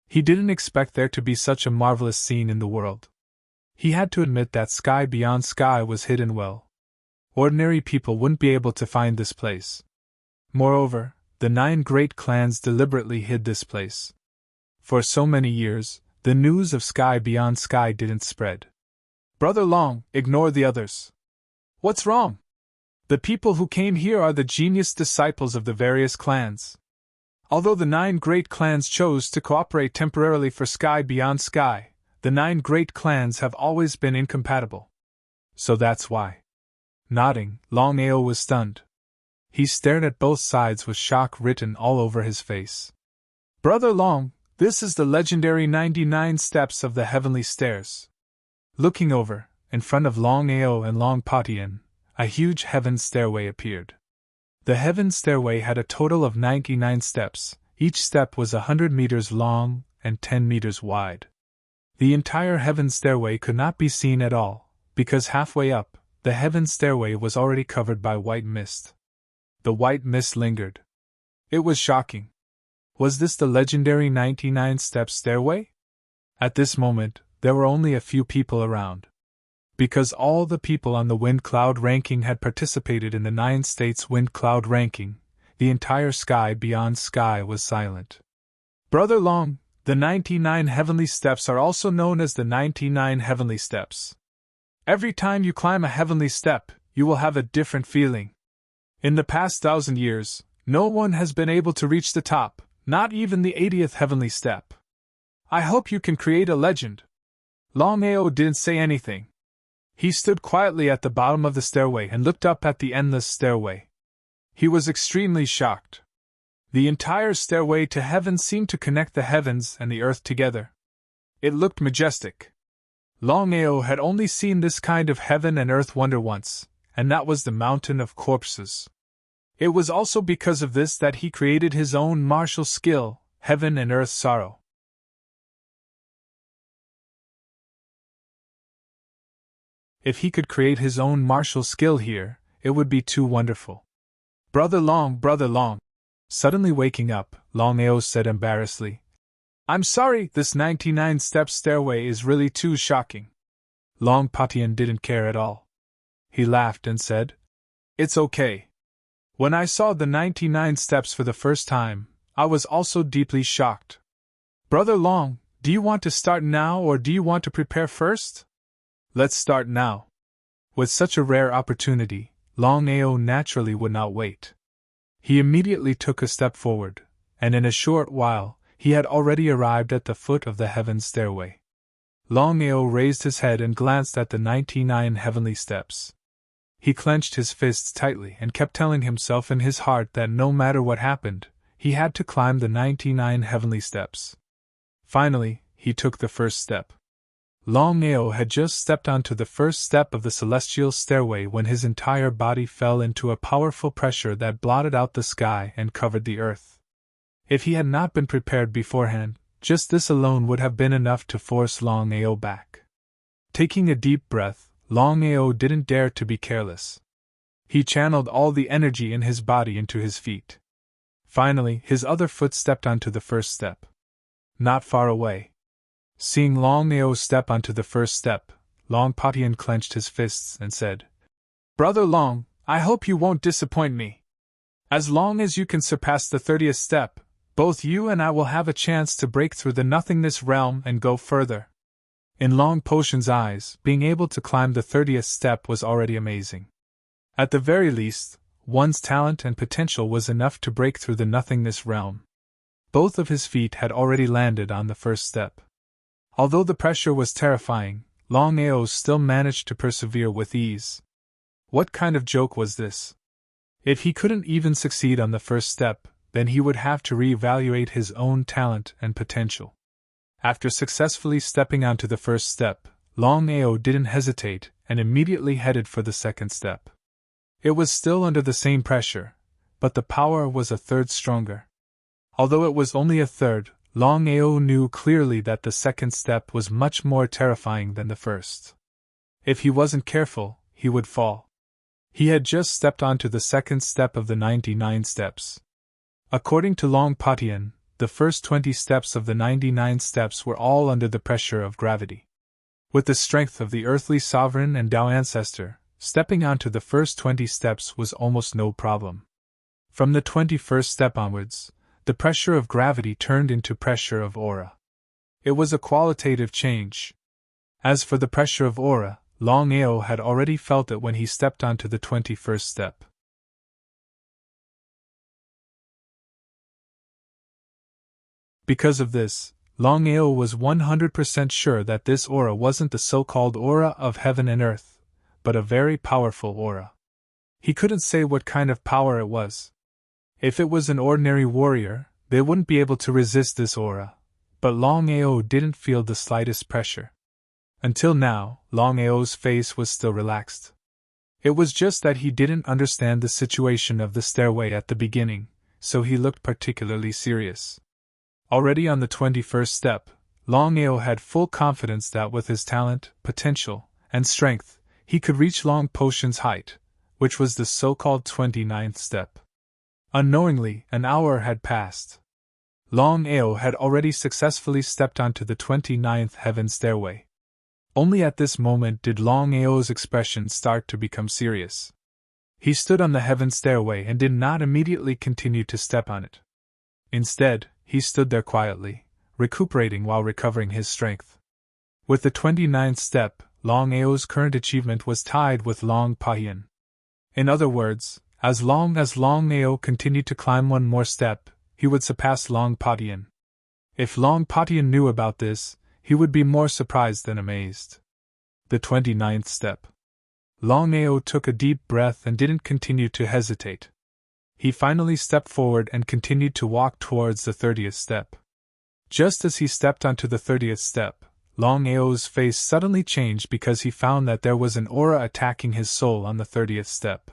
He didn't expect there to be such a marvelous scene in the world. He had to admit that sky beyond sky was hidden well. Ordinary people wouldn't be able to find this place. Moreover, the 9 great clans deliberately hid this place. For so many years, the news of sky beyond sky didn't spread. Brother Long, ignore the others. What's wrong? The people who came here are the genius disciples of the various clans. Although the 9 great clans chose to cooperate temporarily for sky beyond sky, the 9 great clans have always been incompatible. So that's why. Nodding, Longao was stunned. He stared at both sides with shock written all over his face. Brother Long, this is the legendary 99 steps of the heavenly stairs. Looking over, in front of Longao and Long Patian, a huge heaven stairway appeared. The heaven stairway had a total of 99 steps, each step was 100 meters long and 10 meters wide. The entire heaven stairway could not be seen at all, because halfway up, the heaven stairway was already covered by white mist. The white mist lingered. It was shocking. Was this the legendary 99 step stairway? At this moment, there were only a few people around. Because all the people on the wind cloud ranking had participated in the 9 states wind cloud ranking, the entire sky beyond sky was silent. Brother Long, the 99 heavenly steps are also known as the 99 heavenly steps. Every time you climb a heavenly step, you will have a different feeling. In the past 1,000 years, no one has been able to reach the top, not even the 80th heavenly step. I hope you can create a legend. Longao didn't say anything. He stood quietly at the bottom of the stairway and looked up at the endless stairway. He was extremely shocked. The entire stairway to heaven seemed to connect the heavens and the earth together. It looked majestic. Longao had only seen this kind of heaven and earth wonder once, and that was the Mountain of Corpses. It was also because of this that he created his own martial skill, Heaven and Earth Sorrow. If he could create his own martial skill here, it would be too wonderful. Brother Long, suddenly waking up, Longao said embarrassedly, I'm sorry, this 99 step stairway is really too shocking. Long Patian didn't care at all. He laughed and said, It's okay. When I saw the 99 steps for the first time, I was also deeply shocked. Brother Long, do you want to start now or do you want to prepare first? Let's start now. With such a rare opportunity, Longao naturally would not wait. He immediately took a step forward, and in a short while, he had already arrived at the foot of the heaven stairway. Longao raised his head and glanced at the 99 heavenly steps. He clenched his fists tightly and kept telling himself in his heart that no matter what happened, he had to climb the 99 heavenly steps. Finally, he took the first step. Longao had just stepped onto the first step of the celestial stairway when his entire body fell into a powerful pressure that blotted out the sky and covered the earth. If he had not been prepared beforehand, just this alone would have been enough to force Longao back. Taking a deep breath, Longao didn't dare to be careless. He channeled all the energy in his body into his feet. Finally, his other foot stepped onto the first step. Not far away. Seeing Longao step onto the first step, Long Patian clenched his fists and said, Brother Long, I hope you won't disappoint me. As long as you can surpass the 30th step, both you and I will have a chance to break through the nothingness realm and go further. In Long Patian's eyes, being able to climb the 30th step was already amazing. At the very least, one's talent and potential was enough to break through the nothingness realm. Both of his feet had already landed on the first step. Although the pressure was terrifying, Longao still managed to persevere with ease. What kind of joke was this? If he couldn't even succeed on the first step, then he would have to reevaluate his own talent and potential. After successfully stepping onto the first step, Longao didn't hesitate and immediately headed for the second step. It was still under the same pressure, but the power was a third stronger. Although it was only a third, Longao knew clearly that the second step was much more terrifying than the first. If he wasn't careful, he would fall. He had just stepped onto the second step of the 99 steps. According to Long Patian, the first 20 steps of the 99 steps were all under the pressure of gravity. With the strength of the earthly sovereign and Tao ancestor, stepping onto the first 20 steps was almost no problem. From the 21st step onwards, the pressure of gravity turned into pressure of aura. It was a qualitative change. As for the pressure of aura, Longao had already felt it when he stepped onto the 21st step. Because of this, Longao was 100% sure that this aura wasn't the so-called aura of heaven and earth, but a very powerful aura. He couldn't say what kind of power it was. If it was an ordinary warrior, they wouldn't be able to resist this aura, but Longao didn't feel the slightest pressure. Until now, Longao's face was still relaxed. It was just that he didn't understand the situation of the stairway at the beginning, so he looked particularly serious. Already on the 21st step, Longao had full confidence that with his talent, potential, and strength, he could reach Long Potion's height, which was the so-called 29th step. Unknowingly, an hour had passed. Longao had already successfully stepped onto the 29th heaven stairway. Only at this moment did Longao's expression start to become serious. He stood on the heaven stairway and did not immediately continue to step on it. Instead, he stood there quietly, recuperating while recovering his strength. With the 29th step, Longao's current achievement was tied with Long Patian. In other words, as long as Longao continued to climb one more step, he would surpass Long Patian. If Long Patian knew about this, he would be more surprised than amazed. The 29th step. Longao took a deep breath and didn't continue to hesitate. He finally stepped forward and continued to walk towards the 30th step. Just as he stepped onto the 30th step, Longao's face suddenly changed because he found that there was an aura attacking his soul on the 30th step.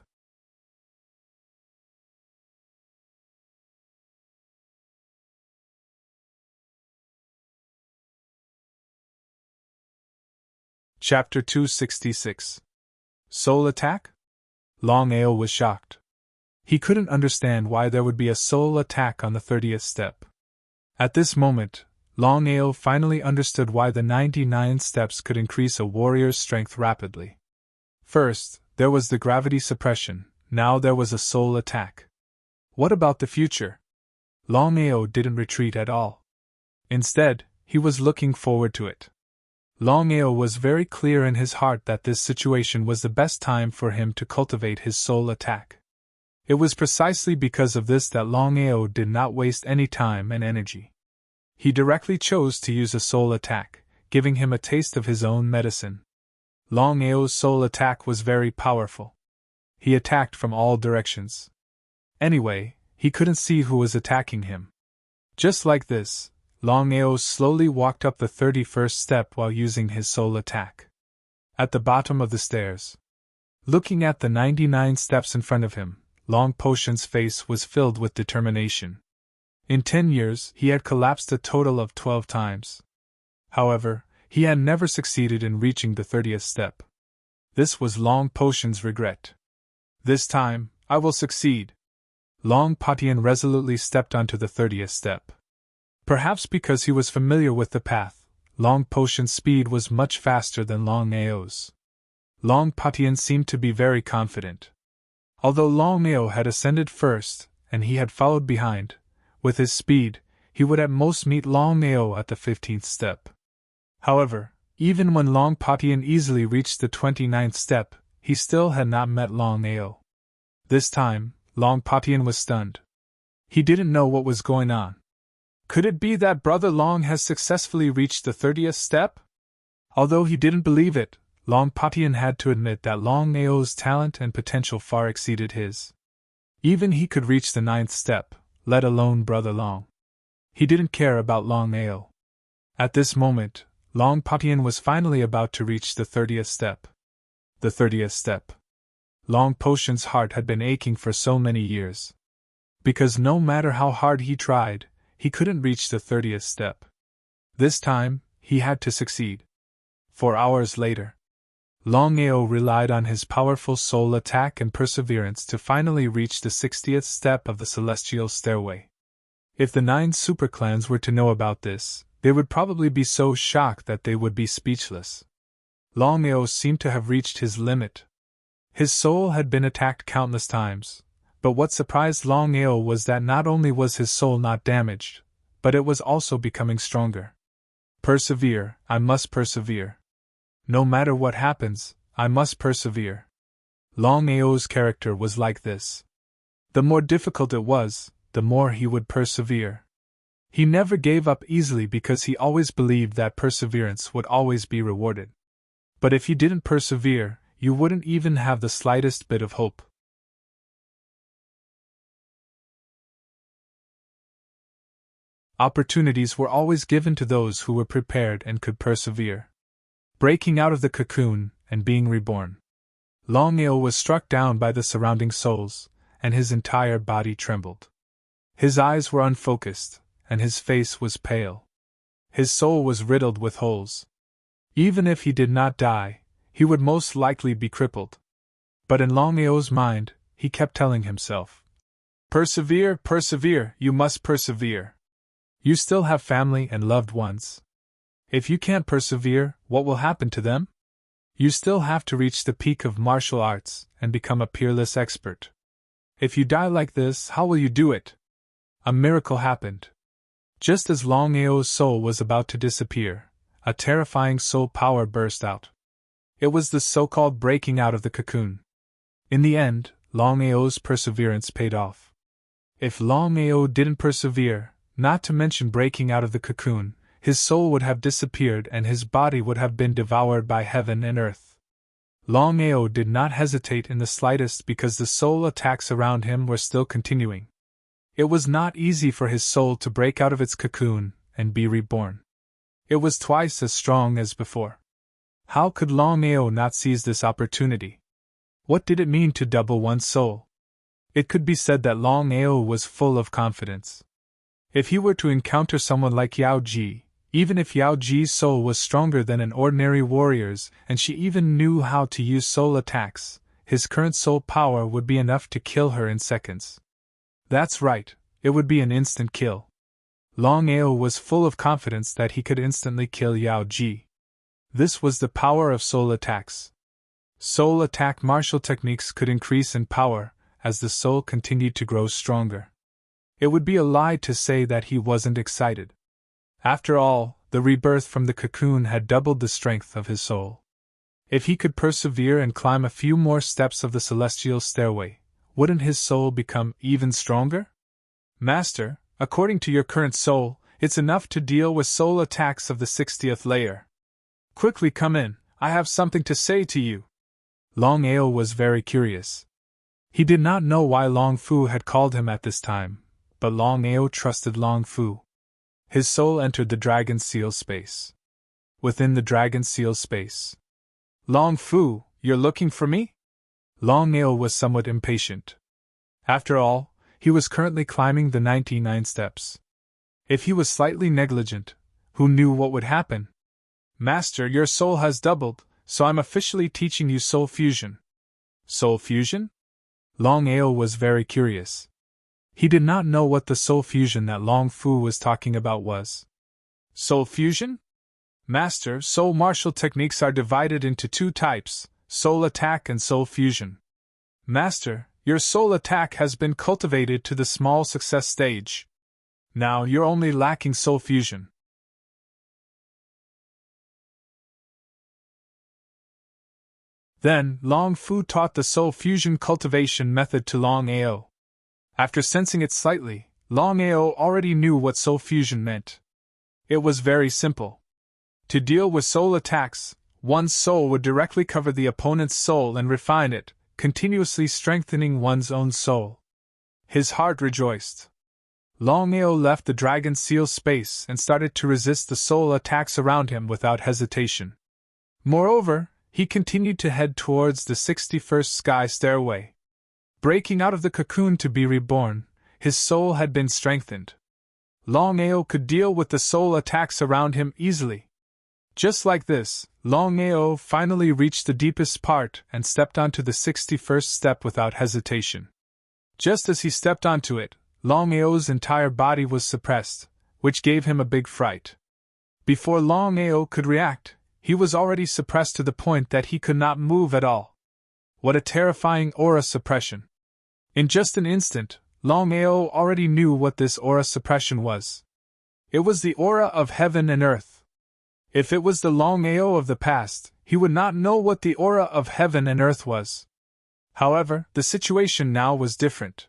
Chapter 266. Soul Attack? Longao was shocked. He couldn't understand why there would be a soul attack on the 30th step. At this moment, Longao finally understood why the 99 steps could increase a warrior's strength rapidly. First, there was the gravity suppression, now there was a soul attack. What about the future? Longao didn't retreat at all. Instead, he was looking forward to it. Longao was very clear in his heart that this situation was the best time for him to cultivate his soul attack. It was precisely because of this that Longao did not waste any time and energy. He directly chose to use a soul attack, giving him a taste of his own medicine. Longao's soul attack was very powerful. He attacked from all directions. Anyway, he couldn't see who was attacking him. Just like this, Longao slowly walked up the 31st step while using his soul attack. At the bottom of the stairs, looking at the 99 steps in front of him, Long Potion's face was filled with determination. In 10 years, he had collapsed a total of 12 times. However, he had never succeeded in reaching the 30th step. This was Long Potion's regret. This time, I will succeed. Long Patian resolutely stepped onto the 30th step. Perhaps because he was familiar with the path, Long Potion's speed was much faster than Longao's. Long Patian seemed to be very confident. Although Longao had ascended first, and he had followed behind, with his speed, he would at most meet Longao at the 15th step. However, even when Long Patian easily reached the 29th step, he still had not met Longao. This time, Long Patian was stunned. He didn't know what was going on. Could it be that Brother Long has successfully reached the 30th step? Although he didn't believe it, Long Patian had to admit that Longao's talent and potential far exceeded his. Even he could reach the 9th step, let alone Brother Long. He didn't care about Longao. At this moment, Long Patian was finally about to reach the 30th step. The 30th step. Long Potion's heart had been aching for so many years. Because no matter how hard he tried, he couldn't reach the 30th step. This time, he had to succeed. 4 hours later, Longao relied on his powerful soul attack and perseverance to finally reach the 60th step of the celestial stairway. If the 9 superclans were to know about this, they would probably be so shocked that they would be speechless. Longao seemed to have reached his limit. His soul had been attacked countless times, but what surprised Longao was that not only was his soul not damaged, but it was also becoming stronger. Persevere, I must persevere. No matter what happens, I must persevere. Longao's character was like this. The more difficult it was, the more he would persevere. He never gave up easily because he always believed that perseverance would always be rewarded. But if you didn't persevere, you wouldn't even have the slightest bit of hope. Opportunities were always given to those who were prepared and could persevere. Breaking out of the cocoon and being reborn. Longao was struck down by the surrounding souls, and his entire body trembled. His eyes were unfocused, and his face was pale. His soul was riddled with holes. Even if he did not die, he would most likely be crippled. But in Longao's mind, he kept telling himself, "Persevere, persevere, you must persevere. You still have family and loved ones. If you can't persevere, what will happen to them? You still have to reach the peak of martial arts and become a peerless expert. If you die like this, how will you do it?" A miracle happened. Just as Longao's soul was about to disappear, a terrifying soul power burst out. It was the so-called breaking out of the cocoon. In the end, Longao's perseverance paid off. If Longao didn't persevere, not to mention breaking out of the cocoon, his soul would have disappeared and his body would have been devoured by heaven and earth. Longao did not hesitate in the slightest because the soul attacks around him were still continuing. It was not easy for his soul to break out of its cocoon and be reborn. It was twice as strong as before. How could Longao not seize this opportunity? What did it mean to double one's soul? It could be said that Longao was full of confidence. If he were to encounter someone like Yao Ji, even if Yao Ji's soul was stronger than an ordinary warrior's and she even knew how to use soul attacks, his current soul power would be enough to kill her in seconds. That's right, it would be an instant kill. Longao was full of confidence that he could instantly kill Yao Ji. This was the power of soul attacks. Soul attack martial techniques could increase in power as the soul continued to grow stronger. It would be a lie to say that he wasn't excited. After all, the rebirth from the cocoon had doubled the strength of his soul. If he could persevere and climb a few more steps of the celestial stairway, wouldn't his soul become even stronger? Master, according to your current soul, it's enough to deal with soul attacks of the 60th layer. Quickly come in, I have something to say to you. Longao was very curious. He did not know why Long Fu had called him at this time, but Longao trusted Long Fu. His soul entered the dragon seal space. Within the dragon seal space. Long Fu, you're looking for me? Longao was somewhat impatient. After all, he was currently climbing the 99 steps. If he was slightly negligent, who knew what would happen? Master, your soul has doubled, so I'm officially teaching you soul fusion. Soul fusion? Longao was very curious. He did not know what the soul fusion that Long Fu was talking about was. Soul fusion? Master, soul martial techniques are divided into 2 types, soul attack and soul fusion. Master, your soul attack has been cultivated to the small success stage. Now you're only lacking soul fusion. Then, Long Fu taught the soul fusion cultivation method to Longao. After sensing it slightly, Longao already knew what soul fusion meant. It was very simple. To deal with soul attacks, One's soul would directly cover the opponent's soul and refine it, continuously strengthening one's own soul. His heart rejoiced. Longao left the dragon seal space and started to resist the soul attacks around him without hesitation. Moreover, he continued to head towards the 61st sky stairway. Breaking out of the cocoon to be reborn, his soul had been strengthened. Longao could deal with the soul attacks around him easily. Just like this, Longao finally reached the deepest part and stepped onto the 61st step without hesitation. Just as he stepped onto it, Longao's entire body was suppressed, which gave him a big fright. Before Longao could react, he was already suppressed to the point that he could not move at all. What a terrifying aura suppression! In just an instant, Longao already knew what this aura suppression was. It was the aura of heaven and earth. If it was the Longao of the past, he would not know what the aura of heaven and earth was. However, the situation now was different.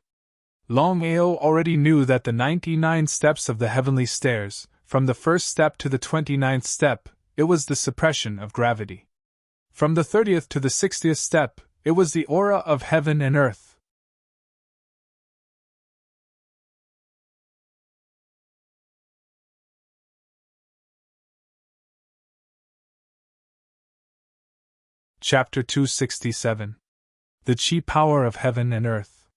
Longao already knew that the 99 steps of the heavenly stairs, from the first step to the 29th step, it was the suppression of gravity. From the 30th to the 60th step, it was the aura of heaven and earth. Chapter 267. The Chi Power of Heaven and Earth.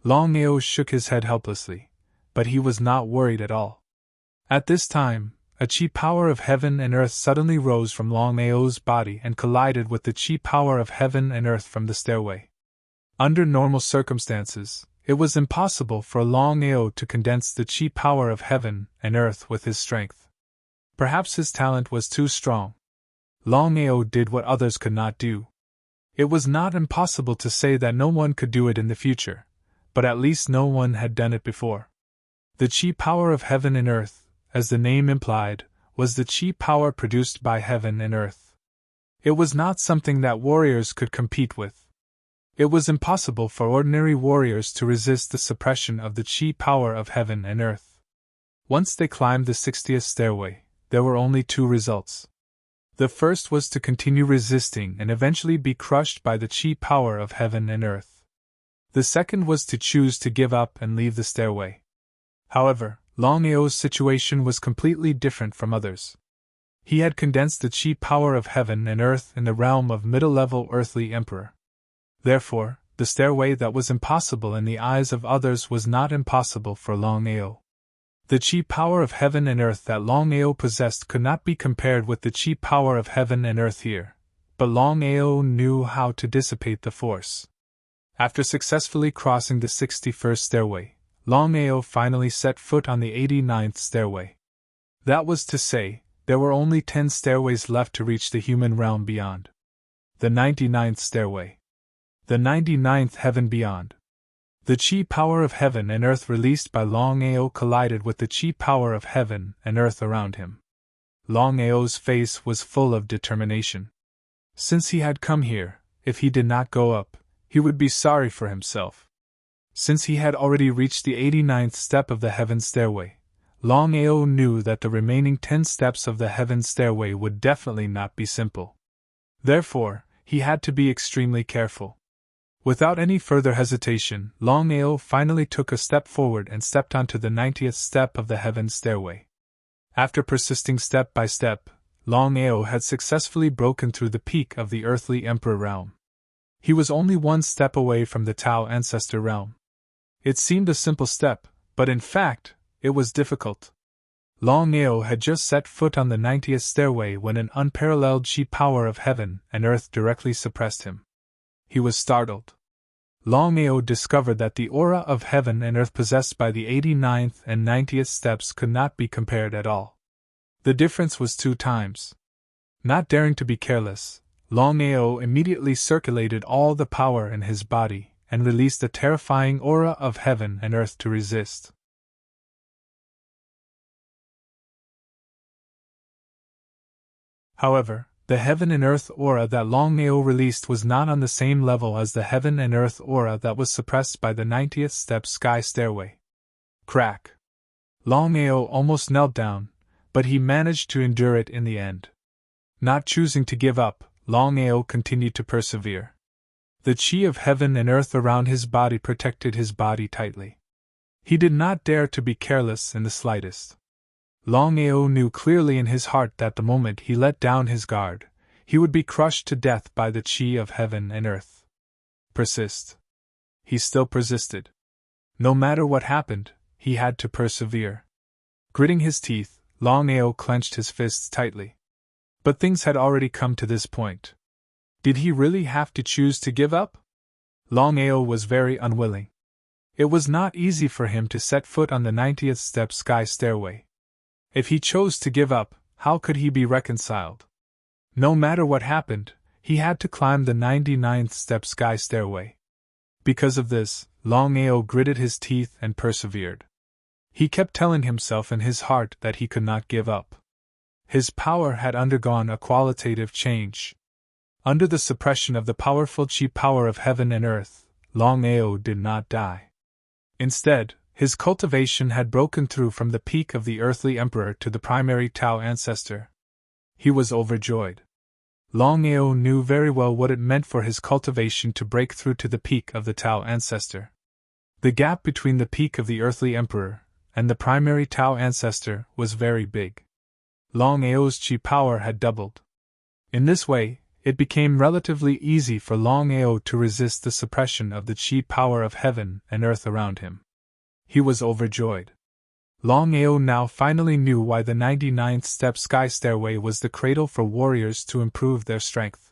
Longao shook his head helplessly, but he was not worried at all. At this time, a Chi Power of Heaven and Earth suddenly rose from Longao's body and collided with the Chi Power of Heaven and Earth from the stairway. Under normal circumstances, it was impossible for Longao to condense the Chi Power of Heaven and Earth with his strength. Perhaps his talent was too strong. Longao did what others could not do. It was not impossible to say that no one could do it in the future, but at least no one had done it before. The Chi Power of Heaven and Earth, as the name implied, was the Chi Power produced by heaven and earth. It was not something that warriors could compete with. It was impossible for ordinary warriors to resist the suppression of the Chi Power of Heaven and Earth. Once they climbed the 60th stairway, there were only two results. The first was to continue resisting and eventually be crushed by the Chi Power of Heaven and Earth. The second was to choose to give up and leave the stairway. However, Longao's situation was completely different from others. He had condensed the Chi Power of Heaven and Earth in the realm of middle-level earthly emperor. Therefore, the stairway that was impossible in the eyes of others was not impossible for Longao. The Chi Power of Heaven and Earth that Longao possessed could not be compared with the Chi Power of Heaven and Earth here, but Longao knew how to dissipate the force. After successfully crossing the 61st stairway, Longao finally set foot on the 89th stairway. That was to say, there were only 10 stairways left to reach the human realm beyond. The 99th stairway. The 99th heaven beyond. The Chi Power of Heaven and Earth released by Longao collided with the Chi Power of Heaven and Earth around him. Longao's face was full of determination. Since he had come here, if he did not go up, he would be sorry for himself. Since he had already reached the 89th step of the heaven stairway, Longao knew that the remaining 10 steps of the heaven stairway would definitely not be simple. Therefore, he had to be extremely careful. Without any further hesitation, Longao finally took a step forward and stepped onto the 90th step of the heaven stairway. After persisting step by step, Longao had successfully broken through the peak of the earthly emperor realm. He was only one step away from the Tao ancestor realm. It seemed a simple step, but in fact, it was difficult. Longao had just set foot on the 90th stairway when an unparalleled Chi Power of Heaven and Earth directly suppressed him. He was startled. Longao discovered that the aura of heaven and earth possessed by the 89th and 90th steps could not be compared at all. The difference was 2 times. Not daring to be careless, Longao immediately circulated all the power in his body and released a terrifying aura of heaven and earth to resist. However, the heaven and earth aura that Longao released was not on the same level as the heaven and earth aura that was suppressed by the 90th step sky stairway. Crack! Longao almost knelt down, but he managed to endure it in the end. Not choosing to give up, Longao continued to persevere. The chi of heaven and earth around his body protected his body tightly. He did not dare to be careless in the slightest. Longao knew clearly in his heart that the moment he let down his guard, he would be crushed to death by the chi of heaven and earth. Persist. He still persisted. No matter what happened, he had to persevere. Gritting his teeth, Longao clenched his fists tightly. But things had already come to this point. Did he really have to choose to give up? Longao was very unwilling. It was not easy for him to set foot on the 90th step sky stairway. If he chose to give up, how could he be reconciled? No matter what happened, he had to climb the 99th step sky stairway. Because of this, Longao gritted his teeth and persevered. He kept telling himself in his heart that he could not give up. His power had undergone a qualitative change. Under the suppression of the powerful chi power of heaven and earth, Longao did not die. Instead, his cultivation had broken through from the peak of the earthly emperor to the primary Tao ancestor. He was overjoyed. Longao knew very well what it meant for his cultivation to break through to the peak of the Tao ancestor. The gap between the peak of the earthly emperor and the primary Tao ancestor was very big. Longao's chi power had doubled. In this way, it became relatively easy for Longao to resist the suppression of the chi power of heaven and earth around him. He was overjoyed. Longao now finally knew why the 99th step sky stairway was the cradle for warriors to improve their strength.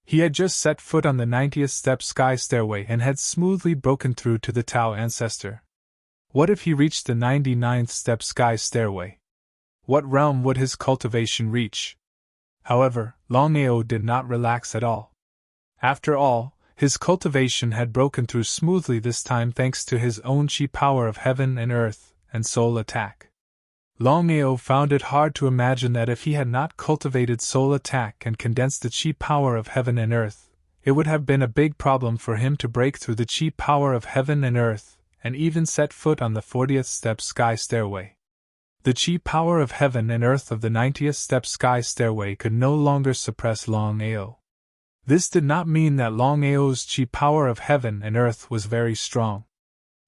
He had just set foot on the 90th step sky stairway and had smoothly broken through to the Tao ancestor. What if he reached the 99th step sky stairway? What realm would his cultivation reach? However, Longao did not relax at all. After all, his cultivation had broken through smoothly this time thanks to his own chi power of heaven and earth and soul attack. Longao found it hard to imagine that if he had not cultivated soul attack and condensed the chi power of heaven and earth, it would have been a big problem for him to break through the chi power of heaven and earth and even set foot on the 40th step sky stairway. The chi power of heaven and earth of the 90th step sky stairway could no longer suppress Longao. This did not mean that Longao's chi power of heaven and earth was very strong.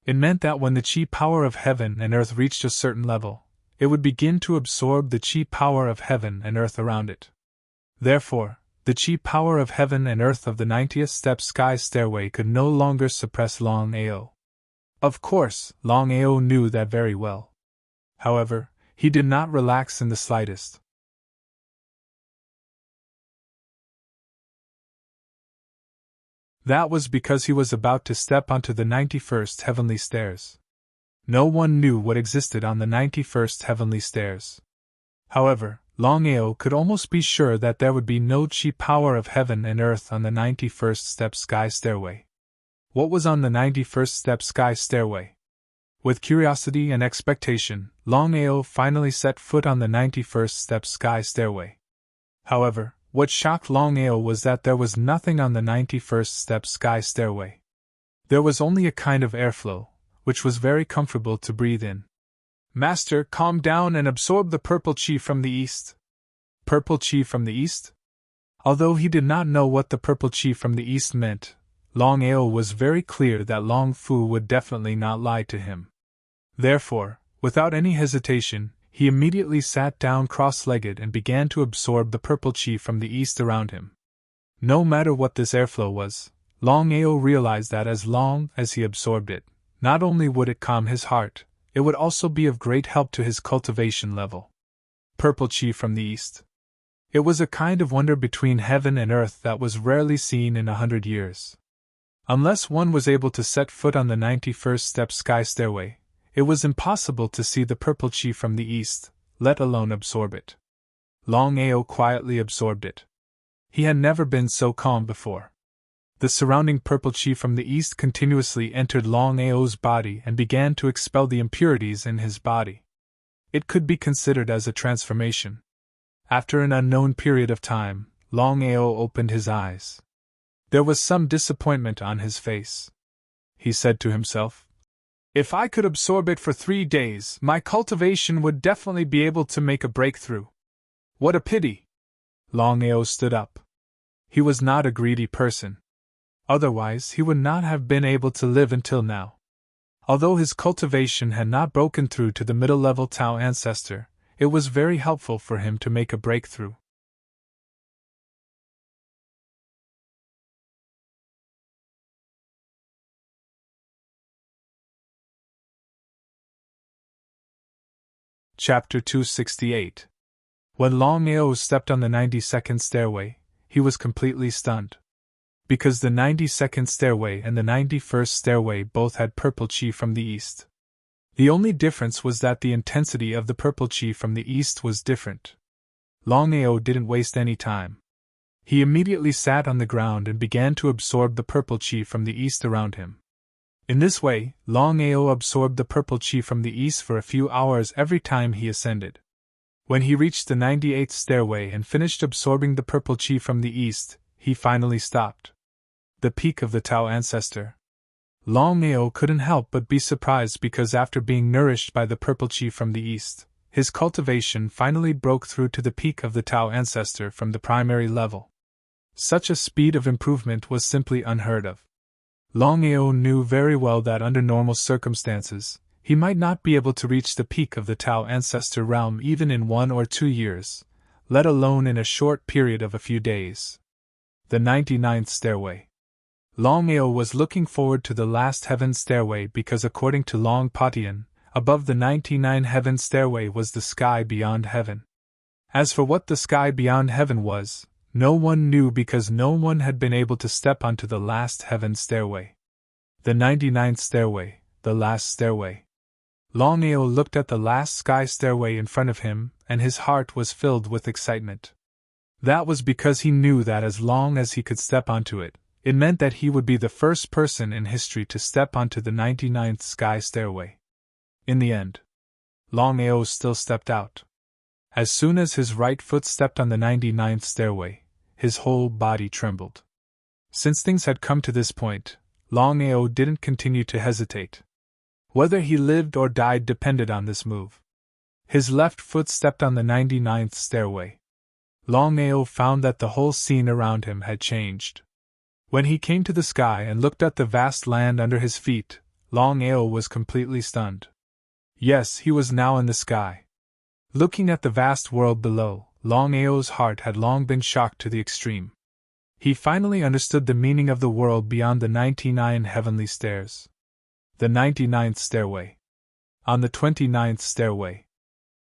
It meant that when the chi power of heaven and earth reached a certain level, it would begin to absorb the chi power of heaven and earth around it. Therefore, the chi power of heaven and earth of the 90th step sky stairway could no longer suppress Longao. Of course, Longao knew that very well. However, he did not relax in the slightest. That was because he was about to step onto the 91st heavenly stairs. No one knew what existed on the 91st heavenly stairs. However, Longao could almost be sure that there would be no chi power of heaven and earth on the 91st step sky stairway. What was on the 91st step sky stairway? With curiosity and expectation, Longao finally set foot on the 91st step sky stairway. However, what shocked Longao was that there was nothing on the 91st step sky stairway. There was only a kind of airflow, which was very comfortable to breathe in. Master, calm down and absorb the purple chi from the east. Purple chi from the east? Although he did not know what the purple chi from the east meant, Longao was very clear that Long Fu would definitely not lie to him. Therefore, without any hesitation, he immediately sat down cross-legged and began to absorb the purple chi from the east around him. No matter what this airflow was, Longao realized that as long as he absorbed it, not only would it calm his heart, it would also be of great help to his cultivation level. Purple chi from the east. It was a kind of wonder between heaven and earth that was rarely seen in 100 years. Unless one was able to set foot on the 91st step sky stairway, it was impossible to see the purple chi from the east, let alone absorb it. Longao quietly absorbed it. He had never been so calm before. The surrounding purple chi from the east continuously entered Longao's body and began to expel the impurities in his body. It could be considered as a transformation. After an unknown period of time, Longao opened his eyes. There was some disappointment on his face. He said to himself, "If I could absorb it for 3 days, my cultivation would definitely be able to make a breakthrough. What a pity!" Longao stood up. He was not a greedy person. Otherwise, he would not have been able to live until now. Although his cultivation had not broken through to the middle-level Tao ancestor, it was very helpful for him to make a breakthrough. Chapter 268. When Longao stepped on the 92nd stairway, he was completely stunned. Because the 92nd stairway and the 91st stairway both had purple chi from the east. The only difference was that the intensity of the purple chi from the east was different. Longao didn't waste any time. He immediately sat on the ground and began to absorb the purple chi from the east around him. In this way, Longao absorbed the purple chi from the east for a few hours every time he ascended. When he reached the 98th stairway and finished absorbing the purple chi from the east, he finally stopped. The peak of the Tao ancestor. Longao couldn't help but be surprised because after being nourished by the purple chi from the east, his cultivation finally broke through to the peak of the Tao ancestor from the primary level. Such a speed of improvement was simply unheard of. Longao knew very well that under normal circumstances, he might not be able to reach the peak of the Tao ancestor realm even in 1 or 2 years, let alone in a short period of a few days. The 99th stairway. Longao was looking forward to the last heaven stairway because according to Long Patian, above the 99 heaven stairway was the sky beyond heaven. As for what the sky beyond heaven was, no one knew because no one had been able to step onto the last heaven stairway. The 99th stairway, the last stairway. Longao looked at the last sky stairway in front of him, and his heart was filled with excitement. That was because he knew that as long as he could step onto it, it meant that he would be the first person in history to step onto the 99th sky stairway. In the end, Longao still stepped out. As soon as his right foot stepped on the 99th stairway, his whole body trembled. Since things had come to this point, Longao didn't continue to hesitate. Whether he lived or died depended on this move. His left foot stepped on the 99th stairway. Longao found that the whole scene around him had changed. When he came to the sky and looked at the vast land under his feet, Longao was completely stunned. Yes, he was now in the sky. Looking at the vast world below, Longao's heart had long been shocked to the extreme. He finally understood the meaning of the world beyond the 99 heavenly stairs. The 99th stairway. On the 29th stairway.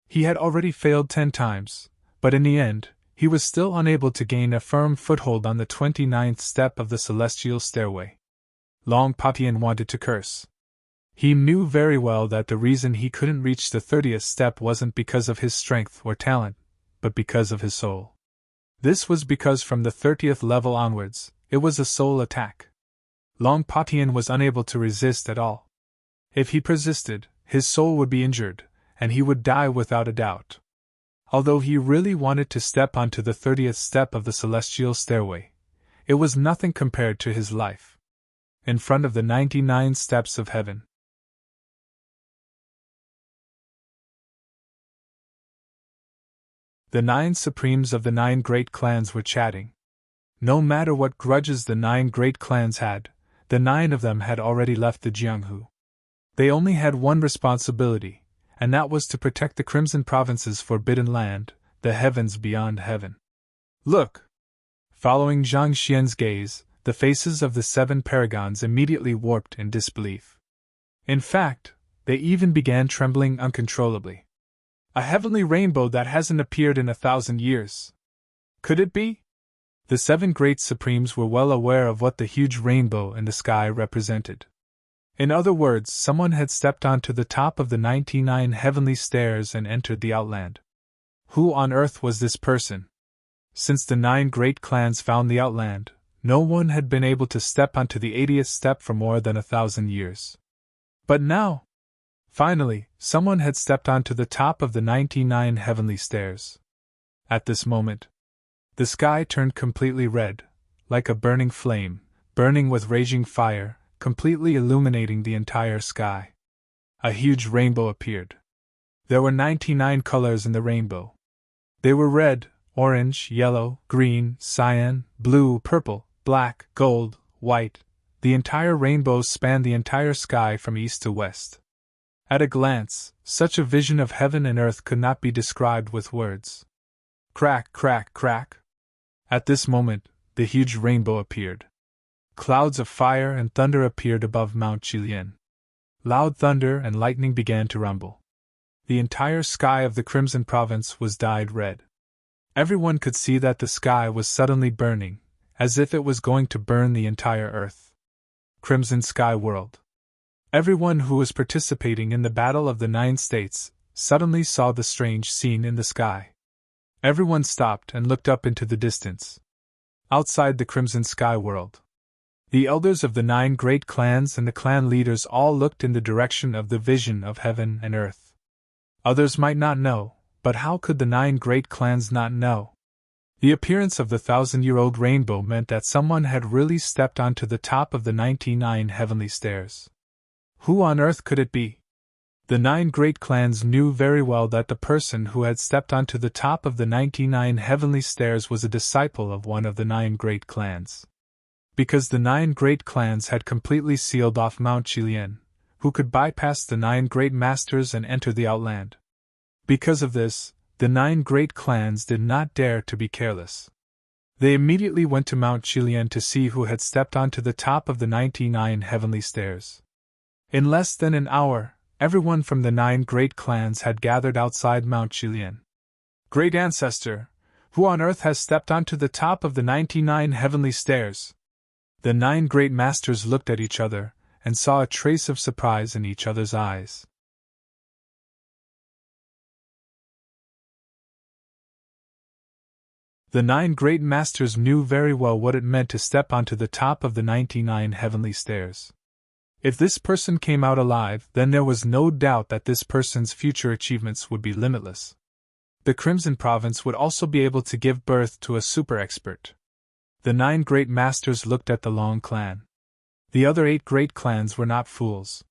He had already failed 10 times, but in the end, he was still unable to gain a firm foothold on the 29th step of the celestial stairway. Long Patian wanted to curse. He knew very well that the reason he couldn't reach the 30th step wasn't because of his strength or talent, but because of his soul. This was because from the 30th level onwards, it was a soul attack. Long Patian was unable to resist at all. If he persisted, his soul would be injured, and he would die without a doubt. Although he really wanted to step onto the 30th step of the celestial stairway, it was nothing compared to his life. In front of the 99 steps of heaven. The 9 supremes of the 9 great clans were chatting. No matter what grudges the 9 great clans had, the 9 of them had already left the Jianghu. They only had one responsibility, and that was to protect the Crimson Province's forbidden land, the heavens beyond heaven. Look! Following Zhang Xian's gaze, the faces of the 7 paragons immediately warped in disbelief. In fact, they even began trembling uncontrollably. A heavenly rainbow that hasn't appeared in 1,000 years. Could it be? The 7 great supremes were well aware of what the huge rainbow in the sky represented. In other words, someone had stepped onto the top of the 99 heavenly stairs and entered the outland. Who on earth was this person? Since the 9 great clans found the outland, no one had been able to step onto the 80th step for more than 1,000 years. But now, finally, someone had stepped onto the top of the 99 heavenly stairs. At this moment, the sky turned completely red, like a burning flame, burning with raging fire, completely illuminating the entire sky. A huge rainbow appeared. There were 99 colors in the rainbow. They were red, orange, yellow, green, cyan, blue, purple, black, gold, white. The entire rainbow spanned the entire sky from east to west. At a glance, such a vision of heaven and earth could not be described with words. Crack, crack, crack. At this moment, the huge rainbow appeared. Clouds of fire and thunder appeared above Mount Chilian. Loud thunder and lightning began to rumble. The entire sky of the Crimson Province was dyed red. Everyone could see that the sky was suddenly burning, as if it was going to burn the entire earth. Crimson Sky World. Everyone who was participating in the Battle of the 9 States suddenly saw the strange scene in the sky. Everyone stopped and looked up into the distance. Outside the Crimson Sky World, the elders of the 9 great clans and the clan leaders all looked in the direction of the vision of heaven and earth. Others might not know, but how could the 9 great clans not know? The appearance of the 1,000-year-old rainbow meant that someone had really stepped onto the top of the 99 heavenly stairs. Who on earth could it be? The 9 great clans knew very well that the person who had stepped onto the top of the 99 heavenly stairs was a disciple of one of the 9 great clans. Because the 9 great clans had completely sealed off Mount Chilian, who could bypass the 9 great masters and enter the Outland. Because of this, the 9 great clans did not dare to be careless. They immediately went to Mount Chilian to see who had stepped onto the top of the 99 heavenly stairs. In less than an hour, everyone from the 9 great clans had gathered outside Mount Chilian. Great Ancestor, who on earth has stepped onto the top of the 99 heavenly stairs? The 9 great masters looked at each other, and saw a trace of surprise in each other's eyes. The 9 great masters knew very well what it meant to step onto the top of the 99 heavenly stairs. If this person came out alive, then there was no doubt that this person's future achievements would be limitless. The Crimson Province would also be able to give birth to a super expert. The 9 great masters looked at the Long clan. The other 8 great clans were not fools.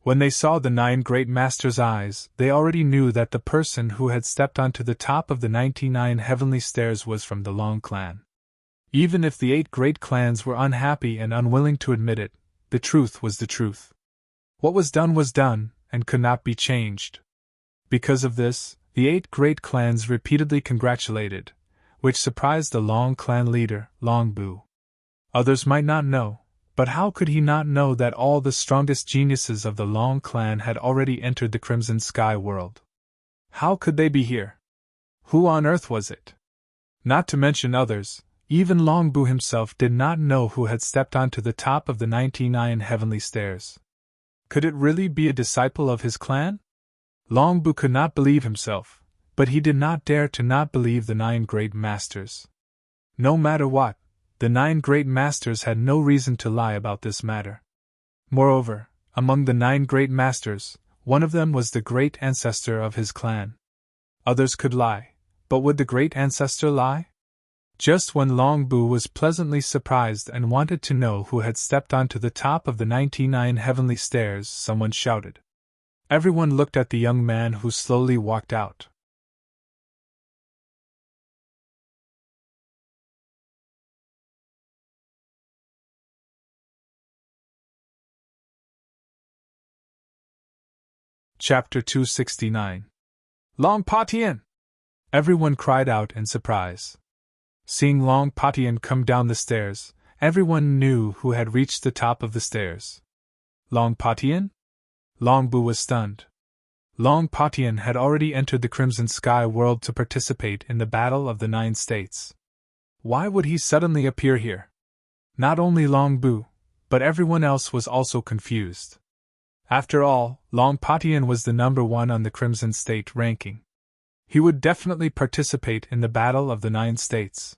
When they saw the 9 great masters' eyes, they already knew that the person who had stepped onto the top of the 99 heavenly stairs was from the Long clan. Even if the 8 great clans were unhappy and unwilling to admit it, the truth was the truth. What was done, and could not be changed. Because of this, the 8 great clans repeatedly congratulated, which surprised the Long clan leader, Longbu. Others might not know, but how could he not know that all the strongest geniuses of the Long clan had already entered the Crimson Sky World? How could they be here? Who on earth was it? Not to mention others, even Longbu himself did not know who had stepped onto the top of the 99 heavenly stairs. Could it really be a disciple of his clan? Longbu could not believe himself, but he did not dare to not believe the 9 great masters. No matter what, the 9 great masters had no reason to lie about this matter. Moreover, among the 9 great masters, one of them was the great ancestor of his clan. Others could lie, but would the great ancestor lie? Just when Longbu was pleasantly surprised and wanted to know who had stepped onto the top of the 99 heavenly stairs, someone shouted. Everyone looked at the young man who slowly walked out. Chapter 269. Long Patian! Everyone cried out in surprise. Seeing Long Patian come down the stairs, everyone knew who had reached the top of the stairs. Long Patian? Longbu was stunned. Long Patian had already entered the Crimson Sky World to participate in the Battle of the 9 States. Why would he suddenly appear here? Not only Longbu, but everyone else was also confused. After all, Long Patian was the number 1 on the Crimson State ranking. He would definitely participate in the Battle of the 9 States.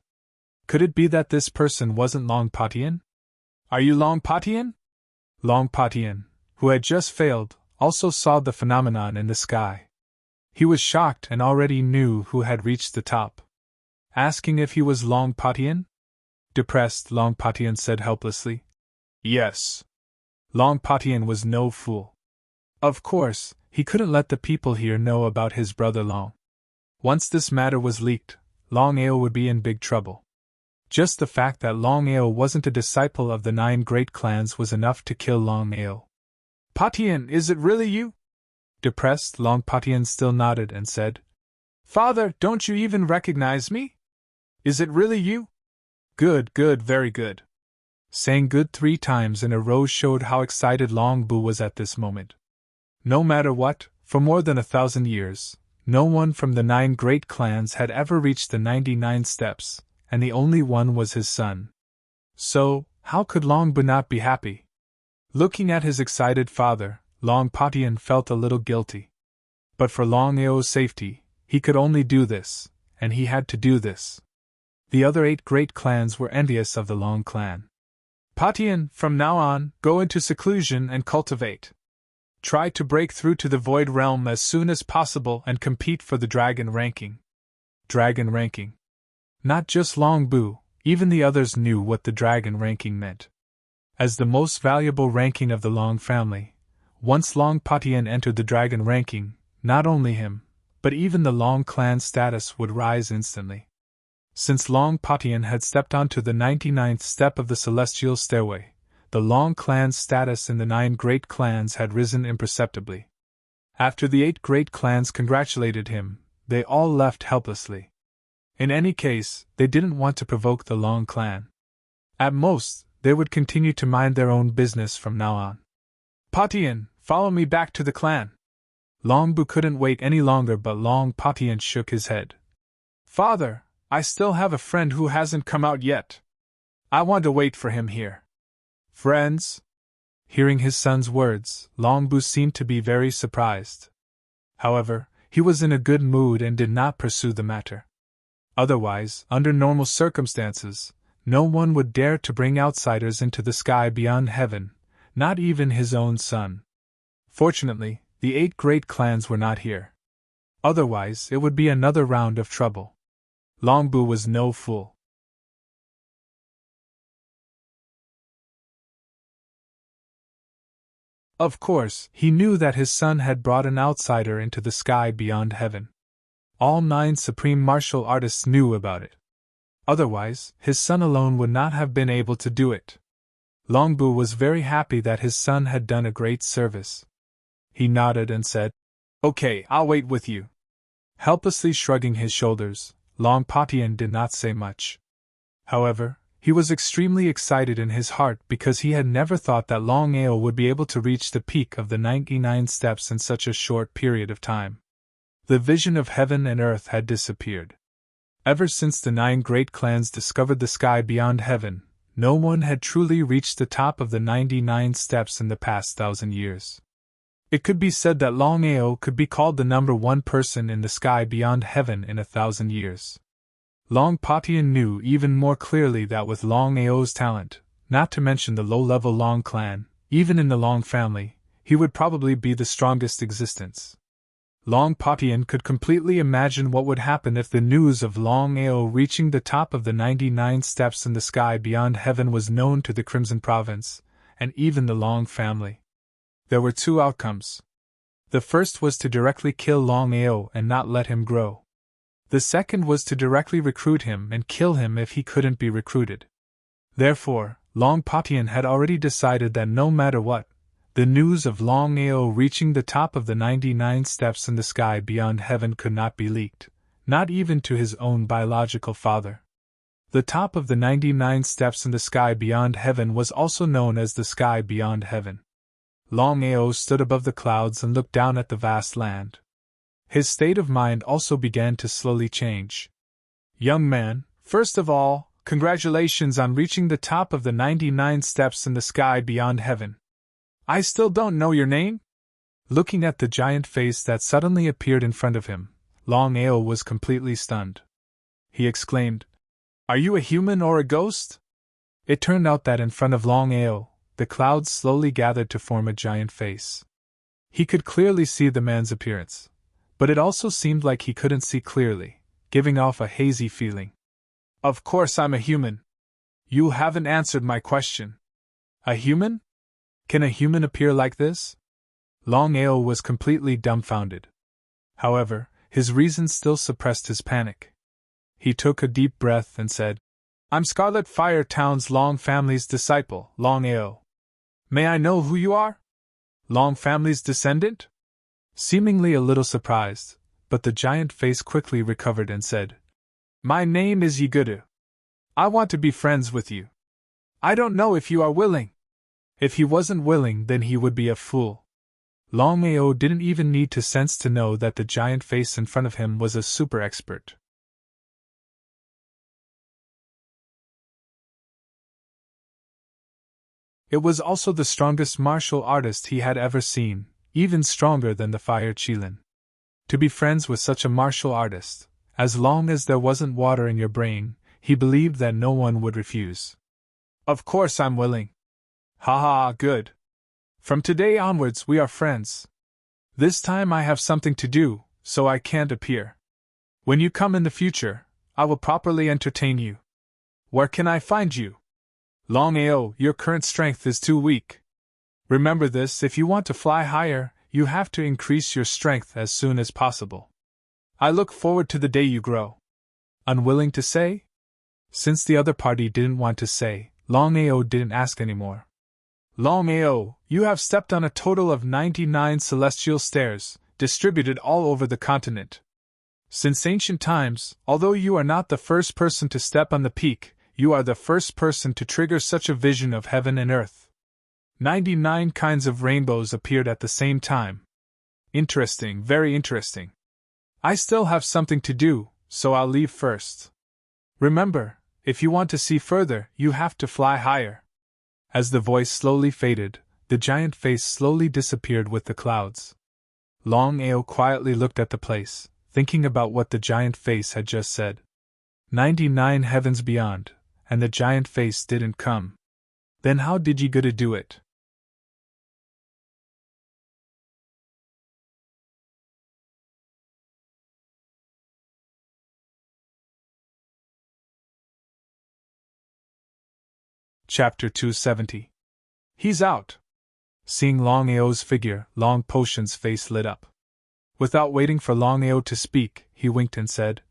Could it be that this person wasn't Long Patian? Are you Long Patian? Long Patian, who had just failed, also saw the phenomenon in the sky. He was shocked and already knew who had reached the top. Asking if he was Long Patian? Depressed, Long Patian said helplessly. Yes. Long Patian was no fool. Of course, he couldn't let the people here know about his brother Long. Once this matter was leaked, Longao would be in big trouble. Just the fact that Longao wasn't a disciple of the 9 great clans was enough to kill Longao. "Patian, is it really you?" Depressed, Long Patian still nodded and said, "Father, don't you even recognize me? Is it really you?" "Good, good, very good." Saying good 3 times in a row showed how excited Long Bu was at this moment. No matter what, for more than 1,000 years, no one from the 9 great clans had ever reached the 99 steps, and the only one was his son. So, how could Long Bu not be happy? Looking at his excited father, Long Patian felt a little guilty. But for Longao's safety, he could only do this, and he had to do this. The other 8 great clans were envious of the Long clan. "Patian, from now on, go into seclusion and cultivate. Try to break through to the Void Realm as soon as possible and compete for the Dragon ranking." Dragon ranking. Not just Long Bu, even the others knew what the Dragon ranking meant. As the most valuable ranking of the Long family, once Long Patian entered the Dragon ranking, not only him, but even the Long clan status would rise instantly. Since Long Patian had stepped onto the 99th step of the Celestial Stairway, the Long clan's status in the 9 great clans had risen imperceptibly. After the 8 great clans congratulated him, they all left helplessly. In any case, they didn't want to provoke the Long clan. At most, they would continue to mind their own business from now on. "Patian, follow me back to the clan." Long Bu couldn't wait any longer, but Long Patian shook his head. "Father, I still have a friend who hasn't come out yet. I want to wait for him here." "Friends?" Hearing his son's words, Long Bu seemed to be very surprised. However, he was in a good mood and did not pursue the matter. Otherwise, under normal circumstances, no one would dare to bring outsiders into the sky beyond heaven, not even his own son. Fortunately, the 8 great clans were not here. Otherwise, it would be another round of trouble. Long Bu was no fool. Of course, he knew that his son had brought an outsider into the sky beyond heaven. All 9 supreme martial artists knew about it. Otherwise, his son alone would not have been able to do it. Long Bu was very happy that his son had done a great service. He nodded and said, "Okay, I'll wait with you." Helplessly shrugging his shoulders, Long Patian did not say much. However, he was extremely excited in his heart because he had never thought that Longao would be able to reach the peak of the 99 steps in such a short period of time. The vision of heaven and earth had disappeared. Ever since the 9 great clans discovered the sky beyond heaven, no one had truly reached the top of the 99 steps in the past 1,000 years. It could be said that Longao could be called the number 1 person in the sky beyond heaven in 1,000 years. Long Patian knew even more clearly that with Longao's talent, not to mention the low-level Long clan, even in the Long family, he would probably be the strongest existence. Long Patian could completely imagine what would happen if the news of Longao reaching the top of the 99 steps in the sky beyond heaven was known to the Crimson Province, and even the Long family. There were 2 outcomes. The first was to directly kill Longao and not let him grow. The second was to directly recruit him and kill him if he couldn't be recruited. Therefore, Long Patian had already decided that no matter what, the news of Longao reaching the top of the 99 steps in the sky beyond heaven could not be leaked, not even to his own biological father. The top of the 99 steps in the sky beyond heaven was also known as the sky beyond heaven. Longao stood above the clouds and looked down at the vast land. His state of mind also began to slowly change. "Young man, first of all, congratulations on reaching the top of the 99 steps in the sky beyond heaven. I still don't know your name?" Looking at the giant face that suddenly appeared in front of him, Longao was completely stunned. He exclaimed, "Are you a human or a ghost?" It turned out that in front of Longao, the clouds slowly gathered to form a giant face. He could clearly see the man's appearance, but it also seemed like he couldn't see clearly, giving off a hazy feeling. "Of course I'm a human. You haven't answered my question." "A human? Can a human appear like this?" Longao was completely dumbfounded. However, his reason still suppressed his panic. he took a deep breath and said, I'm Scarlet Fire Town's Long family's disciple, Longao. May I know who you are? Long family's descendant? Seemingly a little surprised, but the giant face quickly recovered and said, My name is Yigudu. I want to be friends with you. I don't know if you are willing. If he wasn't willing, then he would be a fool. Longao didn't even need to sense to know that the giant face in front of him was a super expert. It was also the strongest martial artist he had ever seen, even stronger than the Fire Qilin. To be friends with such a martial artist, as long as there wasn't water in your brain, he believed that no one would refuse. Of course I'm willing. Ha ha, good. From today onwards we are friends. This time I have something to do, so I can't appear. When you come in the future, I will properly entertain you. Where can I find you? Longao, your current strength is too weak. Remember this, if you want to fly higher, you have to increase your strength as soon as possible. I look forward to the day you grow. Unwilling to say? Since the other party didn't want to say, Longao didn't ask anymore. Longao, you have stepped on a total of 99 celestial stairs, distributed all over the continent. Since ancient times, although you are not the first person to step on the peak, you are the first person to trigger such a vision of heaven and earth. 99 kinds of rainbows appeared at the same time. Interesting, very interesting. I still have something to do, so I'll leave first. Remember, if you want to see further, you have to fly higher. As the voice slowly faded, the giant face slowly disappeared with the clouds. Longao quietly looked at the place, thinking about what the giant face had just said. 99 heavens beyond, and the giant face didn't come. Then how did Yigudu do it? Chapter 270. He's out. Seeing Longao's figure, Long Potion's face lit up. Without waiting for Longao to speak, he winked and said,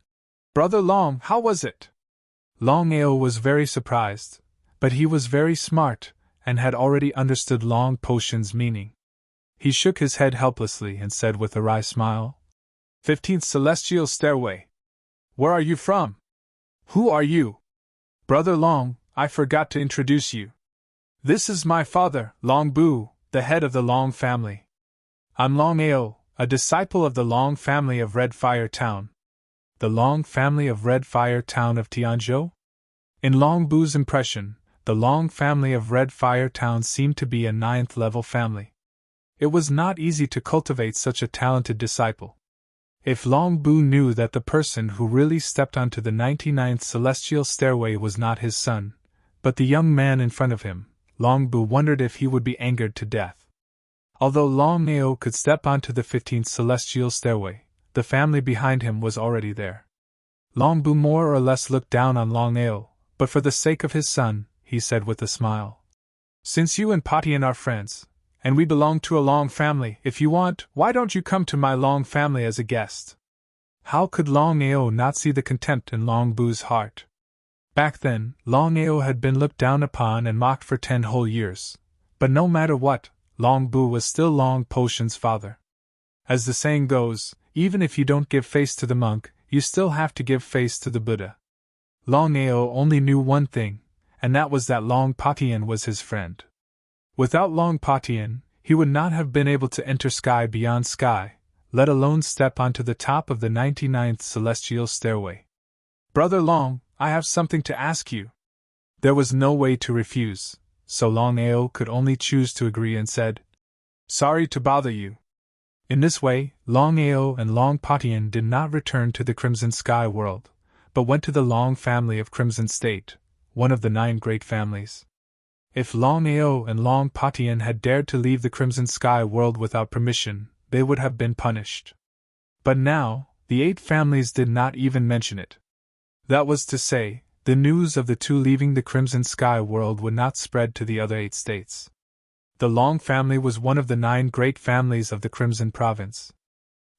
Brother Long, how was it? Longao was very surprised, but he was very smart, and had already understood Long Potion's meaning. He shook his head helplessly and said with a wry smile, 15th Celestial Stairway. Where are you from? Who are you? Brother Long, I forgot to introduce you. This is my father, Long Bu, the head of the Long family. I'm Longao, a disciple of the Long family of Red Fire Town. The Long family of Red Fire Town of Tianzhou? In Long Bu's impression, the Long family of Red Fire Town seemed to be a 9th-level family. It was not easy to cultivate such a talented disciple. If Long Bu knew that the person who really stepped onto the 99th celestial stairway was not his son, but the young man in front of him, Long Bu wondered if he would be angered to death. Although Longao could step onto the 15th celestial stairway, the family behind him was already there. Long Bu more or less looked down on Longao, but for the sake of his son, he said with a smile, Since you and Patian are friends, and we belong to a Long family, if you want, why don't you come to my Long family as a guest? How could Longao not see the contempt in Long Bu's heart? Back then, Longao had been looked down upon and mocked for 10 whole years, but no matter what, Long Bu was still Long Potion's father. As the saying goes, even if you don't give face to the monk, you still have to give face to the Buddha. Longao only knew one thing, and that was that Long Patian was his friend. Without Long Patian, he would not have been able to enter sky beyond sky, let alone step onto the top of the 99th celestial stairway. Brother Long, I have something to ask you. There was no way to refuse, so Longao could only choose to agree and said, Sorry to bother you. In this way, Longao and Long Patian did not return to the Crimson Sky world, but went to the Long family of Crimson State, one of the 9 great families. If Longao and Long Patian had dared to leave the Crimson Sky world without permission, they would have been punished. But now, the 8 families did not even mention it. That was to say, the news of the 2 leaving the Crimson Sky world would not spread to the other 8 states. The Long family was one of the 9 great families of the Crimson Province.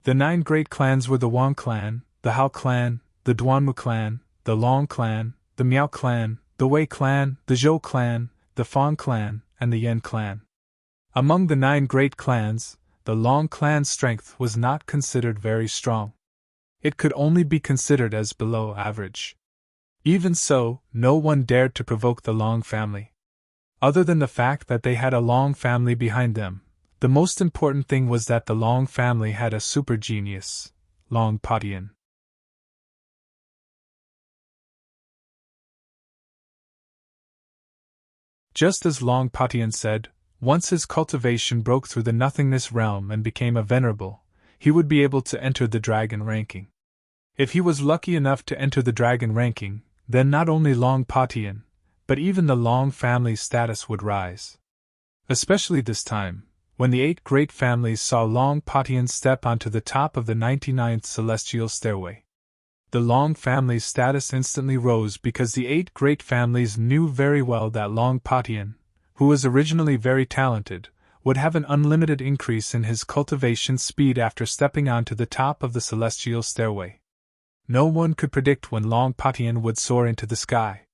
The 9 great clans were the Wang clan, the Hao clan, the Duanmu clan, the Long clan, the Miao clan, the Wei clan, the Zhou clan, the Fang clan, and the Yan clan. Among the 9 great clans, the Long clan's strength was not considered very strong. It could only be considered as below average. Even so, no one dared to provoke the Long family. Other than the fact that they had a Long family behind them, the most important thing was that the Long family had a super genius, Long Patian. Just as Long Patian said, once his cultivation broke through the nothingness realm and became a venerable, he would be able to enter the dragon ranking. If he was lucky enough to enter the dragon ranking, then not only Long Patian, but even the Long family's status would rise. Especially this time, when the 8 great families saw Long Patian step onto the top of the 99th celestial stairway. The Long family's status instantly rose because the 8 great families knew very well that Long Patian, who was originally very talented, would have an unlimited increase in his cultivation speed after stepping onto the top of the celestial stairway. No one could predict when Long Patian would soar into the sky.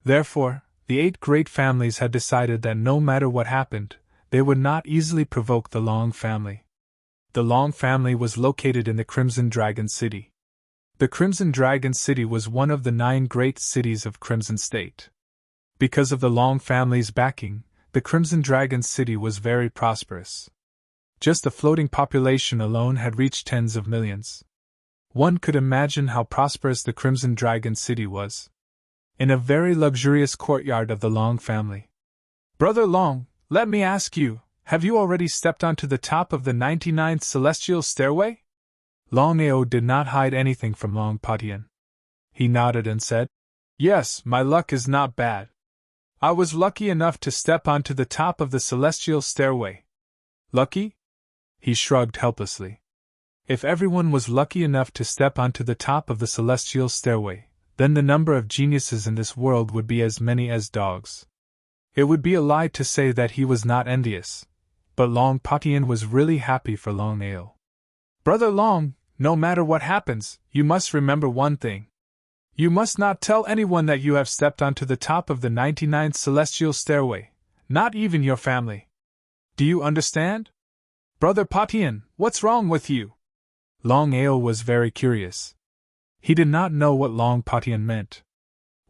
Therefore, the 8 great families had decided that no matter what happened, they would not easily provoke the Long family. The Long family was located in the Crimson Dragon City. The Crimson Dragon City was one of the 9 great cities of Crimson State. Because of the Long family's backing, the Crimson Dragon City was very prosperous. Just the floating population alone had reached tens of millions. One could imagine how prosperous the Crimson Dragon City was. In a very luxurious courtyard of the Long family. "Brother Long, let me ask you, have you already stepped onto the top of the 99th celestial stairway?" Longao did not hide anything from Long Patian. He nodded and said, "Yes, my luck is not bad. I was lucky enough to step onto the top of the celestial stairway." "Lucky?" He shrugged helplessly. If everyone was lucky enough to step onto the top of the celestial stairway, then the number of geniuses in this world would be as many as dogs. It would be a lie to say that he was not envious, but Long Patian was really happy for Longao. "Brother Long, no matter what happens, you must remember one thing. You must not tell anyone that you have stepped onto the top of the 99th celestial stairway, not even your family. Do you understand?" "Brother Patian, what's wrong with you?" Longao was very curious. He did not know what Long Patian meant.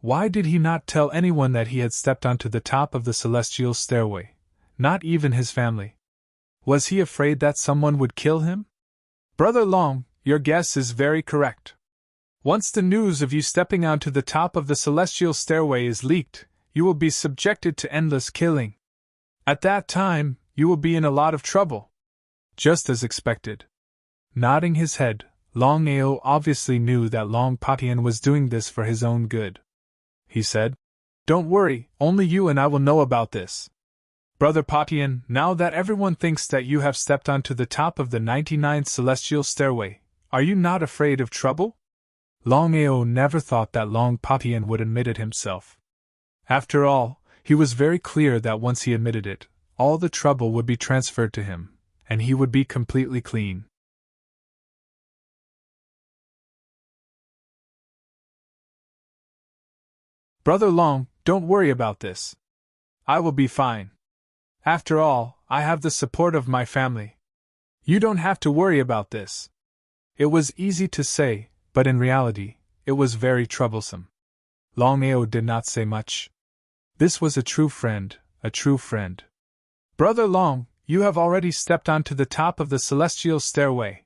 Why did he not tell anyone that he had stepped onto the top of the celestial stairway, not even his family? Was he afraid that someone would kill him? "Brother Long, your guess is very correct. Once the news of you stepping onto the top of the celestial stairway is leaked, you will be subjected to endless killing. At that time, you will be in a lot of trouble." Just as expected. Nodding his head, Longao obviously knew that Long Patian was doing this for his own good. He said, "Don't worry, only you and I will know about this. Brother Patian, now that everyone thinks that you have stepped onto the top of the 99th celestial stairway, are you not afraid of trouble?" Longao never thought that Long Patian would admit it himself. After all, he was very clear that once he admitted it, all the trouble would be transferred to him, and he would be completely clean. "Brother Long, don't worry about this. I will be fine. After all, I have the support of my family. You don't have to worry about this." It was easy to say, but in reality, it was very troublesome. Longao did not say much. This was a true friend, a true friend. "Brother Long, you have already stepped onto the top of the celestial stairway.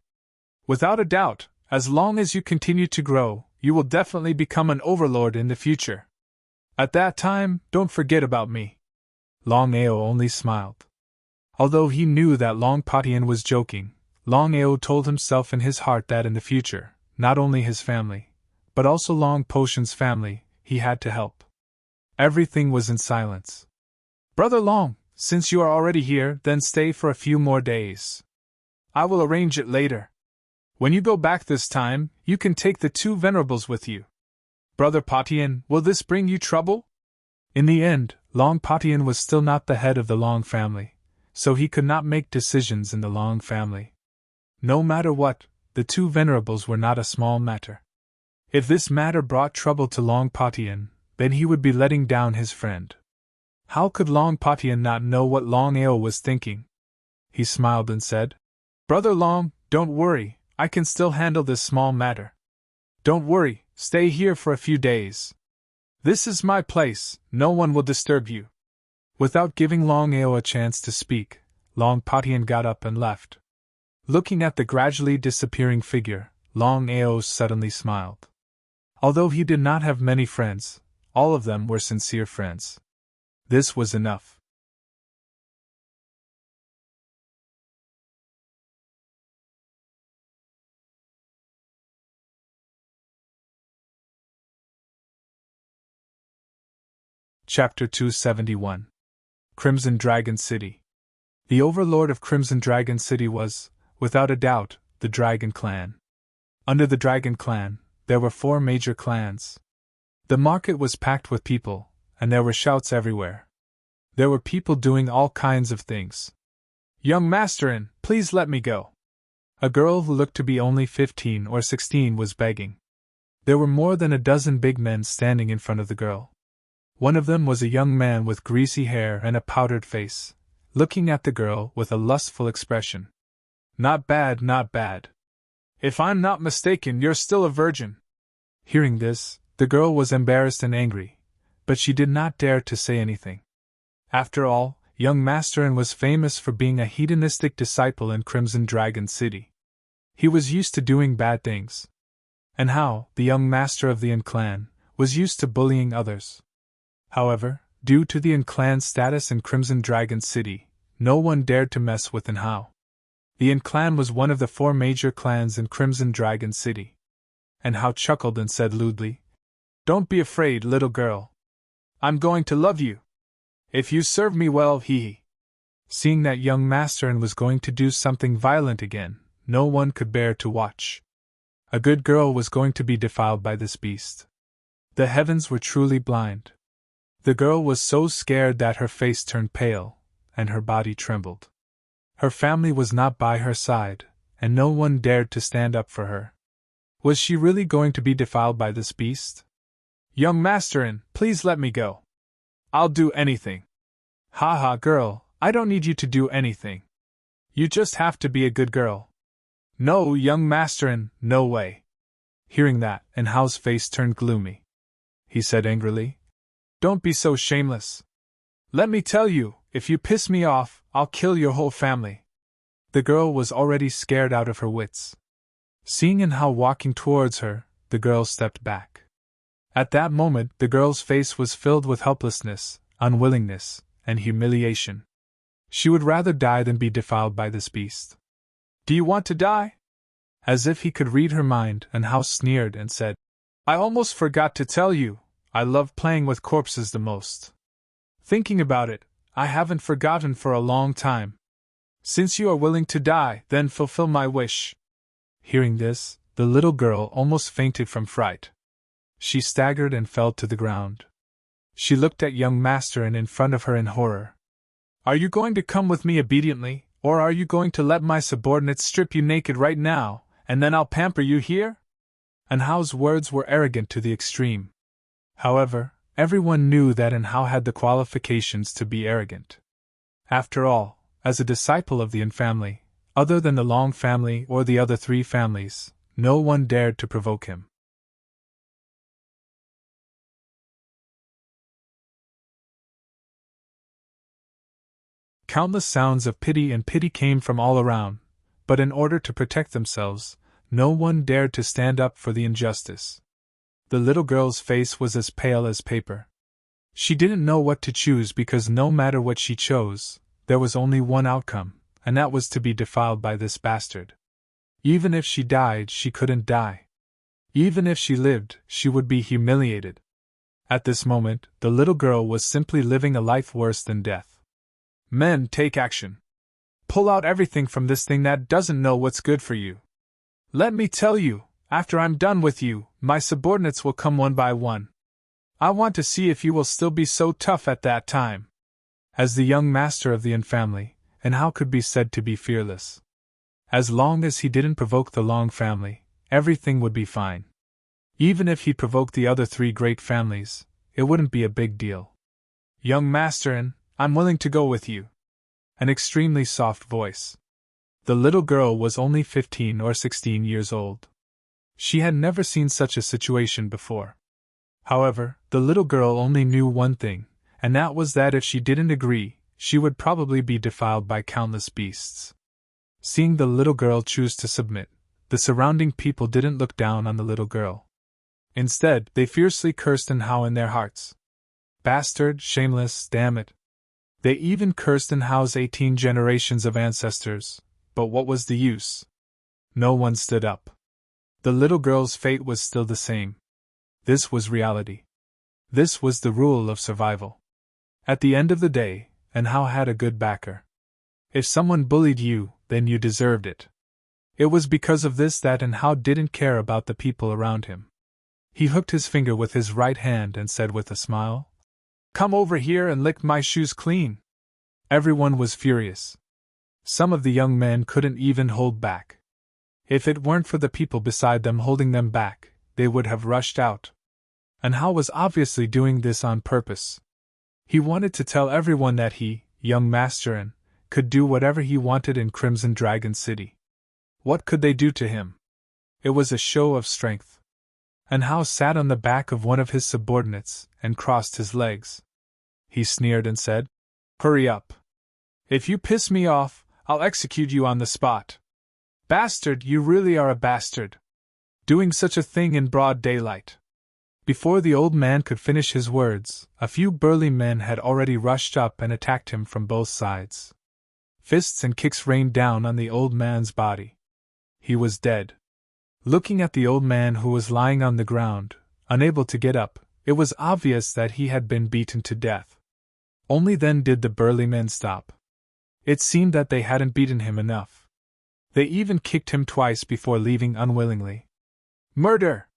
Without a doubt, as long as you continue to grow, you will definitely become an overlord in the future. At that time, don't forget about me." Longao only smiled. Although he knew that Long Patian was joking, Longao told himself in his heart that in the future, not only his family, but also Long Potion's family, he had to help. Everything was in silence. "Brother Long, since you are already here, then stay for a few more days. I will arrange it later. When you go back this time, you can take the 2 venerables with you. Brother Patian, will this bring you trouble?" In the end, Long Patian was still not the head of the Long family, so he could not make decisions in the Long family. No matter what, the 2 venerables were not a small matter. If this matter brought trouble to Long Patian, then he would be letting down his friend. How could Long Patian not know what Longao was thinking? He smiled and said, "Brother Long, don't worry, I can still handle this small matter. Don't worry, stay here for a few days. This is my place, no one will disturb you." Without giving Longao a chance to speak, Long Patian got up and left. Looking at the gradually disappearing figure, Longao suddenly smiled. Although he did not have many friends, all of them were sincere friends. This was enough. Chapter 271. Crimson Dragon City. The overlord of Crimson Dragon City was, without a doubt, the Dragon Clan. Under the Dragon Clan, there were 4 major clans. The market was packed with people, and there were shouts everywhere. There were people doing all kinds of things. "Young Masterin, please let me go." A girl who looked to be only 15 or 16 was begging. There were more than a dozen big men standing in front of the girl. One of them was a young man with greasy hair and a powdered face, looking at the girl with a lustful expression. "Not bad, not bad. If I'm not mistaken, you're still a virgin." Hearing this, the girl was embarrassed and angry, but she did not dare to say anything. After all, young Masterin was famous for being a hedonistic disciple in Crimson Dragon City. He was used to doing bad things. And Hao, the young master of the Yin clan, was used to bullying others. However, due to the Yin clan's status in Crimson Dragon City, no one dared to mess with Yin Hao. The Yin clan was one of the 4 major clans in Crimson Dragon City. And Hao chuckled and said lewdly, "Don't be afraid, little girl. I'm going to love you. If you serve me well, hee." Seeing that young Masterin was going to do something violent again, no one could bear to watch. A good girl was going to be defiled by this beast. The heavens were truly blind. The girl was so scared that her face turned pale, and her body trembled. Her family was not by her side, and no one dared to stand up for her. Was she really going to be defiled by this beast? "Young Masterin, please let me go. I'll do anything." "Ha ha, girl, I don't need you to do anything. You just have to be a good girl." "No, young Masterin, no way." Hearing that, and Hao's face turned gloomy. He said angrily, "Don't be so shameless. Let me tell you, if you piss me off, I'll kill your whole family." The girl was already scared out of her wits. Seeing Hao walking towards her, the girl stepped back. At that moment, the girl's face was filled with helplessness, unwillingness, and humiliation. She would rather die than be defiled by this beast. "Do you want to die?" As if he could read her mind, Hao sneered and said, "I almost forgot to tell you, I love playing with corpses the most. Thinking about it, I haven't forgotten for a long time. Since you are willing to die, then fulfill my wish." Hearing this, the little girl almost fainted from fright. She staggered and fell to the ground. She looked at young Masterin in front of her in horror. "Are you going to come with me obediently, or are you going to let my subordinates strip you naked right now, and then I'll pamper you here?" And Hao's words were arrogant to the extreme. However, everyone knew that Hao had the qualifications to be arrogant. After all, as a disciple of the Yin family, other than the Long family or the other 3 families, no one dared to provoke him. Countless sounds of pity came from all around, but in order to protect themselves, no one dared to stand up for the injustice. The little girl's face was as pale as paper. She didn't know what to choose because no matter what she chose, there was only one outcome, and that was to be defiled by this bastard. Even if she died, she couldn't die. Even if she lived, she would be humiliated. At this moment, the little girl was simply living a life worse than death. "Men, take action. Pull out everything from this thing that doesn't know what's good for you. Let me tell you, after I'm done with you, my subordinates will come one by one. I want to see if you will still be so tough at that time." As the young master of the Yin family, Hao could be said to be fearless. As long as he didn't provoke the Long family, everything would be fine. Even if he provoked the other three great families, it wouldn't be a big deal. Young master, and I'm willing to go with you. An extremely soft voice. The little girl was only 15 or 16 years old. She had never seen such a situation before. However, the little girl only knew one thing, and that was that if she didn't agree, she would probably be defiled by countless beasts. Seeing the little girl choose to submit, the surrounding people didn't look down on the little girl. Instead, they fiercely cursed and howled in their hearts. Bastard, shameless, damn it. They even cursed and howled 18 generations of ancestors, but what was the use? No one stood up. The little girl's fate was still the same. This was reality. This was the rule of survival. At the end of the day, and Hao had a good backer. If someone bullied you, then you deserved it. It was because of this that and Hao didn't care about the people around him. He hooked his finger with his right hand and said with a smile, "Come over here and lick my shoes clean." Everyone was furious. Some of the young men couldn't even hold back. If it weren't for the people beside them holding them back, they would have rushed out. And Hao was obviously doing this on purpose. He wanted to tell everyone that he, young master, could do whatever he wanted in Crimson Dragon City. What could they do to him? It was a show of strength. And Hao sat on the back of one of his subordinates and crossed his legs. He sneered and said, "Hurry up. If you piss me off, I'll execute you on the spot. Bastard, you really are a bastard. Doing such a thing in broad daylight." Before the old man could finish his words, a few burly men had already rushed up and attacked him from both sides. Fists and kicks rained down on the old man's body. He was dead. Looking at the old man who was lying on the ground, unable to get up, it was obvious that he had been beaten to death. Only then did the burly men stop. It seemed that they hadn't beaten him enough. They even kicked him twice before leaving unwillingly. Murder!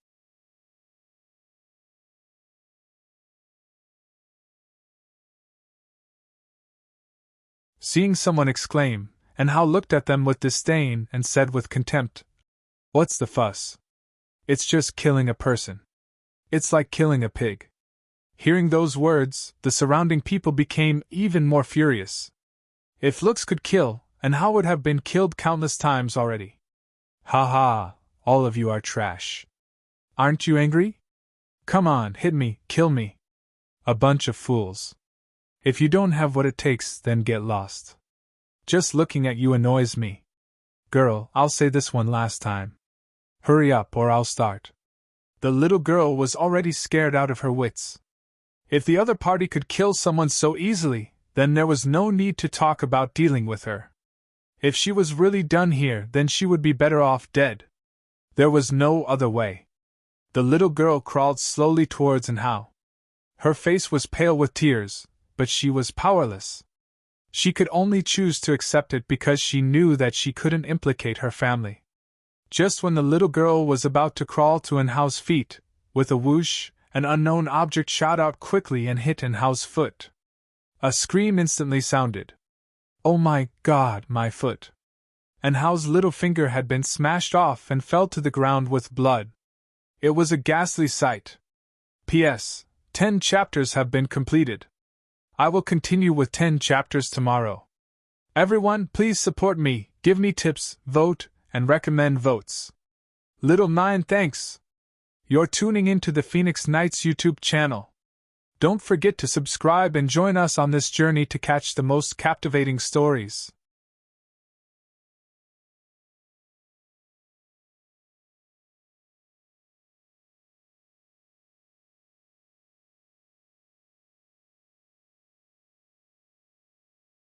Seeing someone exclaim, and Hao looked at them with disdain and said with contempt, "What's the fuss? It's just killing a person. It's like killing a pig." Hearing those words, the surrounding people became even more furious. If looks could kill, and Hao would have been killed countless times already. "Ha ha, all of you are trash. Aren't you angry? Come on, hit me, kill me. A bunch of fools. If you don't have what it takes, then get lost. Just looking at you annoys me. Girl, I'll say this one last time. Hurry up or I'll start." The little girl was already scared out of her wits. If the other party could kill someone so easily, then there was no need to talk about dealing with her. If she was really done here, then she would be better off dead. There was no other way. The little girl crawled slowly towards Hao. Her face was pale with tears, but she was powerless. She could only choose to accept it because she knew that she couldn't implicate her family. Just when the little girl was about to crawl to Hao's feet, with a whoosh, an unknown object shot out quickly and hit Hao's foot. A scream instantly sounded. "Oh my God, my foot!" Hao's little finger had been smashed off and fell to the ground with blood. It was a ghastly sight. P.S. 10 chapters have been completed. I will continue with 10 chapters tomorrow. Everyone, please support me, give me tips, vote, and recommend votes. Little 9 thanks. You're tuning into the Phoenix Knights YouTube channel. Don't forget to subscribe and join us on this journey to catch the most captivating stories.